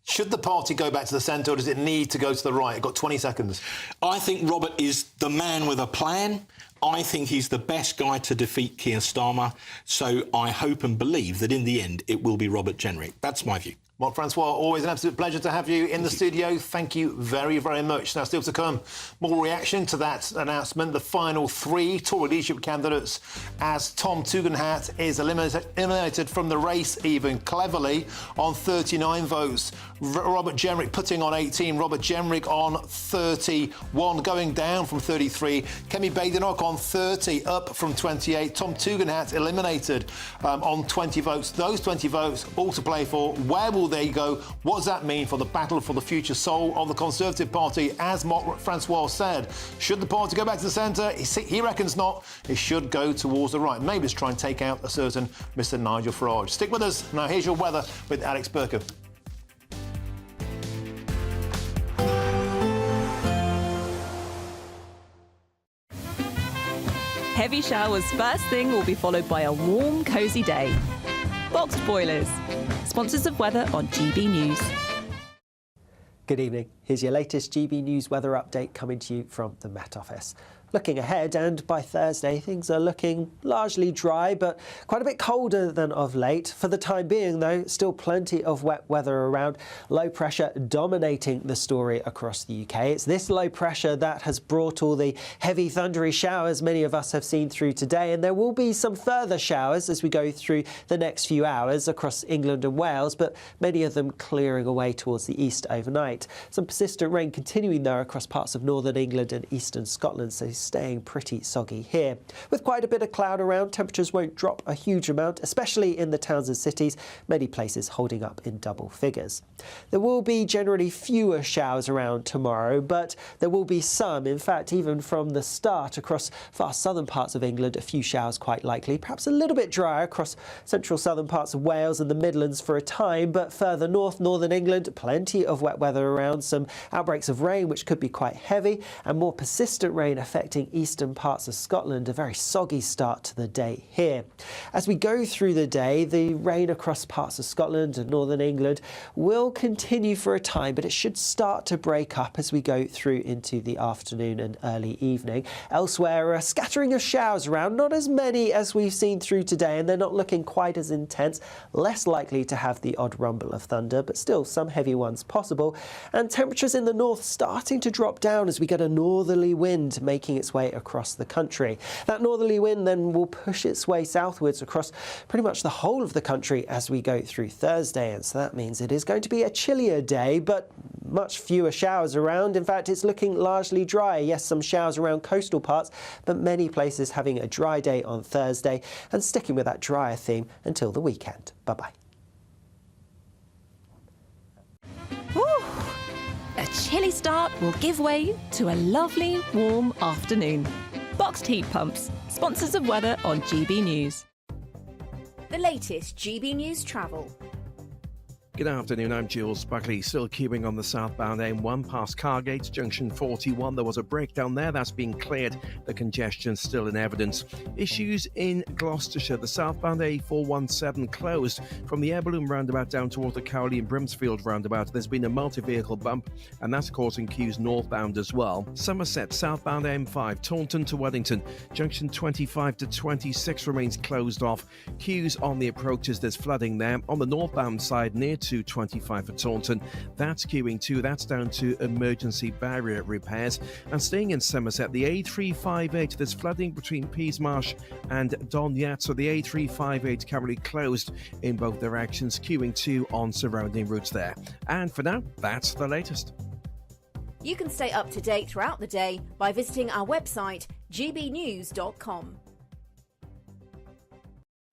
Should the party go back to the centre, or does it need to go to the right? I've got 20 seconds. I think Robert is the man with a plan. I think he's the best guy to defeat Keir Starmer. So I hope and believe that in the end it will be Robert Jenrick. That's my view. Mark Francois, always an absolute pleasure to have you in the studio. Thank you very, very much. Now, still to come, more reaction to that announcement. The final 3 Tory leadership candidates, as Tom Tugendhat is eliminated from the race, even cleverly, on 39 votes. Robert Jenrick putting on 18. Robert Jenrick on 31, going down from 33. Kemi Badenoch on 30, up from 28. Tom Tugendhat eliminated on 20 votes. Those 20 votes all to play for. Where will they go? What does that mean for the battle for the future soul of the Conservative Party? As Mark Francois said, should the party go back to the centre? He reckons not. It should go towards the right. Maybe it's try and take out a certain Mr Nigel Farage. Stick with us. Now here's your weather with Alex Burker. Heavy showers first thing will be followed by a warm, cosy day. Boxed boilers, sponsors of weather on GB News. Good evening. Here's your latest GB News weather update coming to you from the Met Office. Looking ahead, and by Thursday, things are looking largely dry, but quite a bit colder than of late. For the time being, though, still plenty of wet weather around. Low pressure dominating the story across the UK. It's this low pressure that has brought all the heavy thundery showers many of us have seen through today, and there will be some further showers as we go through the next few hours across England and Wales, but many of them clearing away towards the east overnight. Some persistent rain continuing, though, across parts of northern England and eastern Scotland, so staying pretty soggy here. With quite a bit of cloud around, temperatures won't drop a huge amount, especially in the towns and cities, many places holding up in double figures. There will be generally fewer showers around tomorrow, but there will be some. In fact, even from the start across far southern parts of England, a few showers quite likely, perhaps a little bit drier across central southern parts of Wales and the Midlands for a time, but further north, northern England, plenty of wet weather around, some outbreaks of rain which could be quite heavy, and more persistent rain affecting eastern parts of Scotland. A very soggy start to the day here. As we go through the day, the rain across parts of Scotland and northern England will continue for a time, but it should start to break up as we go through into the afternoon and early evening. Elsewhere, a scattering of showers around, not as many as we've seen through today, and they're not looking quite as intense, less likely to have the odd rumble of thunder, but still some heavy ones possible. And temperatures in the north starting to drop down as we get a northerly wind making its way across the country. That northerly wind then will push its way southwards across pretty much the whole of the country as we go through Thursday, and so that means it is going to be a chillier day, but much fewer showers around. In fact, it's looking largely dry. Yes, some showers around coastal parts, but many places having a dry day on Thursday and sticking with that drier theme until the weekend. Bye-bye. A chilly start will give way to a lovely, warm afternoon. Boxed heat pumps, sponsors of weather on GB News. The latest GB News travel. Good afternoon, I'm Jules Buckley. Still queuing on the southbound M1 past Cargate, junction 41. There was a breakdown there, that's been cleared. The congestion's still in evidence. Issues in Gloucestershire. The southbound A417 closed from the Air Balloon roundabout down toward the Cowley and Brimsfield roundabout. There's been a multi-vehicle bump, and that's causing queues northbound as well. Somerset, southbound M5, Taunton to Wellington. Junction 25 to 26 remains closed off. Queues on the approaches, there's flooding there. On the northbound side, near to 25 for Taunton, that's queuing too. That's down to emergency barrier repairs. And staying in Somerset, the A358, there's flooding between Peasmarsh and Donyat, so the A358 currently closed in both directions, queuing too on surrounding routes there. And for now, that's the latest. You can stay up to date throughout the day by visiting our website gbnews.com.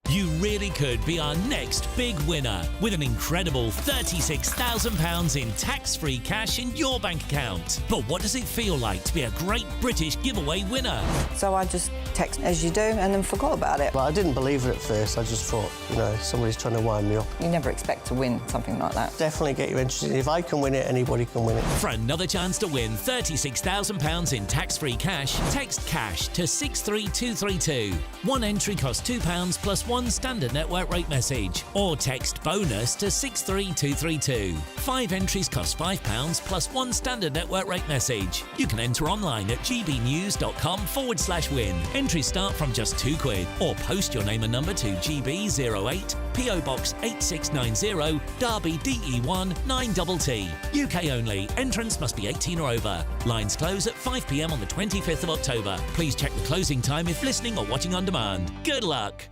You really could be our next big winner with an incredible £36,000 in tax-free cash in your bank account. But what does it feel like to be a Great British Giveaway winner? So I just text as you do and then forgot about it. Well, I didn't believe it at first. I just thought, somebody's trying to wind me up. You never expect to win something like that. Definitely get you interested. If I can win it, anybody can win it. For another chance to win £36,000 in tax-free cash, text CASH to 63232. One entry costs £2 plus one standard standard network rate message or text BONUS to 63232. 5 entries cost £5 plus 1 standard network rate message. You can enter online at gbnews.com/win. Entries start from just £2 or post your name and number to GB08 PO Box 8690 Derby DE1 9TT. UK only. Entrance must be 18 or over. Lines close at 5 p.m. on the 25th of October. Please check the closing time if listening or watching on demand. Good luck.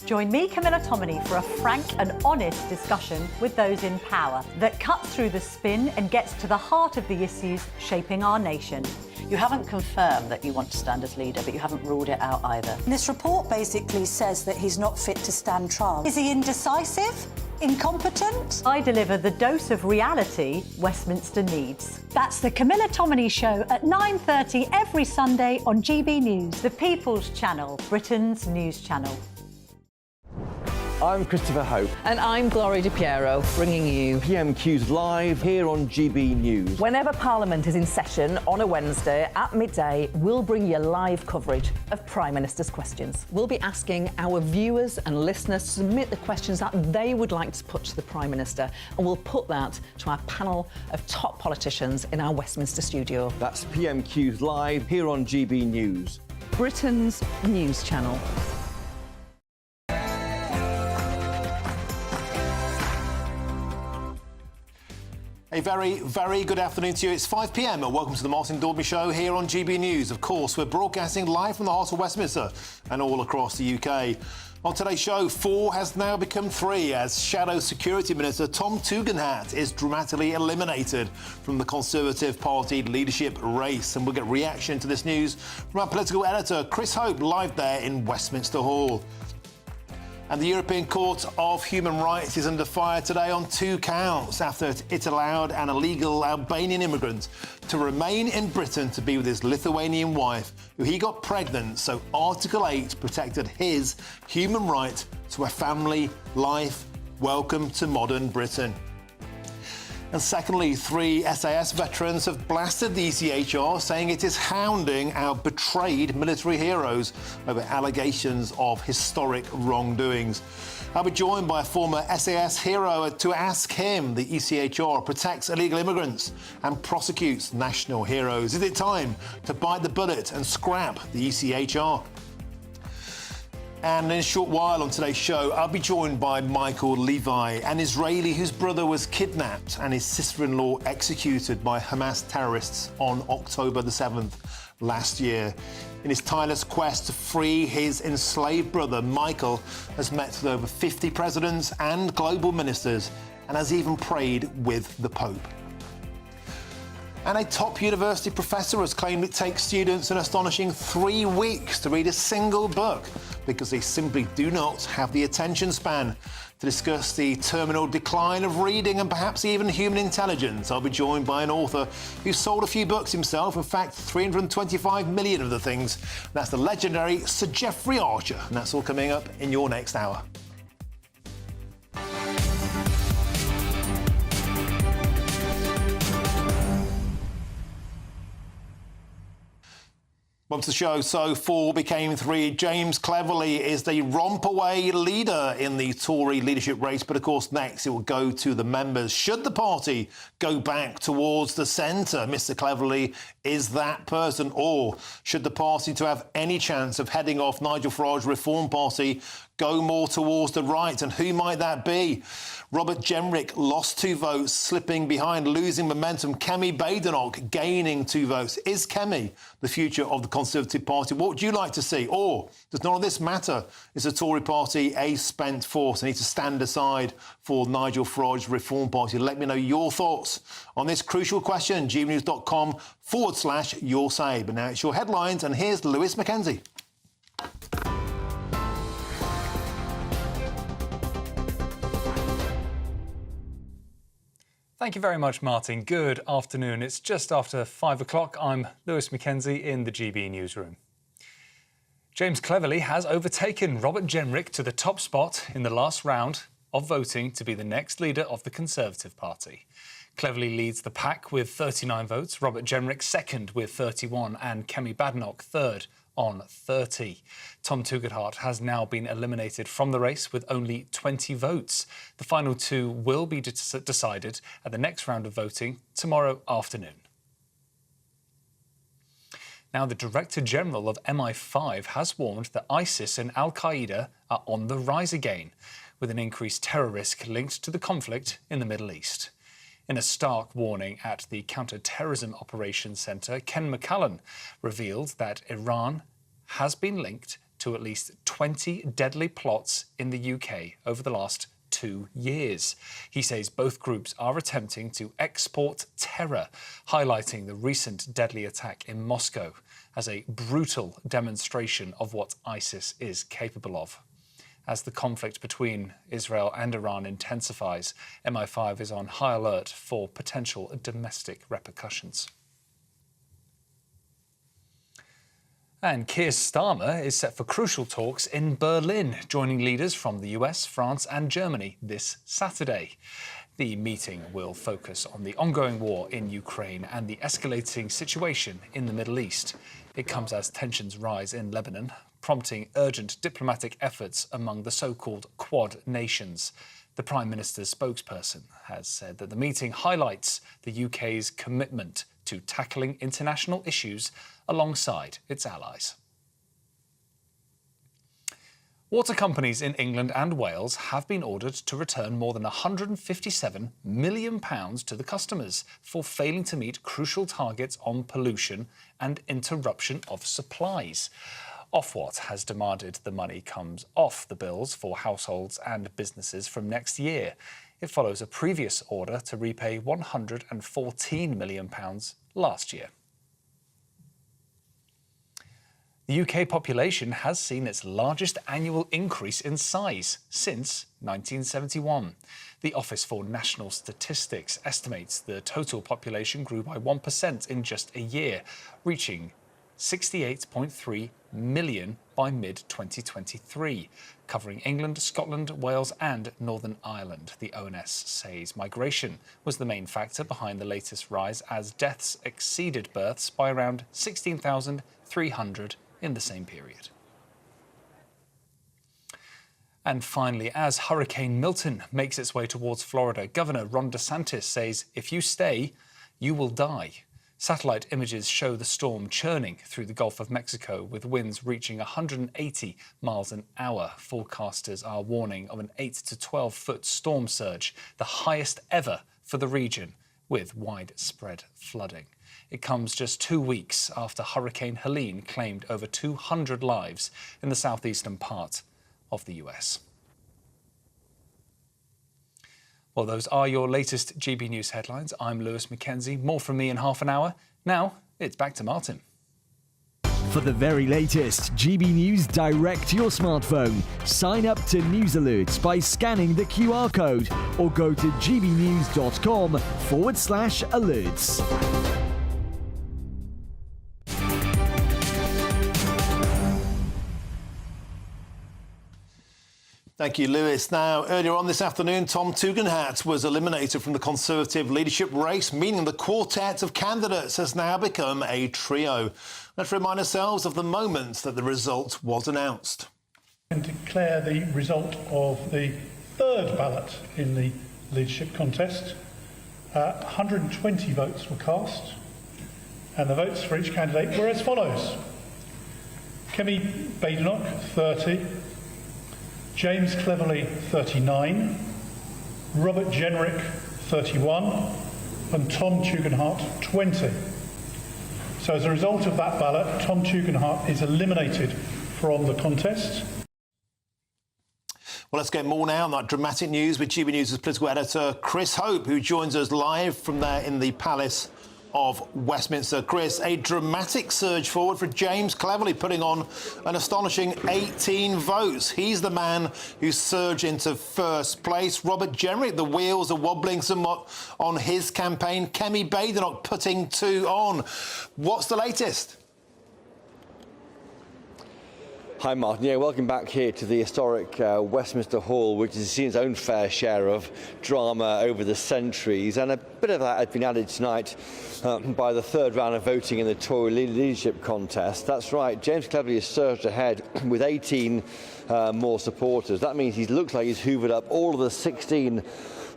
Join me, Camilla Tominey, for a frank and honest discussion with those in power that cuts through the spin and gets to the heart of the issues shaping our nation. You haven't confirmed that you want to stand as leader, but you haven't ruled it out either. This report basically says that he's not fit to stand trial. Is he indecisive? Incompetent? I deliver the dose of reality Westminster needs. That's the Camilla Tominey Show at 9:30 every Sunday on GB News, the People's Channel, Britain's news channel. I'm Christopher Hope. And I'm Gloria Di Piero, bringing you PMQ's live here on GB News. Whenever Parliament is in session on a Wednesday at midday, we'll bring you live coverage of Prime Minister's questions. We'll be asking our viewers and listeners to submit the questions that they would like to put to the Prime Minister, and we'll put that to our panel of top politicians in our Westminster studio. That's PMQ's live here on GB News, Britain's news channel. A very, very good afternoon to you. It's 5 p.m. and welcome to the Martin Daubney Show here on GB News. Of course, we're broadcasting live from the heart of Westminster and all across the UK. On today's show, 4 has now become 3 as Shadow Security Minister Tom Tugendhat is dramatically eliminated from the Conservative Party leadership race. And we'll get reaction to this news from our political editor, Chris Hope, live there in Westminster Hall. And the European Court of Human Rights is under fire today on 2 counts after it allowed an illegal Albanian immigrant to remain in Britain to be with his Lithuanian wife, who he got pregnant, so Article 8 protected his human right to a family life. Welcome to modern Britain. And secondly, 3 SAS veterans have blasted the ECHR, saying it is hounding our betrayed military heroes over allegations of historic wrongdoings. I'll be joined by a former SAS hero to ask him: the ECHR protects illegal immigrants and prosecutes national heroes. Is it time to bite the bullet and scrap the ECHR? And in a short while on today's show, I'll be joined by Michael Levi, an Israeli whose brother was kidnapped and his sister-in-law executed by Hamas terrorists on October the 7th last year. In his tireless quest to free his enslaved brother, Michael has met with over 50 presidents and global ministers and has even prayed with the Pope. And a top university professor has claimed it takes students an astonishing 3 weeks to read a single book because they simply do not have the attention span. To discuss the terminal decline of reading and perhaps even human intelligence, I'll be joined by an author who sold a few books himself, in fact 325 million of the things. That's the legendary Sir Geoffrey Archer, and that's all coming up in your next hour. Once the show, so 4 became 3. James Cleverly is the romp-away leader in the Tory leadership race, but of course next it will go to the members. Should the party go back towards the centre? Mr Cleverly is that person, or should the party, to have any chance of heading off Nigel Farage's Reform Party, go more towards the right? And who might that be? Robert Jenrick lost 2 votes, slipping behind, losing momentum. Kemi Badenoch gaining 2 votes. Is Kemi the future of the Conservative Party? What would you like to see? Or does none of this matter? Is the Tory party a spent force? I need to stand aside for Nigel Farage's Reform Party. Let me know your thoughts on this crucial question. gbnews.com/your say. But now it's your headlines, and here's Lewis Mackenzie. Thank you very much, Martin. Good afternoon. It's just after 5 o'clock. I'm Lewis Mackenzie in the GB newsroom. James Cleverly has overtaken Robert Jenrick to the top spot in the last round of voting to be the next leader of the Conservative Party. Cleverly leads the pack with 39 votes, Robert Jenrick second with 31 and Kemi Badenoch third on 30. Tom Tugendhat has now been eliminated from the race with only 20 votes. The final two will be decided at the next round of voting tomorrow afternoon. Now, the Director General of MI5 has warned that ISIS and Al-Qaeda are on the rise again, with an increased terror risk linked to the conflict in the Middle East. In a stark warning at the Counter-Terrorism Operations Centre, Ken McCallan revealed that Iran has been linked to at least 20 deadly plots in the UK over the last 2 years. He says both groups are attempting to export terror, highlighting the recent deadly attack in Moscow as a brutal demonstration of what ISIS is capable of. As the conflict between Israel and Iran intensifies, MI5 is on high alert for potential domestic repercussions. And Keir Starmer is set for crucial talks in Berlin, joining leaders from the US, France and Germany this Saturday. The meeting will focus on the ongoing war in Ukraine and the escalating situation in the Middle East. It comes as tensions rise in Lebanon, prompting urgent diplomatic efforts among the so-called Quad nations. The Prime Minister's spokesperson has said that the meeting highlights the UK's commitment to tackling international issues alongside its allies. Water companies in England and Wales have been ordered to return more than £157 million to the customers for failing to meet crucial targets on pollution and interruption of supplies. Ofwat has demanded the money comes off the bills for households and businesses from next year. It follows a previous order to repay £114 million last year. The UK population has seen its largest annual increase in size since 1971. The Office for National Statistics estimates the total population grew by 1% in just a year, reaching 68.3 million by mid-2023, covering England, Scotland, Wales and Northern Ireland. The ONS says migration was the main factor behind the latest rise, as deaths exceeded births by around 16,300 in the same period. And finally, as Hurricane Milton makes its way towards Florida, Governor Ron DeSantis says, if you stay, you will die. Satellite images show the storm churning through the Gulf of Mexico, with winds reaching 180 miles an hour. Forecasters are warning of an 8 to 12-foot storm surge, the highest ever for the region, with widespread flooding. It comes just 2 weeks after Hurricane Helene claimed over 200 lives in the southeastern part of the US. Well, those are your latest GB News headlines. I'm Lewis Mackenzie. More from me in half an hour. Now, it's back to Martin. For the very latest GB News direct to your smartphone, sign up to News Alerts by scanning the QR code or go to gbnews.com/alerts. Thank you, Lewis. Now, earlier on this afternoon, Tom Tugendhat was eliminated from the Conservative leadership race, meaning the quartet of candidates has now become a trio. Let's remind ourselves of the moment that the result was announced. And declare the result of the third ballot in the leadership contest. 120 votes were cast, and the votes for each candidate were as follows. Kemi Badenoch, 30. James Cleverly, 39, Robert Jenrick, 31, and Tom Tugendhat, 20. So as a result of that ballot, Tom Tugendhat is eliminated from the contest. Well, let's get more now on that dramatic news with GB News' political editor, Chris Hope, who joins us live from there in the Palace of Westminster. Chris, a dramatic surge forward for James Cleverly, putting on an astonishing 18 votes. He's the man who surged into first place. Robert Jenrick, the wheels are wobbling somewhat on his campaign. Kemi Badenoch putting 2 on. What's the latest? Hi, Martin. Yeah, welcome back here to the historic Westminster Hall, which has seen its own fair share of drama over the centuries, and a bit of that has been added tonight by the third round of voting in the Tory leadership contest. That's right, James Cleverly has surged ahead with 18 more supporters. That means he looks like he's hoovered up all of the 16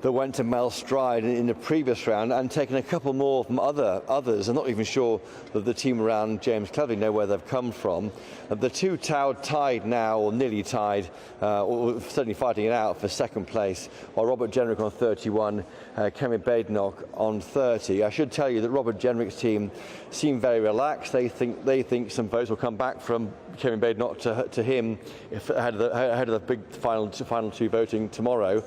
that went to Mel Stride in the previous round and taken a couple more from others. I'm not even sure that the team around James Cleverly know where they've come from. The two tied now, or nearly tied, or certainly fighting it out for second place, while Robert Jenrick on 31, Kemi Badenoch on 30. I should tell you that Robert Jenrick's team seem very relaxed. They think some votes will come back from Kemi Badenoch to him ahead of the big final two voting tomorrow.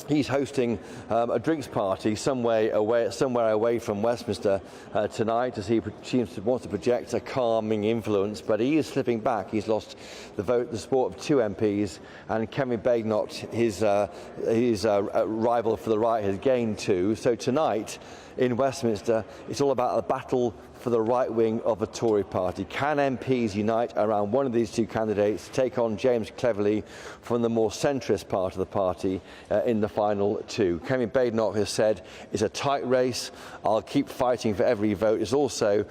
He's hosting a drinks party somewhere away from Westminster tonight, as he wants to project a calming influence. But he is slipping back. He's lost the support of two MPs, and Kemi Badenoch, his rival for the right, has gained two. So tonight in Westminster, it's all about a battle for the right wing of the Tory party. Can MPs unite around one of these two candidates to take on James Cleverly from the more centrist part of the party in the final two? Kemi Badenoch has said it's a tight race. I'll keep fighting for every vote. It's also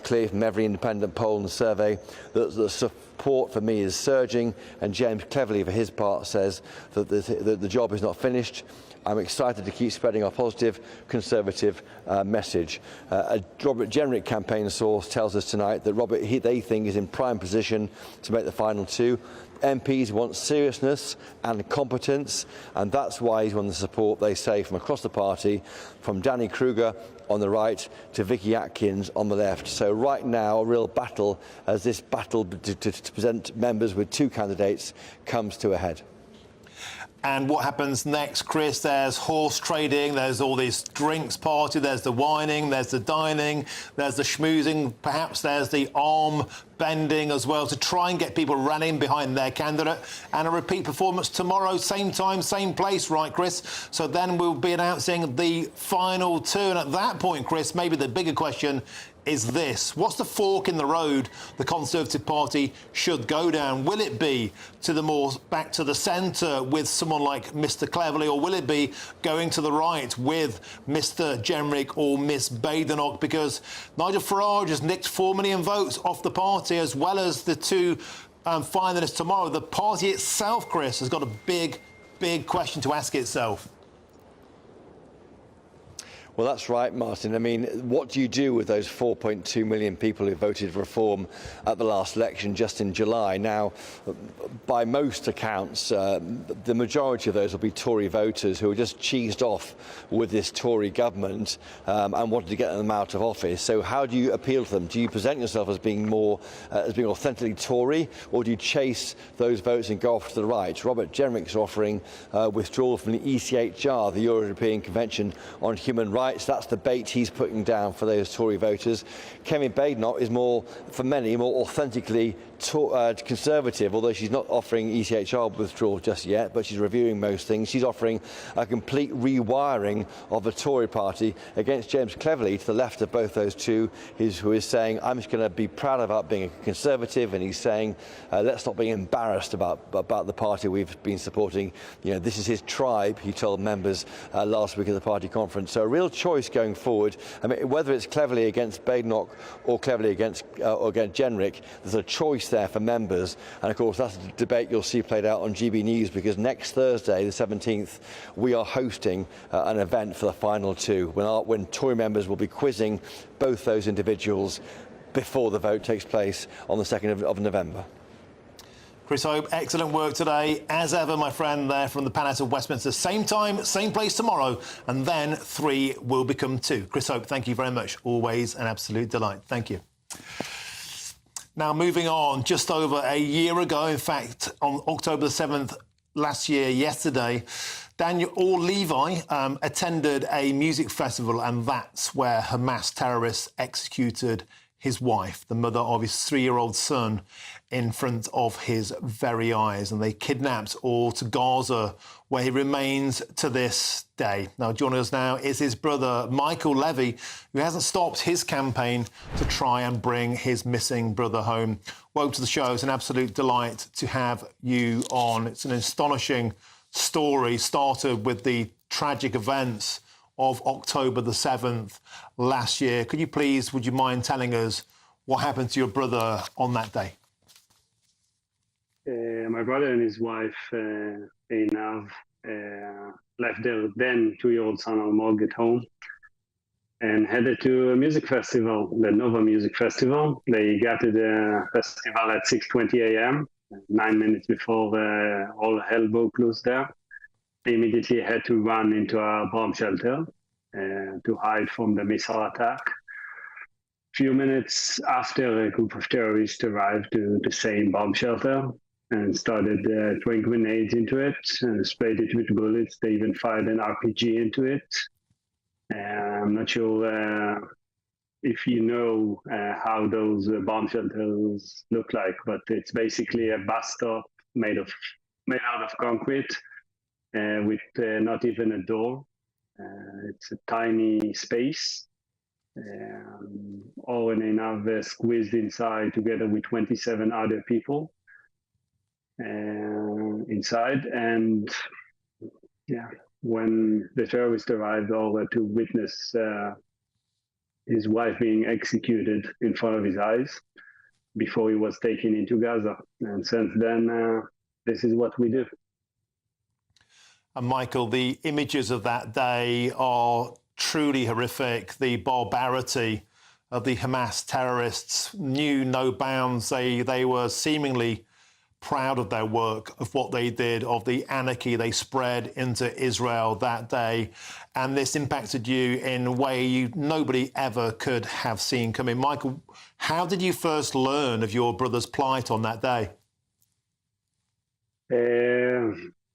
clear from every independent poll and survey that the support for me is surging, and James Cleverly, for his part, says that the job is not finished. I'm excited to keep spreading our positive Conservative message. A Robert Jenrick campaign source tells us tonight that they think is in prime position to make the final two. MPs want seriousness and competence, and that's why he's won the support, they say, from across the party, from Danny Kruger on the right to Vicky Atkins on the left. So right now, a real battle, as this battle to present members with two candidates comes to a head. And what happens next, Chris? There's horse trading, there's all this drinks party, there's the whining, there's the dining, there's the schmoozing, perhaps there's the arm bending as well to try and get people rallying behind their candidate. And a repeat performance tomorrow, same time, same place, right, Chris? So then we'll be announcing the final two. And at that point, Chris, maybe the bigger question is this: what's the fork in the road the Conservative Party should go down? Will it be to the more back to the centre with someone like Mr Cleverly, or will it be going to the right with Mr Jenrick or Miss Badenoch? Because Nigel Farage has nicked 4 million votes off the party, as well as the two finalists tomorrow. The party itself, Chris, has got a big question to ask itself. Well, that's right, Martin. I mean, what do you do with those 4.2 million people who voted for reform at the last election just in July? Now, by most accounts, the majority of those will be Tory voters who were just cheesed off with this Tory government and wanted to get them out of office. So how do you appeal to them? Do you present yourself as being authentically Tory, or do you chase those votes and go off to the right? Robert Jenrick's offering withdrawal from the ECHR, the European Convention on Human Rights. That's the bait he's putting down for those Tory voters. Kemi Badenoch is for many, more authentically Conservative, although she's not offering ECHR withdrawal just yet, but she's reviewing most things. She's offering a complete rewiring of the Tory party against James Cleverly to the left of both those two, who is saying, I'm just going to be proud about being a Conservative, and he's saying, let's not be embarrassed about the party we've been supporting. You know, this is his tribe, he told members last week at the party conference. So a real choice going forward. I mean, whether it's Cleverly against Badenoch or Cleverly against Jenrick, there's a choice there for members, and of course that's a debate you'll see played out on GB News, because next Thursday, the 17th, we are hosting an event for the final two, when Tory members will be quizzing both those individuals before the vote takes place on the 2nd of November. Chris Hope, excellent work today. As ever, my friend, there from the Palace of Westminster. Same time, same place tomorrow, and then 3 will become 2. Chris Hope, thank you very much. Always an absolute delight. Thank you. Now, moving on, just over a year ago, in fact, on October the 7th last year, yesterday, Daniel Levi attended a music festival, and that's where Hamas terrorists executed his wife, the mother of his 3-year-old son, in front of his very eyes. And they kidnapped all to Gaza where he remains to this day. Now, joining us now is his brother, Michael Levy, who hasn't stopped his campaign to try and bring his missing brother home. Welcome to the show. It's an absolute delight to have you on. It's an astonishing story, started with the tragic events of October the 7th last year. Would you mind telling us what happened to your brother on that day? My brother and his wife, Einav, left their then 2-year-old son Almog at home and headed to a music festival, the Nova Music Festival. They got to the festival at 6:20 a.m., 9 minutes before all hell broke loose there. They immediately had to run into a bomb shelter to hide from the missile attack. Few minutes after, a group of terrorists arrived to the same bomb shelter and started throwing grenades into it and sprayed it with bullets. They even fired an RPG into it. I'm not sure if you know how those bomb shelters look like, but it's basically a bus stop made out of concrete with not even a door. It's a tiny space. Owen and Einav squeezed inside together with 27 other people inside, and when the terrorists arrived over to witness his wife being executed in front of his eyes before he was taken into Gaza. And since then, this is what we do. And Michael, the images of that day are truly horrific. The barbarity of the Hamas terrorists knew no bounds. They were seemingly proud of their work, of what they did, of the anarchy they spread into Israel that day. And this impacted you in a way nobody ever could have seen coming. Michael, how did you first learn of your brother's plight on that day?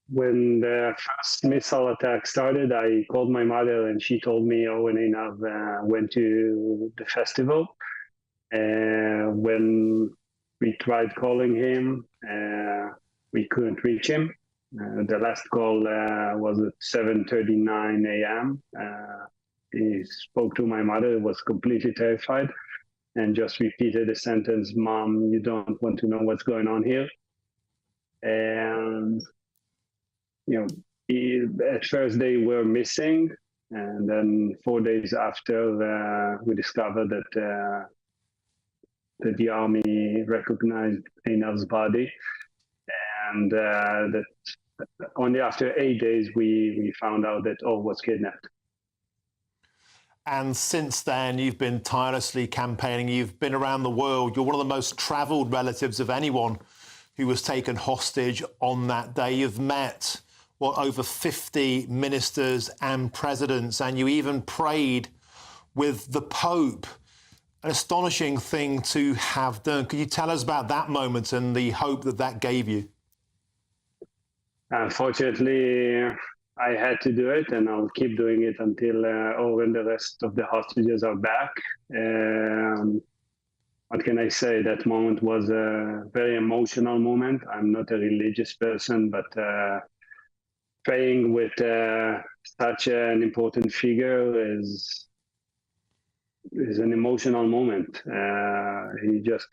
When the first missile attack started, I called my mother and she told me Owen and Einav went to the festival. When we tried calling him, we couldn't reach him. The last call was at 7:39 a.m. He spoke to my mother, was completely terrified, and just repeated the sentence, "Mom, you don't want to know what's going on here." And at first they were missing, and then 4 days after, we discovered that the army recognized Einav's body, and that only after 8 days we found out that all was kidnapped. And since then, you've been tirelessly campaigning. You've been around the world. You're one of the most travelled relatives of anyone who was taken hostage on that day. You've met over 50 ministers and presidents, and you even prayed with the Pope. An astonishing thing to have done. Could you tell us about that moment and the hope that gave you? Unfortunately, I had to do it, and I'll keep doing it until all and the rest of the hostages are back. What can I say? That moment was a very emotional moment. I'm not a religious person, but praying with such an important figure is an emotional moment. He just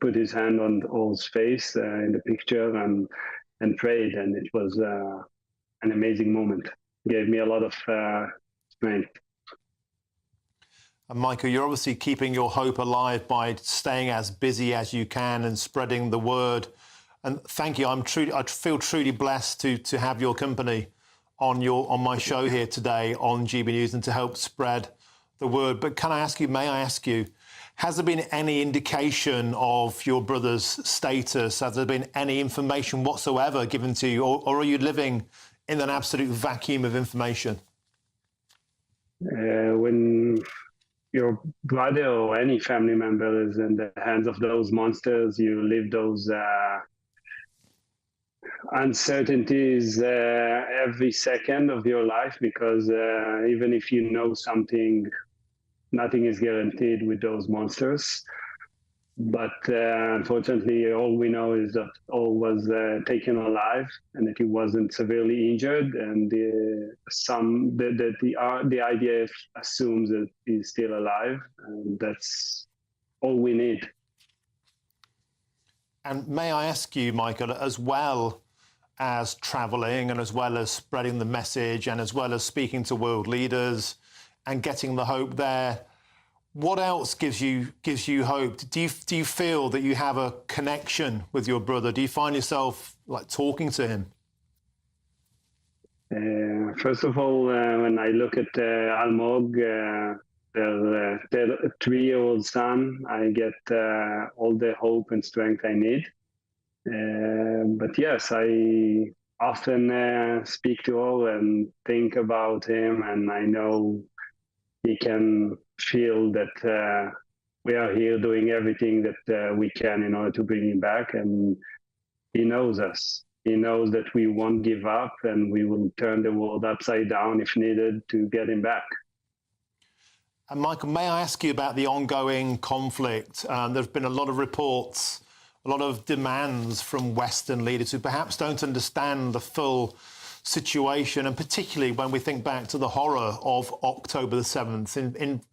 put his hand on Or's face in the picture and prayed, and it was an amazing moment. It gave me a lot of strength. And Michael, you're obviously keeping your hope alive by staying as busy as you can and spreading the word. And thank you. I feel truly blessed to have your company on my show here today on GB News and to help spread the word. But may I ask you, has there been any indication of your brother's status? Has there been any information whatsoever given to you, or are you living in an absolute vacuum of information? When your brother or any family member is in the hands of those monsters, you live those uncertainties every second of your life, because even if you know something, nothing is guaranteed with those monsters. But unfortunately, all we know is that all was taken alive and that he wasn't severely injured. And the IDF assumes that he's still alive. And that's all we need. And may I ask you, Michael, as well as travelling and as well as spreading the message and as well as speaking to world leaders and getting the hope there, what else gives you hope? Do you feel that you have a connection with your brother? Do you find yourself like talking to him? First of all, when I look at Almog, their 3-year-old son, I get all the hope and strength I need. But yes, I often speak to all and think about him, and I know he can feel that we are here doing everything that we can in order to bring him back, and he knows us. He knows that we won't give up, and we will turn the world upside down if needed to get him back. And Michael, may I ask you about the ongoing conflict? There's been a lot of reports, a lot of demands from Western leaders who perhaps don't understand the full situation, and particularly when we think back to the horror of October the 7th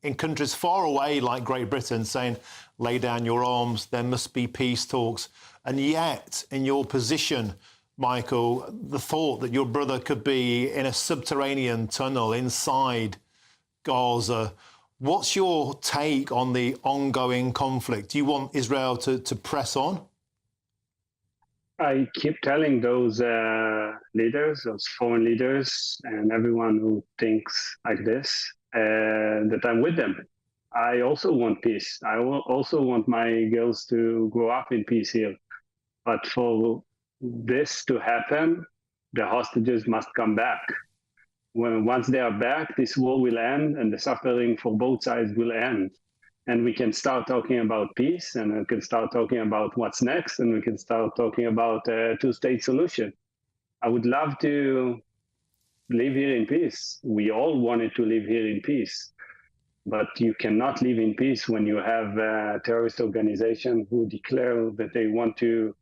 in countries far away like Great Britain, saying, lay down your arms, there must be peace talks. And yet, in your position, Michael, the thought that your brother could be in a subterranean tunnel inside Gaza, what's your take on the ongoing conflict? Do you want Israel to press on? I keep telling those leaders, those foreign leaders, and everyone who thinks like this, that I'm with them. I also want peace. I also want my girls to grow up in peace here. But for this to happen, the hostages must come back. Once they are back, this war will end and the suffering for both sides will end. And we can start talking about peace, and we can start talking about what's next, and we can start talking about a two-state solution. I would love to live here in peace. We all wanted to live here in peace. But you cannot live in peace when you have a terrorist organization who declare that they want to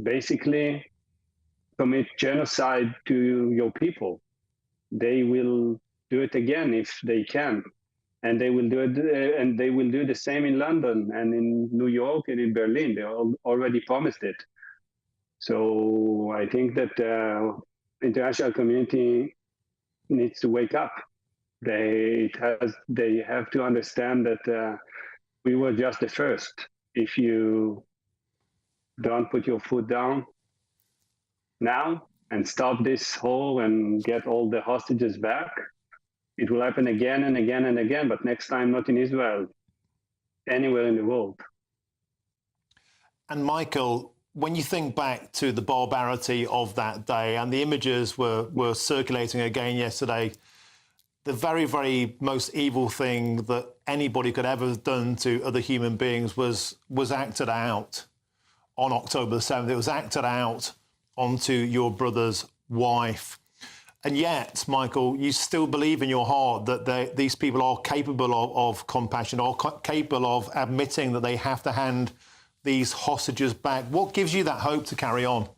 basically commit genocide to your people. They will do it again if they can. And they will do it, and they will do the same in London and in New York and in Berlin. They already promised it. So I think that the international community needs to wake up. They have to understand that we were just the first. If you don't put your foot down now and stop this whole and get all the hostages back, it will happen again and again and again, but next time not in Israel, anywhere in the world. And Michael, when you think back to the barbarity of that day, and the images were circulating again yesterday, the very, very most evil thing that anybody could ever have done to other human beings was acted out on October the 7th. It was acted out onto your brother's wife. And yet, Michael, you still believe in your heart that these people are capable of compassion, are capable of admitting that they have to hand these hostages back. What gives you that hope to carry on?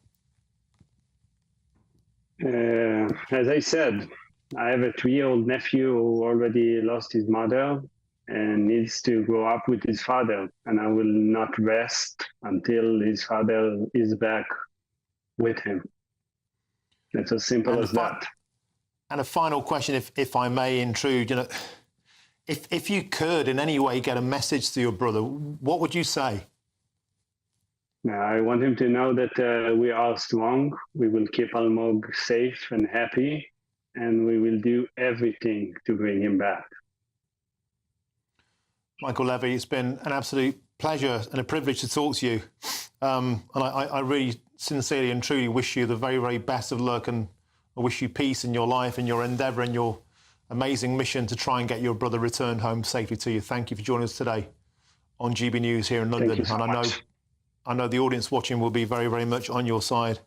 As I said, I have a 3-year-old nephew who already lost his mother and needs to grow up with his father. And I will not rest until his father is back with him. It's as simple as that. And a final question, if I may intrude, if you could in any way get a message to your brother, what would you say? I want him to know that we are strong. We will keep Almog safe and happy, and we will do everything to bring him back. Michael Levy, it's been an absolute pleasure and a privilege to talk to you. And I really sincerely and truly wish you the very, very best of luck, and I wish you peace in your life and your endeavour and your amazing mission to try and get your brother returned home safely to you. Thank you for joining us today on GB News here in London. Thank you so much. I know the audience watching will be very, very much on your side.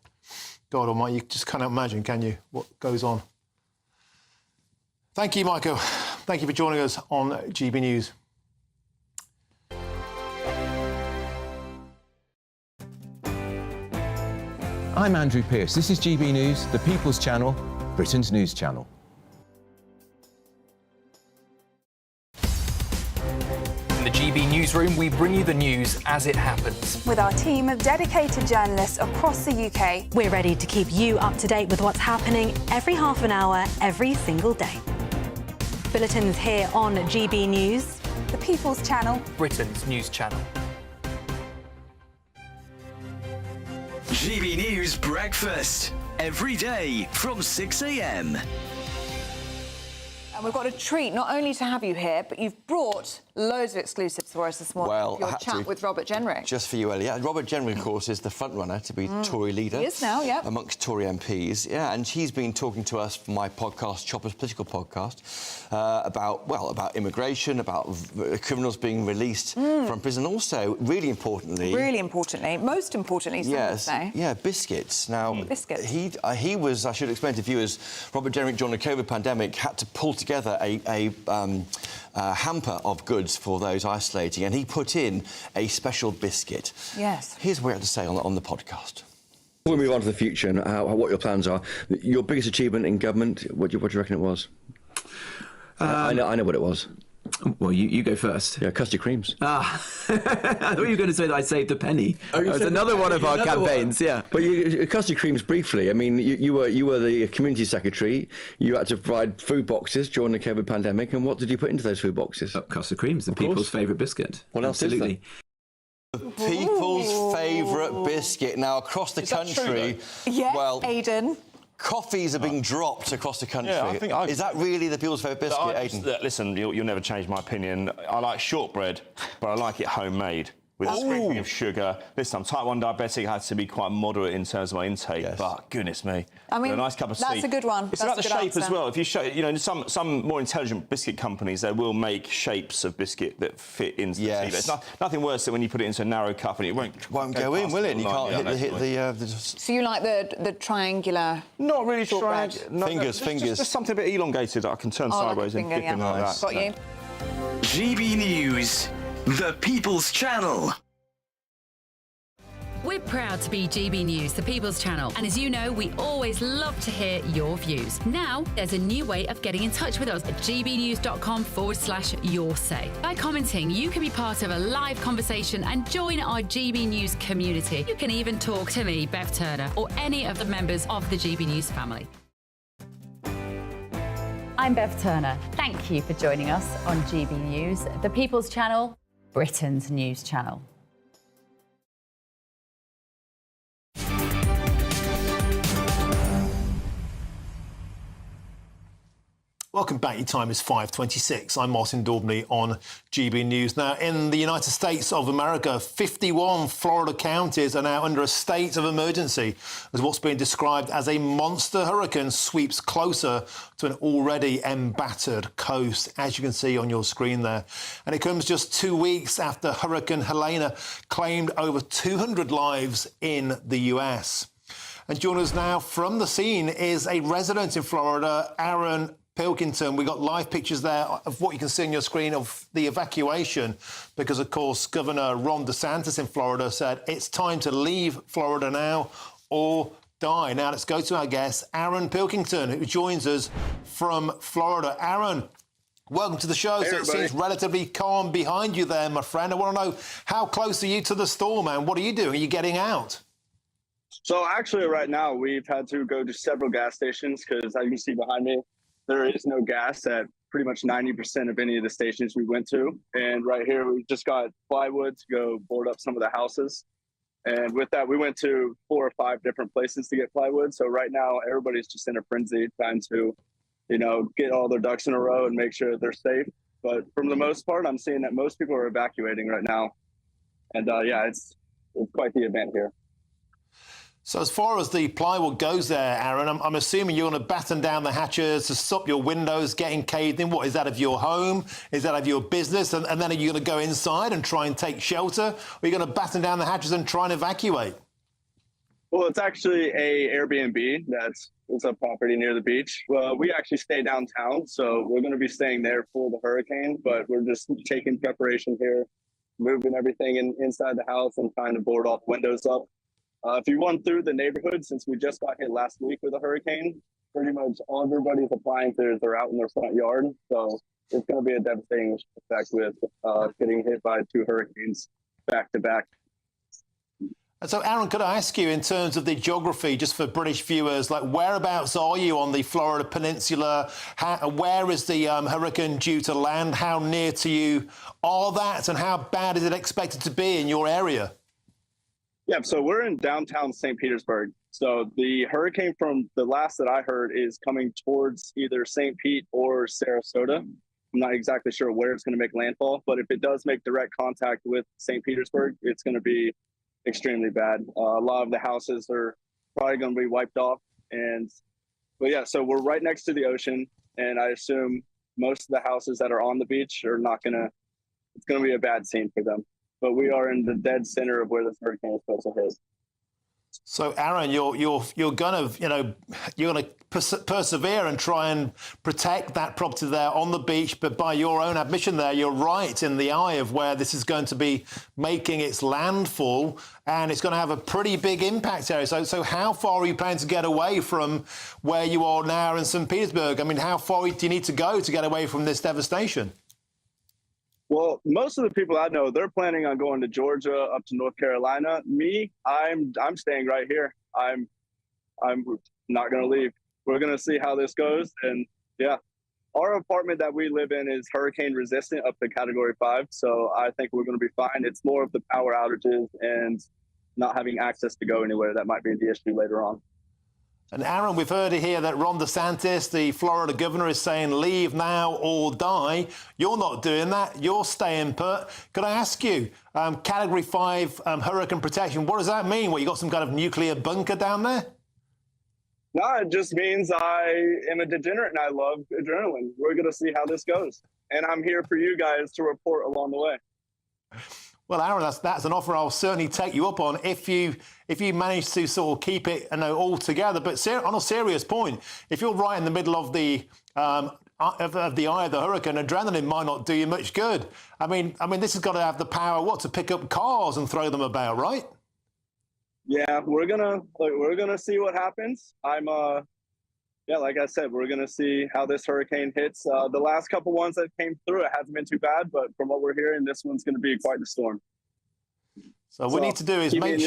God Almighty, you just cannot imagine, can you, what goes on? Thank you, Michael. Thank you for joining us on GB News. I'm Andrew Pearce. This is GB News, the People's Channel, Britain's news channel. In the GB Newsroom, we bring you the news as it happens. With our team of dedicated journalists across the UK. We're ready to keep you up to date with what's happening every half an hour, every single day. Bulletins here on GB News. The People's Channel. Britain's news channel. GB News Breakfast. Every day from 6 a.m. And we've got a treat, not only to have you here, but you've brought loads of exclusives for us this morning. Well, your chat with Robert Jenrick. Just for you, Ellie. Robert Jenrick, of course, is the front runner to be Tory leader. He is now, yeah. Amongst Tory MPs, yeah. And he's been talking to us for my podcast, Chopper's Political Podcast, about immigration, about criminals being released from prison. Also, really importantly, most importantly, some would say. Yeah, biscuits. Now, biscuits. He was. I should explain to viewers. Robert Jenrick, during the COVID pandemic, had to pull together a hamper of goods for those isolating, and he put in a special biscuit. Yes. Here's what he had to say on the podcast. Before we move on to the future and what your plans are, your biggest achievement in government, what do you reckon it was? I know what it was. Well, you go first. Yeah, custard creams. I thought you were going to say that I saved a penny. That was another one of our campaigns, yeah. But custard creams, briefly, I mean, you were the community secretary. You had to provide food boxes during the COVID pandemic, and what did you put into those food boxes? Custard creams, the people's favourite biscuit. What else is there? The people's favourite biscuit. Now, across the country... Yeah, well, Aidan. Coffees are being dropped across the country. Yeah, is that really the people's favourite biscuit, Aidan? Listen, you'll never change my opinion. I like shortbread, but I like it homemade. With a sprinkling of sugar. Listen, I'm type 1 diabetic. I had to be quite moderate in terms of my intake, but goodness me. I mean, a nice cup of tea. that's a good one. It's about the shape as well. If you show, some more intelligent biscuit companies, they will make shapes of biscuit that fit into the tea. But it's nothing worse than when you put it into a narrow cup and it won't go in, will it? You can't hit the... So you like the triangular... Not really triangular. Fingers. Just something a bit elongated that I can turn sideways and dip in like that. Got you. GB News, the People's Channel. We're proud to be GB News, the People's Channel. And as you know, we always love to hear your views. Now, there's a new way of getting in touch with us at gbnews.com/yoursay. By commenting, you can be part of a live conversation and join our GB News community. You can even talk to me, Bev Turner, or any of the members of the GB News family. I'm Bev Turner. Thank you for joining us on GB News, the People's Channel, Britain's news channel. Welcome back. Your time is 5:26. I'm Martin Daubney on GB News. Now, in the United States of America, 51 Florida counties are now under a state of emergency as what's being described as a monster hurricane sweeps closer to an already embattered coast, as you can see on your screen there. And it comes just 2 weeks after Hurricane Helene claimed over 200 lives in the US. And joining us now from the scene is a resident in Florida, Aaron Pilkington. We got live pictures there of what you can see on your screen of the evacuation because, of course, Governor Ron DeSantis in Florida said it's time to leave Florida now or die. Now, let's go to our guest, Aaron Pilkington, who joins us from Florida. Aaron, welcome to the show. Hey, so it seems relatively calm behind you there, my friend. I want to know, how close are you to the storm, and what are you doing? Are you getting out? So actually right now we've had to go to several gas stations because, as you can see behind me, there is no gas at pretty much 90% of any of the stations we went to. And right here, we just got plywood to go board up some of the houses. And with that, we went to 4 or 5 different places to get plywood. So right now, everybody's just in a frenzy trying to, get all their ducks in a row and make sure they're safe. But from the most part, I'm seeing that most people are evacuating right now. And yeah, it's quite the event here. So as far as the plywood goes there, Aaron, I'm assuming you're going to batten down the hatches to stop your windows getting caved in. What, is that of your home? Is that of your business? And then are you going to go inside and try and take shelter? Or are you going to batten down the hatches and try and evacuate? Well, it's actually a Airbnb it's a property near the beach. Well, we actually stay downtown, so we're going to be staying there for the hurricane, but we're just taking preparation here, moving everything inside the house and trying to board all the windows up. If you run through the neighborhood, since we just got hit last week with a hurricane, pretty much all everybody's appliances are out in their front yard. So it's going to be a devastating effect with getting hit by 2 hurricanes back to back. And so, Aaron, could I ask you, in terms of the geography, just for British viewers, like whereabouts are you on the Florida Peninsula? Where is the hurricane due to land? How near to you are that? And how bad is it expected to be in your area? Yeah, so we're in downtown St. Petersburg. So the hurricane, from the last that I heard, is coming towards either St. Pete or Sarasota. I'm not exactly sure where it's going to make landfall, but if it does make direct contact with St. Petersburg, it's going to be extremely bad. A lot of the houses are probably going to be wiped off. But yeah, so we're right next to the ocean, and I assume most of the houses that are on the beach are not going to, it's going to be a bad scene for them. But we are in the dead center of where this hurricane is supposed to hit. So, Aaron, you're going to persevere and try and protect that property there on the beach. But by your own admission there, you're right in the eye of where this is going to be making its landfall, and it's going to have a pretty big impact area. So how far are you planning to get away from where you are now in St. Petersburg? I mean, how far do you need to go to get away from this devastation? Well, most of the people I know, they're planning on going to Georgia, up to North Carolina. Me, I'm staying right here. I'm not going to leave. We're going to see how this goes. And yeah, our apartment that we live in is hurricane resistant up to Category 5. So I think we're going to be fine. It's more of the power outages and not having access to go anywhere that might be the issue later on. And Aaron, we've heard here that Ron DeSantis, the Florida governor, is saying leave now or die. You're not doing that. You're staying put. Could I ask you, Category 5 hurricane protection, what does that mean? What, you got some kind of nuclear bunker down there? No, it just means I am a degenerate and I love adrenaline. We're going to see how this goes. And I'm here for you guys to report along the way. Well, Aaron, that's an offer I'll certainly take you up on if you manage to sort of keep it all together. But on a serious point, if you're right in the middle of the eye of the hurricane, adrenaline might not do you much good. I mean, this has got to have the power, to pick up cars and throw them about, right? Yeah, we're gonna see what happens. Like I said, we're gonna see how this hurricane hits. The last couple ones that came through, it hasn't been too bad, but from what we're hearing, this one's gonna be quite the storm. So what we need to do is make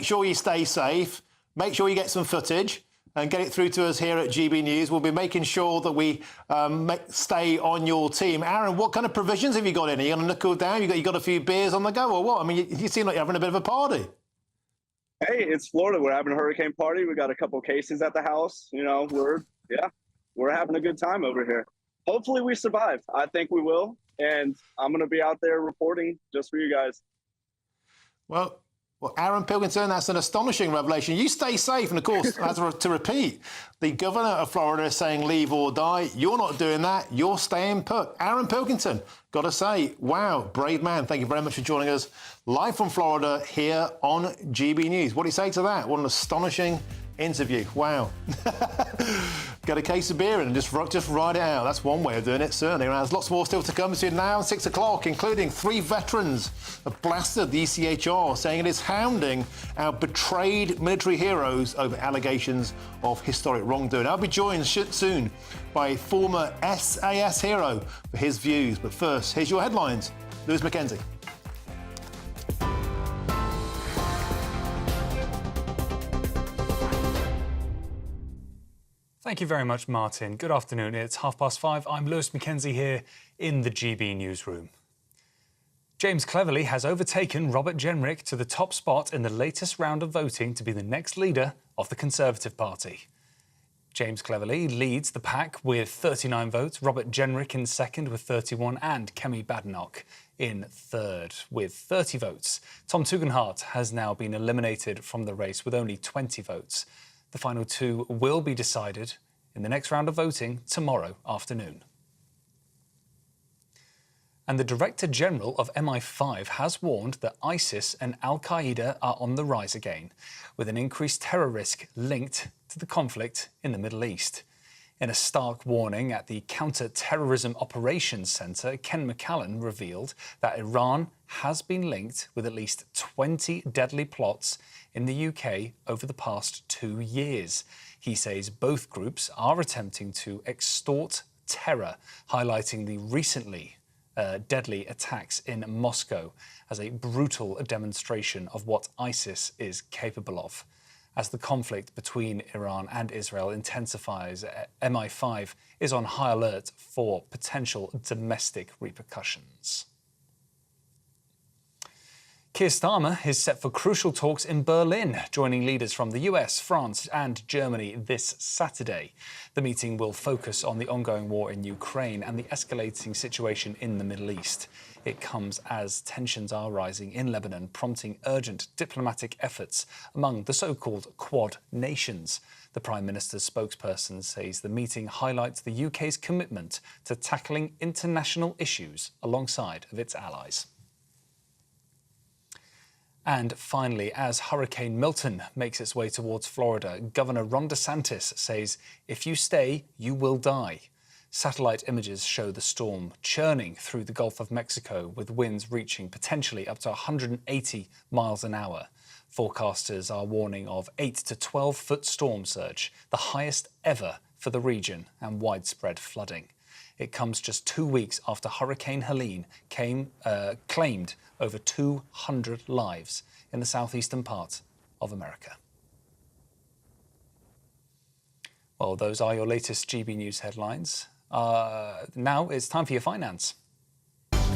sure you stay safe, make sure you get some footage, and get it through to us here at GB News. We'll be making sure that we stay on your team. Aaron, what kind of provisions have you got in? Are you going to knuckle down? You got a few beers on the go, or what? I mean, you seem like you're having a bit of a party. Hey, it's Florida. We're having a hurricane party. We got a couple cases at the house. You know, we're having a good time over here. Hopefully we survive. I think we will. And I'm going to be out there reporting just for you guys. Well, Aaron Pilkington, that's an astonishing revelation. You stay safe. And, of course, to repeat, the governor of Florida is saying leave or die. You're not doing that. You're staying put. Aaron Pilkington, got to say, wow, brave man. Thank you very much for joining us live from Florida here on GB News. What do you say to that? What an astonishing interview. Wow. Get a case of beer and just ride it out. That's one way of doing it, certainly. And there's lots more still to come between now and 6 o'clock, including 3 veterans have blasted the ECHR, saying it is hounding our betrayed military heroes over allegations of historic wrongdoing. I'll be joined soon by a former SAS hero for his views. But first, here's your headlines. Lewis Mackenzie. Thank you very much, Martin. Good afternoon. It's 5:30. I'm Lewis Mackenzie here in the GB newsroom. James Cleverly has overtaken Robert Jenrick to the top spot in the latest round of voting to be the next leader of the Conservative Party. James Cleverly leads the pack with 39 votes, Robert Jenrick in second with 31 and Kemi Badenoch in third with 30 votes. Tom Tugendhat has now been eliminated from the race with only 20 votes. The final 2 will be decided in the next round of voting tomorrow afternoon. And the Director General of MI5 has warned that ISIS and Al-Qaeda are on the rise again, with an increased terror risk linked to the conflict in the Middle East. In a stark warning at the Counter-Terrorism Operations Centre, Ken McCallan revealed that Iran has been linked with at least 20 deadly plots in the UK over the past 2 years. He says both groups are attempting to extort terror, highlighting the recently deadly attacks in Moscow as a brutal demonstration of what ISIS is capable of. As the conflict between Iran and Israel intensifies, MI5 is on high alert for potential domestic repercussions. Keir Starmer is set for crucial talks in Berlin, joining leaders from the US, France and Germany this Saturday. The meeting will focus on the ongoing war in Ukraine and the escalating situation in the Middle East. It comes as tensions are rising in Lebanon, prompting urgent diplomatic efforts among the so-called Quad nations. The Prime Minister's spokesperson says the meeting highlights the UK's commitment to tackling international issues alongside of its allies. And finally, as Hurricane Milton makes its way towards Florida, Governor Ron DeSantis says, if you stay, you will die. Satellite images show the storm churning through the Gulf of Mexico, with winds reaching potentially up to 180 miles an hour. Forecasters are warning of 8 to 12-foot storm surge, the highest ever for the region, and widespread flooding. It comes just 2 weeks after Hurricane Helene claimed over 200 lives in the southeastern part of America. Well, those are your latest GB News headlines. Now it's time for your finance.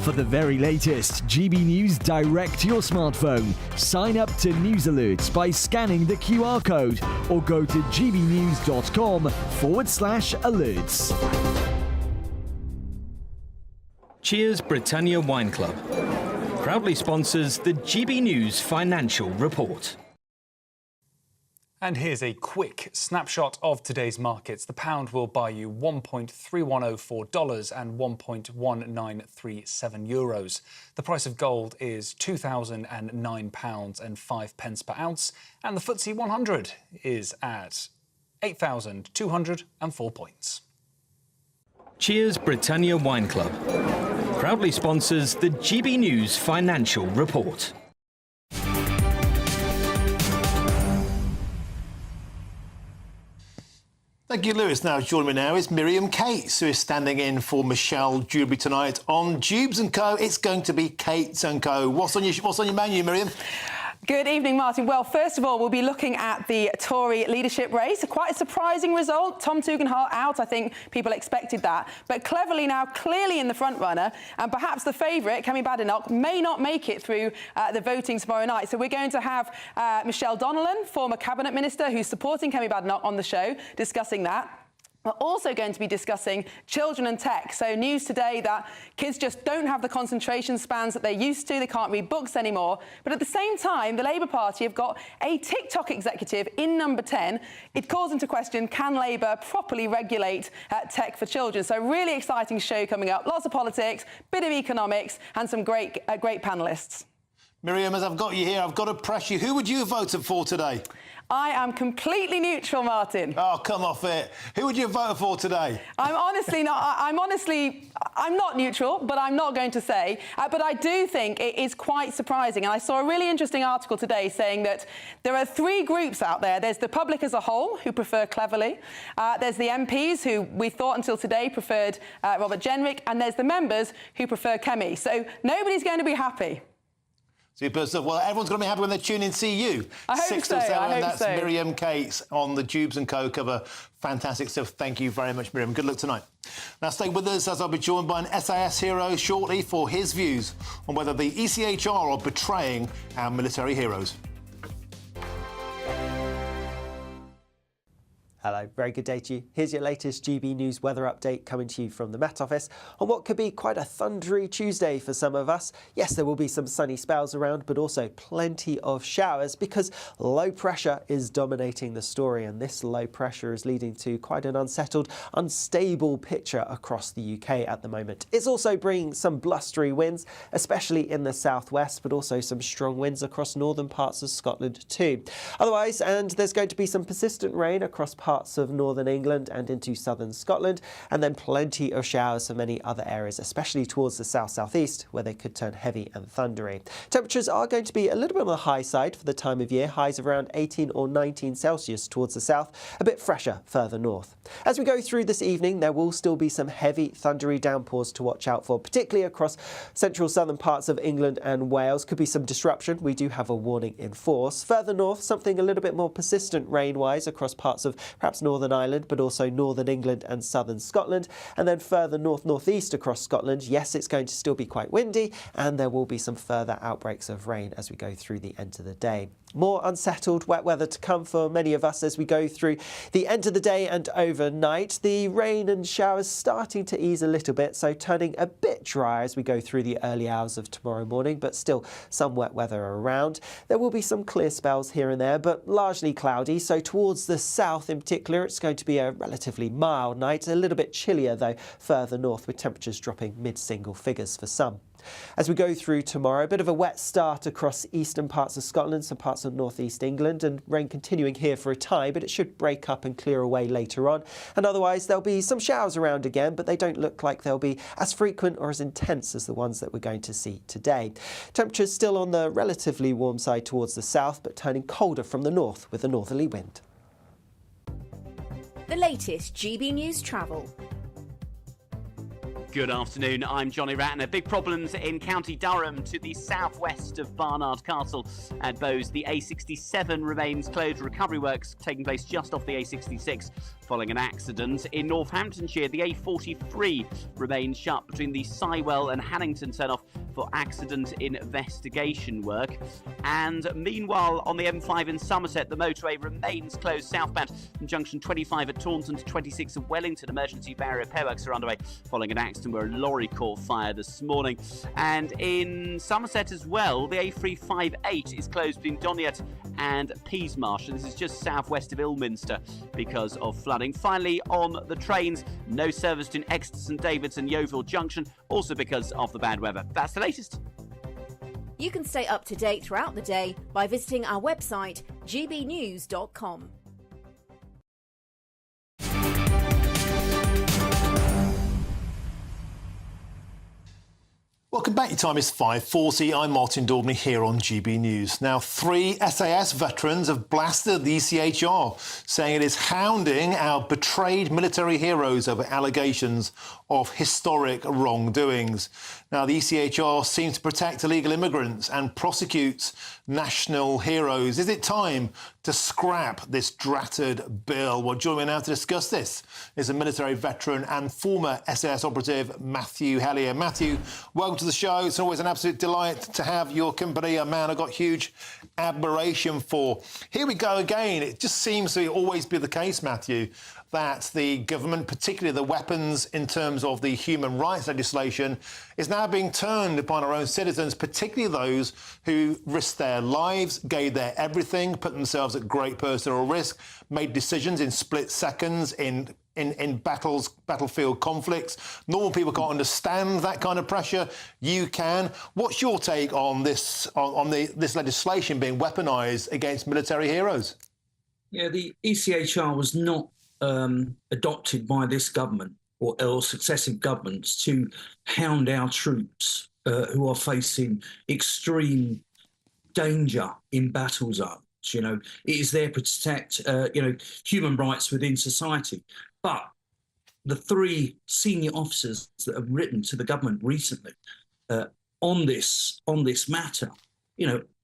For the very latest GB News direct to your smartphone, sign up to News Alerts by scanning the QR code or go to gbnews.com/alerts. Cheers Britannia Wine Club proudly sponsors the GB News Financial Report. And here's a quick snapshot of today's markets. The pound will buy you $1.3104 and €1.1937 euros. The price of gold is £2,009 and 5 pence per ounce, and the FTSE 100 is at 8,204 points. Cheers Britannia Wine Club proudly sponsors the GB News Financial Report. Thank you, Lewis. Now, joining me now is Miriam Cates, who is standing in for Michelle Dewberry tonight on Jubes & Co. It's going to be Cates & Co. What's on your menu, Miriam? Good evening, Martin. Well, first of all, we'll be looking at the Tory leadership race. Quite a surprising result. Tom Tugendhat out. I think people expected that. But cleverly now, clearly in the front runner, and perhaps the favourite, Kemi Badenoch, may not make it through the voting tomorrow night. So we're going to have Michelle Donnellan, former Cabinet Minister, who's supporting Kemi Badenoch on the show, discussing that. We're also going to be discussing children and tech. So news today that kids just don't have the concentration spans that they're used to. They can't read books anymore. But at the same time, the Labour Party have got a TikTok executive in number 10. It calls into question, can Labour properly regulate tech for children? So really exciting show coming up. Lots of politics, bit of economics, and some great panellists. Miriam, as I've got you here, I've got to press you. Who would you have voted for today? I am completely neutral, Martin. Oh, come off it. Who would you vote for today? I'm not neutral, but I'm not going to say. But I do think it is quite surprising. And I saw a really interesting article today saying that there are 3 groups out there. There's the public as a whole, who prefer Cleverly. There's the MPs, who we thought until today preferred Robert Jenrick. And there's the members who prefer Kemi. So nobody's going to be happy. Super stuff. Well, everyone's going to be happy when they tune in and see you. I hope 6 so. till 7, I hope that's so. Miriam Cates on the Jubes & Co. cover. Fantastic stuff. Thank you very much, Miriam. Good luck tonight. Now, stay with us as I'll be joined by an SAS hero shortly for his views on whether the ECHR are betraying our military heroes. Hello, very good day to you. Here's your latest GB News weather update coming to you from the Met Office on what could be quite a thundery Tuesday for some of us. Yes, there will be some sunny spells around, but also plenty of showers because low pressure is dominating the story, and this low pressure is leading to quite an unsettled, unstable picture across the UK at the moment. It's also bringing some blustery winds, especially in the southwest, but also some strong winds across northern parts of Scotland too. Otherwise, and there's going to be some persistent rain across parts parts of northern England and into southern Scotland, and then plenty of showers for many other areas, especially towards the south-southeast, where they could turn heavy and thundery. Temperatures are going to be a little bit on the high side for the time of year, highs of around 18 or 19 Celsius towards the south, a bit fresher further north. As we go through this evening, there will still be some heavy thundery downpours to watch out for, particularly across central southern parts of England and Wales. Could be some disruption. We do have a warning in force. Further north, something a little bit more persistent rain-wise across parts of perhaps Northern Ireland, but also northern England and southern Scotland. And then further north-northeast across Scotland, yes, it's going to still be quite windy, and there will be some further outbreaks of rain as we go through the end of the day. More unsettled wet weather to come for many of us as we go through the end of the day and overnight. The rain and showers starting to ease a little bit, so turning a bit dry as we go through the early hours of tomorrow morning, but still some wet weather around. There will be some clear spells here and there, but largely cloudy, so towards the south in particular it's going to be a relatively mild night, a little bit chillier though further north, with temperatures dropping mid-single figures for some. As we go through tomorrow, a bit of a wet start across eastern parts of Scotland, some parts of northeast England, and rain continuing here for a time, but it should break up and clear away later on. And otherwise there'll be some showers around again, but they don't look like they'll be as frequent or as intense as the ones that we're going to see today. Temperatures still on the relatively warm side towards the south, but turning colder from the north with a northerly wind. The latest GB News travel. Good afternoon, I'm Johnny Ratner. Big problems in County Durham to the southwest of Barnard Castle at Bowes. The A67 remains closed. Recovery works taking place just off the A66 following an accident. In Northamptonshire, the A43 remains shut between the Sywell and Hannington turnoff for accident investigation work. And meanwhile, on the M5 in Somerset, the motorway remains closed southbound from junction 25 at Taunton to 26 at Wellington. Emergency barrier repair works are underway following an accident where a lorry caught fire this morning. And in Somerset as well, the A358 is closed between Doniet and Peasmarsh. And this is just southwest of Ilminster because of flooding. Finally, on the trains, no service between Exeter St David's and Yeovil Junction, also because of the bad weather. That's the latest. You can stay up to date throughout the day by visiting our website, gbnews.com. Welcome back. Your time is 5:40. I'm Martin Daubney here on GB News. Now, 3 SAS veterans have blasted the ECHR, saying it is hounding our betrayed military heroes over allegations of historic wrongdoings. Now, the ECHR seems to protect illegal immigrants and prosecutes national heroes. Is it time to scrap this dratted bill? Well, joining me now to discuss this is a military veteran and former SAS operative, Matthew Hellier. Matthew, welcome to the show. It's always an absolute delight to have your company, a man I've got huge admiration for. Here we go again. It just seems to always be the case, Matthew, that the government, particularly the weapons in terms of the human rights legislation, is now being turned upon our own citizens, particularly those who risked their lives, gave their everything, put themselves at great personal risk, made decisions in split seconds in battlefield conflicts. Normal people can't understand that kind of pressure. You can. What's your take on this this legislation being weaponised against military heroes? Yeah, the ECHR was not adopted by this government or successive governments to hound our troops who are facing extreme danger in battle zones. You know, it is there to protect, human rights within society. But the 3 senior officers that have written to the government recently on this matter,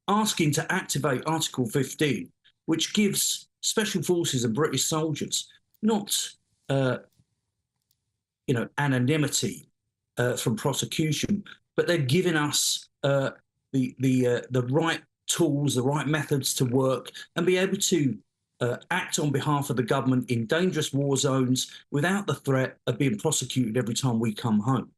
asking to activate Article 15, which gives special forces and British soldiers not, anonymity from prosecution, but they're giving us the right tools, the right methods to work and be able to act on behalf of the government in dangerous war zones without the threat of being prosecuted every time we come home.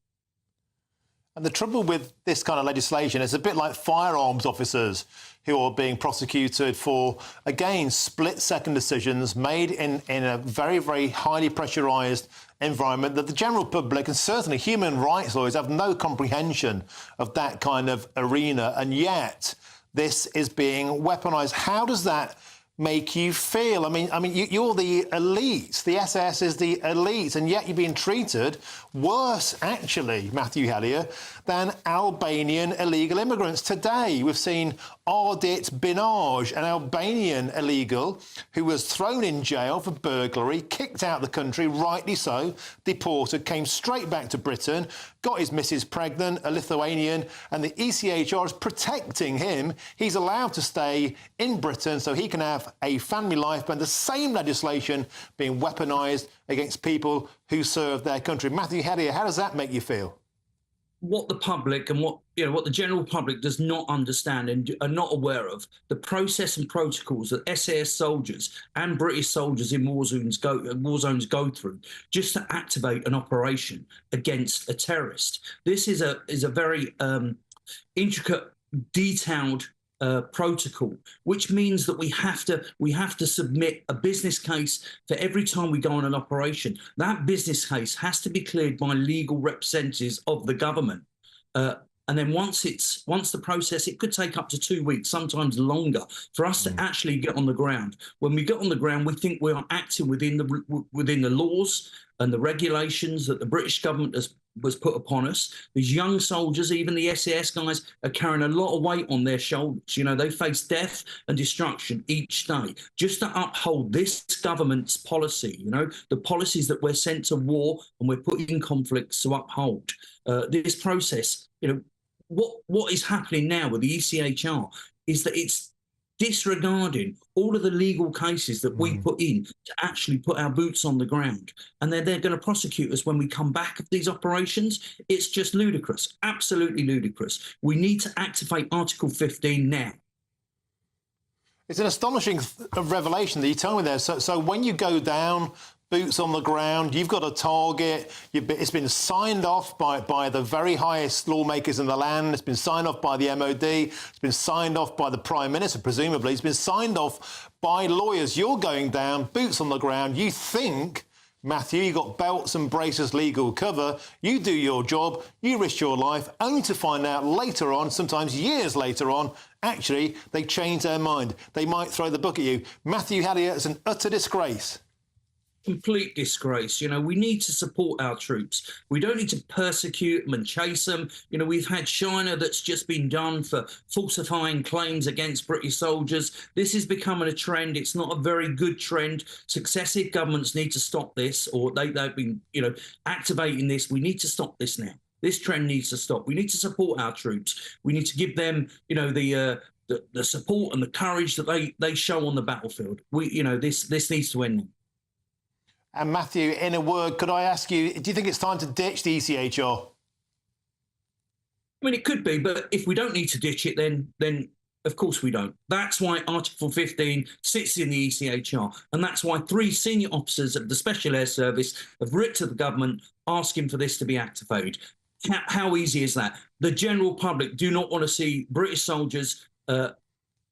And the trouble with this kind of legislation is a bit like firearms officers who are being prosecuted for, again, split-second decisions made in a very, very highly pressurised environment that the general public and certainly human rights lawyers have no comprehension of that kind of arena. And yet this is being weaponised. How does that make you feel? I mean, you're the elite. The SS is the elite, and yet you're being treated worse, actually, Matthew Hellier, than Albanian illegal immigrants. Today, we've seen Ardit Binaj, an Albanian illegal who was thrown in jail for burglary, kicked out of the country, rightly so, deported, came straight back to Britain, got his missus pregnant, a Lithuanian, and the ECHR is protecting him. He's allowed to stay in Britain so he can have a family life, but the same legislation being weaponised against people who serve their country. Matthew Hellier, how does that make you feel? What the public and what the general public does not understand and are not aware of, the process and protocols that SAS soldiers and British soldiers in war zones go through just to activate an operation against a terrorist. This is a very intricate, detailed protocol, which means that we have to submit a business case for every time we go on an operation. That business case has to be cleared by legal representatives of the government. And then once the process, it could take up to 2 weeks, sometimes longer, for us to actually get on the ground. When we get on the ground, we think we are acting within the laws and the regulations that the British government was put upon us. These young soldiers, even the SAS guys, are carrying a lot of weight on their shoulders. You know, they face death and destruction each day just to uphold this government's policy, you know, the policies that we're sent to war and we're put in conflicts to uphold. This process, you know, what is happening now with the ECHR is that it's disregarding all of the legal cases that we put in to actually put our boots on the ground. And they're going to prosecute us when we come back of these operations. It's just ludicrous, absolutely ludicrous. We need to activate Article 15 now. It's an astonishing revelation that you tell me there. So when you go down, boots on the ground, you've got a target, it's been signed off by the very highest lawmakers in the land, it's been signed off by the MOD, it's been signed off by the Prime Minister, presumably, it's been signed off by lawyers. You're going down, boots on the ground, you think, Matthew, you've got belts and braces legal cover, you do your job, you risk your life, only to find out later on, sometimes years later on, actually, they change their mind. They might throw the book at you. Matthew Hellier, it's an utter disgrace. Complete disgrace. You know, we need to support our troops. We don't need to persecute them and chase them. You know, we've had China that's just been done for falsifying claims against British soldiers. This is becoming a trend. It's not a very good trend. Successive governments need to stop this, or they've been, you know, activating this. We need to stop this now. This trend needs to stop. We need to support our troops. We need to give them, you know, the support and the courage that they show on the battlefield. This needs to end. And Matthew, in a word, could I ask you, do you think it's time to ditch the ECHR? I mean, it could be, but if we don't need to ditch it, then of course we don't. That's why Article 15 sits in the ECHR, and that's why 3 senior officers of the Special Air Service have written to the government asking for this to be activated. How easy is that? The general public do not want to see British soldiers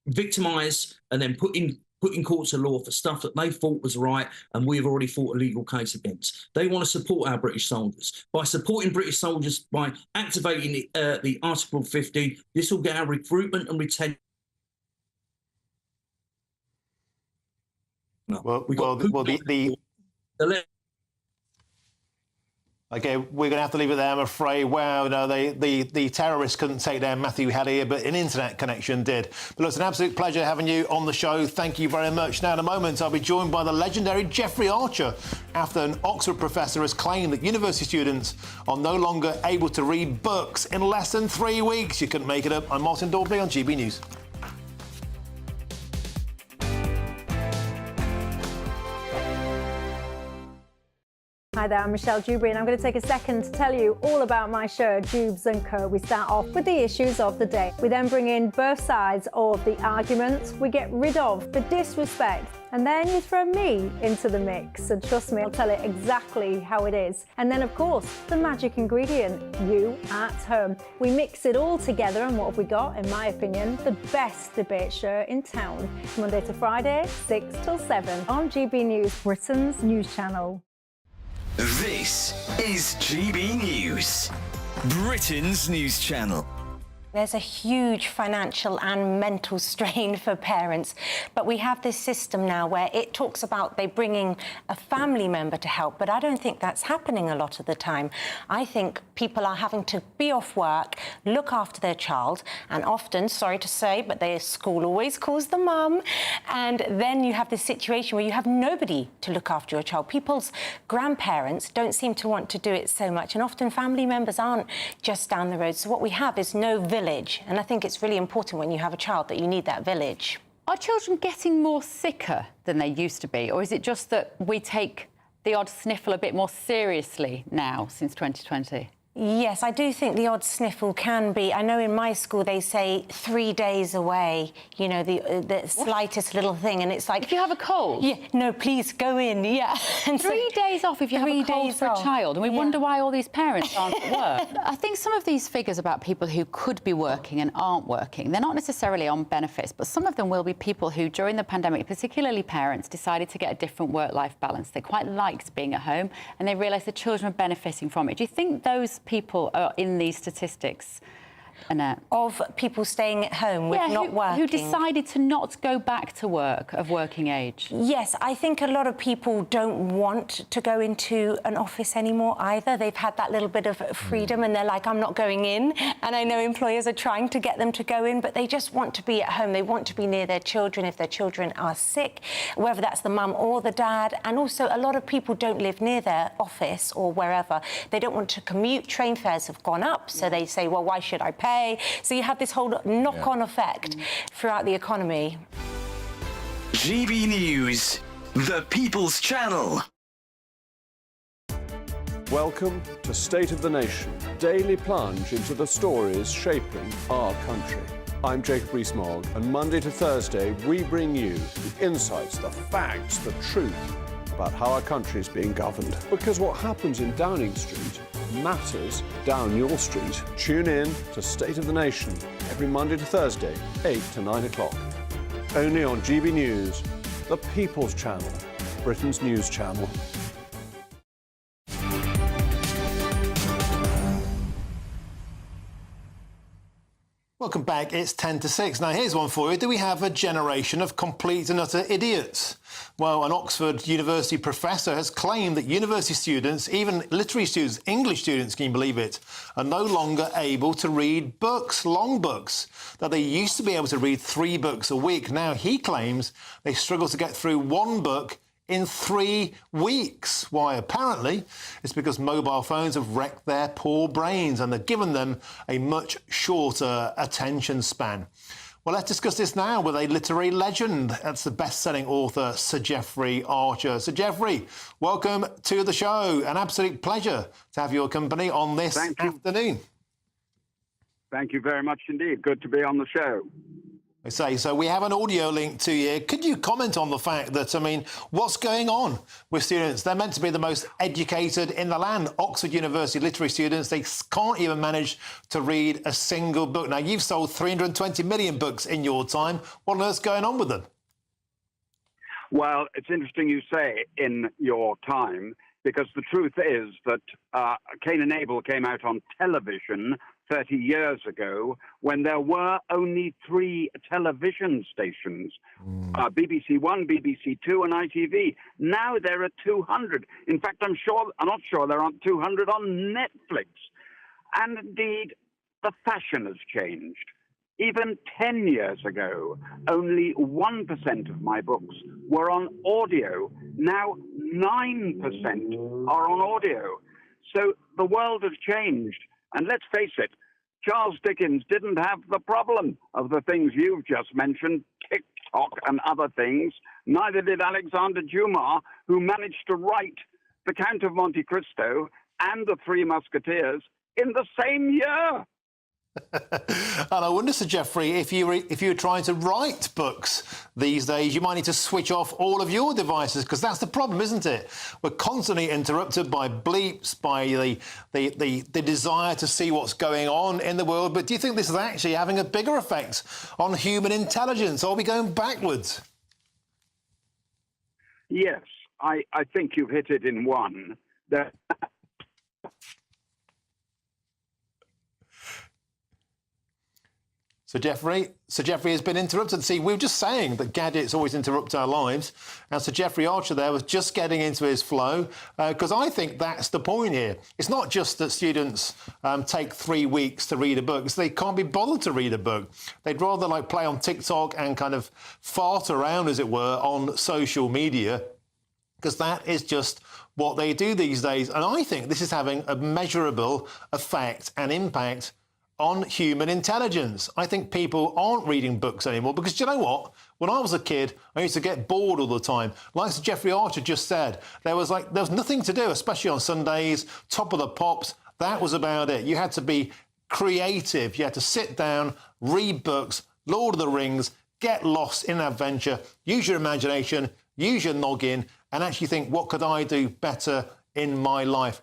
victimised and then put in courts of law for stuff that they thought was right and we've already fought a legal case against. They want to support our British soldiers. By supporting British soldiers, by activating the Article 15, this will get our recruitment and retention. Okay, we're going to have to leave it there, I'm afraid. Wow, no, the terrorists couldn't take down Matthew Hellier, but an internet connection did. But look, it's an absolute pleasure having you on the show. Thank you very much. Now, in a moment, I'll be joined by the legendary Jeffrey Archer after an Oxford professor has claimed that university students are no longer able to read books in less than 3 weeks. You couldn't make it up. I'm Martin Daubney on GB News. Hi there, I'm Michelle Dewberry and I'm going to take a second to tell you all about my show, Dubes & Co. We start off with the issues of the day. We then bring in both sides of the argument. We get rid of the disrespect. And then you throw me into the mix. And trust me, I'll tell it exactly how it is. And then, of course, the magic ingredient, you at home. We mix it all together and what have we got, in my opinion, the best debate show in town. Monday to Friday, 6 till 7 on GB News, Britain's news channel. This is GB News, Britain's news channel. There's a huge financial and mental strain for parents, but we have this system now where it talks about they bringing a family member to help, but I don't think that's happening a lot of the time. I think people are having to be off work, look after their child, and often, sorry to say, but their school always calls the mum, and then you have this situation where you have nobody to look after your child. People's grandparents don't seem to want to do it so much, and often family members aren't just down the road. So what we have is no village. And I think it's really important when you have a child that you need that village. Are children getting more sicker than they used to be? Or is it just that we take the odd sniffle a bit more seriously now since 2020? Yes, I do think the odd sniffle can be. I know in my school they say 3 days away, you know, the slightest little thing, and it's like... If you have a cold? Yeah, no, please, go in, yeah. And 3 days off if you have a cold for a child, and we wonder why all these parents aren't at work. I think some of these figures about people who could be working and aren't working, they're not necessarily on benefits, but some of them will be people who, during the pandemic, particularly parents, decided to get a different work-life balance. They quite liked being at home, and they realised the children are benefiting from it. Do you think those people are in these statistics, Annette? Of people staying at home with not working? Who decided to not go back to work of working age? Yes, I think a lot of people don't want to go into an office anymore either. They've had that little bit of freedom and they're like, I'm not going in. And I know employers are trying to get them to go in, but they just want to be at home. They want to be near their children if their children are sick, whether that's the mum or the dad. And also a lot of people don't live near their office or wherever. They don't want to commute. Train fares have gone up, so they say, well, why should I pay? So you have this whole knock-on effect throughout the economy. GB News, the People's Channel. Welcome to State of the Nation, daily plunge into the stories shaping our country. I'm Jacob Rees-Mogg, and Monday to Thursday we bring you the insights, the facts, the truth about how our country is being governed. Because what happens in Downing Street matters down your street. Tune in to State of the Nation every Monday to Thursday, 8 to 9 o'clock. Only on GB News, the People's Channel, Britain's news channel. Welcome back. It's 10 to 6. Now, here's one for you. Do we have a generation of complete and utter idiots? Well, an Oxford University professor has claimed that university students, even literary students, English students, can you believe it, are no longer able to read books, long books, that they used to be able to read 3 books a week. Now, he claims they struggle to get through 1 book in 3 weeks. Why? Apparently, it's because mobile phones have wrecked their poor brains and they've given them a much shorter attention span. Well, let's discuss this now with a literary legend. That's the best-selling author, Sir Geoffrey Archer. Sir Geoffrey, welcome to the show. An absolute pleasure to have your company on this afternoon. Thank you very much indeed. Good to be on the show. I say, so we have an audio link to you. Could you comment on the fact that, I mean, what's going on with students? They're meant to be the most educated in the land. Oxford University literary students, they can't even manage to read a single book. Now, you've sold 320 million books in your time. What on earth's going on with them? Well, it's interesting you say in your time, because the truth is that Cain and Abel came out on television 30 years ago when there were only 3 television stations, BBC One, BBC Two and ITV. Now there are 200. In fact, I'm not sure there aren't 200 on Netflix. And indeed, the fashion has changed. Even 10 years ago, only 1% of my books were on audio. Now 9% are on audio. So the world has changed. And let's face it, Charles Dickens didn't have the problem of the things you've just mentioned, TikTok and other things. Neither did Alexander Dumas, who managed to write The Count of Monte Cristo and The Three Musketeers in the same year. And I wonder, Sir Geoffrey, if you were trying to write books these days, you might need to switch off all of your devices, because that's the problem, isn't it? We're constantly interrupted by bleeps, by the desire to see what's going on in the world. But do you think this is actually having a bigger effect on human intelligence? Are we going backwards? Yes, I think you've hit it in one. Sir Geoffrey has been interrupted. See, we were just saying that gadgets always interrupt our lives. And Sir Geoffrey Archer there was just getting into his flow, because I think that's the point here. It's not just that students take 3 weeks to read a book. It's they can't be bothered to read a book. They'd rather like play on TikTok and kind of fart around, as it were, on social media, because that is just what they do these days. And I think this is having a measurable effect and impact on human intelligence. I think people aren't reading books anymore because, do you know what? When I was a kid, I used to get bored all the time. Like Sir Geoffrey Archer just said, there was nothing to do, especially on Sundays, Top of the Pops. That was about it. You had to be creative. You had to sit down, read books, Lord of the Rings, get lost in an adventure, use your imagination, use your noggin, and actually think, what could I do better in my life?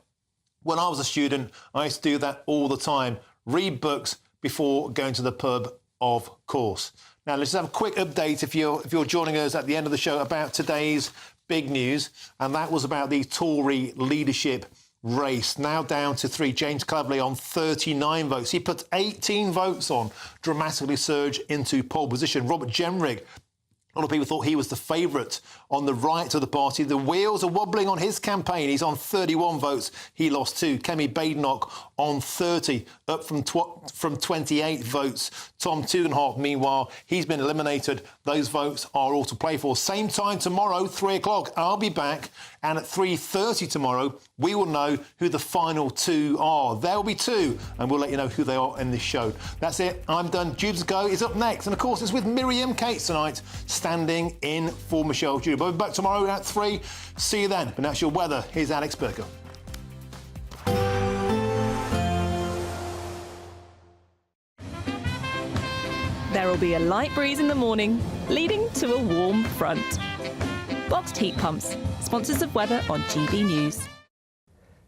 When I was a student, I used to do that all the time. Read books before going to the pub, of course. Now, let's have a quick update, if you're joining us at the end of the show, about today's big news, and that was about the Tory leadership race. Now down to 3. James Cleverly on 39 votes. He put 18 votes on, dramatically surged into pole position. Robert Jenrick, a lot of people thought he was the favourite on the right of the party. The wheels are wobbling on his campaign. He's on 31 votes. He lost 2. Kemi Badenoch on 30, up from 28 votes. Tom Tugendhat, meanwhile, he's been eliminated. Those votes are all to play for. Same time tomorrow, 3 o'clock. I'll be back. And at 3:30 tomorrow, we will know who the final 2 are. There'll be 2, and we'll let you know who they are in this show. That's it. I'm done. Jubes Go is up next. And, of course, it's with Miriam Cates tonight, standing in for Michelle Jude. We'll be back tomorrow at 3. See you then. But that's your weather. Here's Alex Burker. There will be a light breeze in the morning, leading to a warm front. Boxed heat pumps, sponsors of weather on GB News.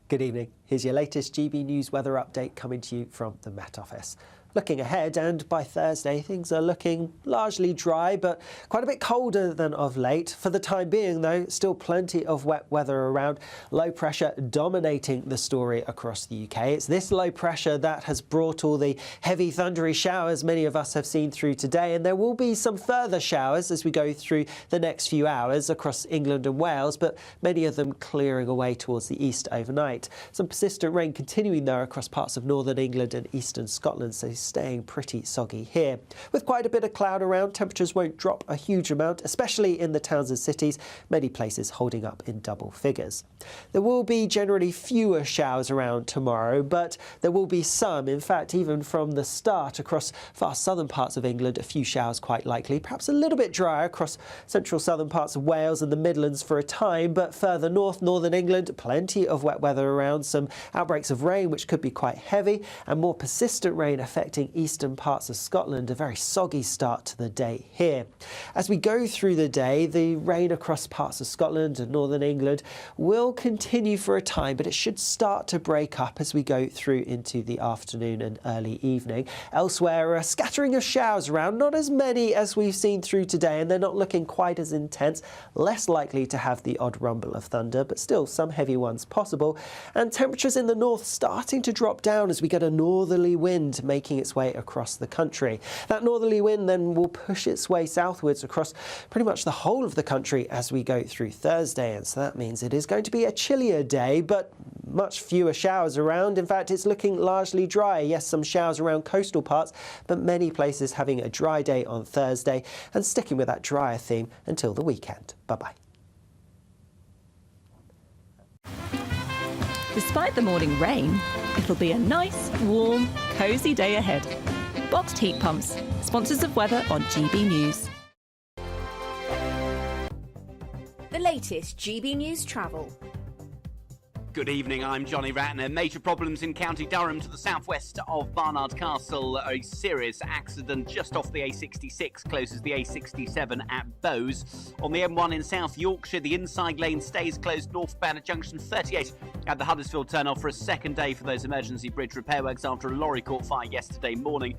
Good evening. Here's your latest GB News weather update coming to you from the Met Office. Looking ahead, and by Thursday, things are looking largely dry, but quite a bit colder than of late. For the time being, though, still plenty of wet weather around. Low pressure dominating the story across the UK. It's this low pressure that has brought all the heavy thundery showers many of us have seen through today, and there will be some further showers as we go through the next few hours across England and Wales, but many of them clearing away towards the east overnight. Some persistent rain continuing, though, across parts of northern England and eastern Scotland, so staying pretty soggy here. With quite a bit of cloud around, temperatures won't drop a huge amount, especially in the towns and cities, many places holding up in double figures. There will be generally fewer showers around tomorrow, but there will be some. In fact, even from the start across far southern parts of England, a few showers quite likely, perhaps a little bit drier across central southern parts of Wales and the Midlands for a time, but further north, northern England, plenty of wet weather around, some outbreaks of rain which could be quite heavy, and more persistent rain affecting eastern parts of Scotland. A very soggy start to the day here. As we go through the day, the rain across parts of Scotland and northern England will continue for a time, but it should start to break up as we go through into the afternoon and early evening. Elsewhere, a scattering of showers around, not as many as we've seen through today, and they're not looking quite as intense, less likely to have the odd rumble of thunder, but still some heavy ones possible. And temperatures in the north starting to drop down as we get a northerly wind making its way across the country. That northerly wind then will push its way southwards across pretty much the whole of the country as we go through Thursday, and so that means it is going to be a chillier day, but much fewer showers around. In fact, it's looking largely dry. Yes, some showers around coastal parts, but many places having a dry day on Thursday and sticking with that drier theme until the weekend. Bye-bye. Despite the morning rain, it'll be a nice, warm, cosy day ahead. Boxed heat pumps, sponsors of weather on GB News. The latest GB News travel. Good evening, I'm Johnny Ratner. Major problems in County Durham to the southwest of Barnard Castle. A serious accident just off the A66 closes the A67 at Bowes. On the M1 in South Yorkshire, the inside lane stays closed northbound at junction 38 at the Huddersfield turnoff for a second day for those emergency bridge repair works after a lorry caught fire yesterday morning.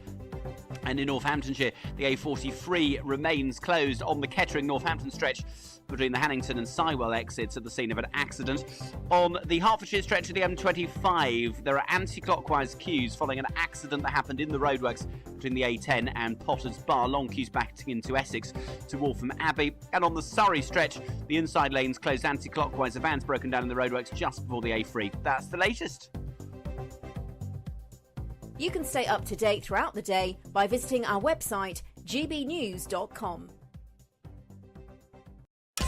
And in Northamptonshire, the A43 remains closed on the Kettering-Northampton stretch between the Hannington and Sywell exits at the scene of an accident. On the Hertfordshire stretch of the M25, there are anti-clockwise queues following an accident that happened in the roadworks between the A10 and Potters Bar. Long queues backing into Essex to Waltham Abbey. And on the Surrey stretch, the inside lanes closed anti-clockwise. A van's broken down in the roadworks just before the A3. That's the latest. You can stay up to date throughout the day by visiting our website, gbnews.com.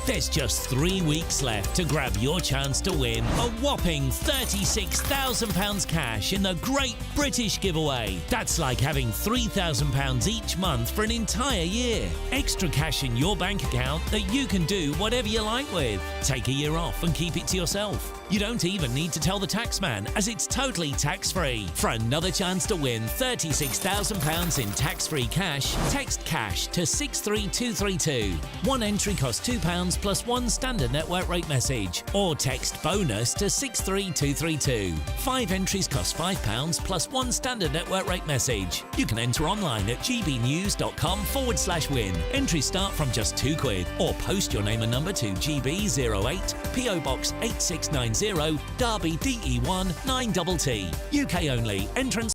There's just 3 weeks left to grab your chance to win a whopping £36,000 cash in the Great British Giveaway. That's like having £3,000 each month for an entire year. Extra cash in your bank account that you can do whatever you like with. Take a year off and keep it to yourself. You don't even need to tell the taxman, as it's totally tax-free. For another chance to win £36,000 in tax-free cash, text CASH to 63232. One entry costs £2 plus one standard network rate message, or text BONUS to 63232. 5 entries cost £5 plus one standard network rate message. You can enter online at gbnews.com/win. Entries start from just £2, or post your name and number to GB08, PO Box 8690, Derby DE1 9TT. UK only. Entrance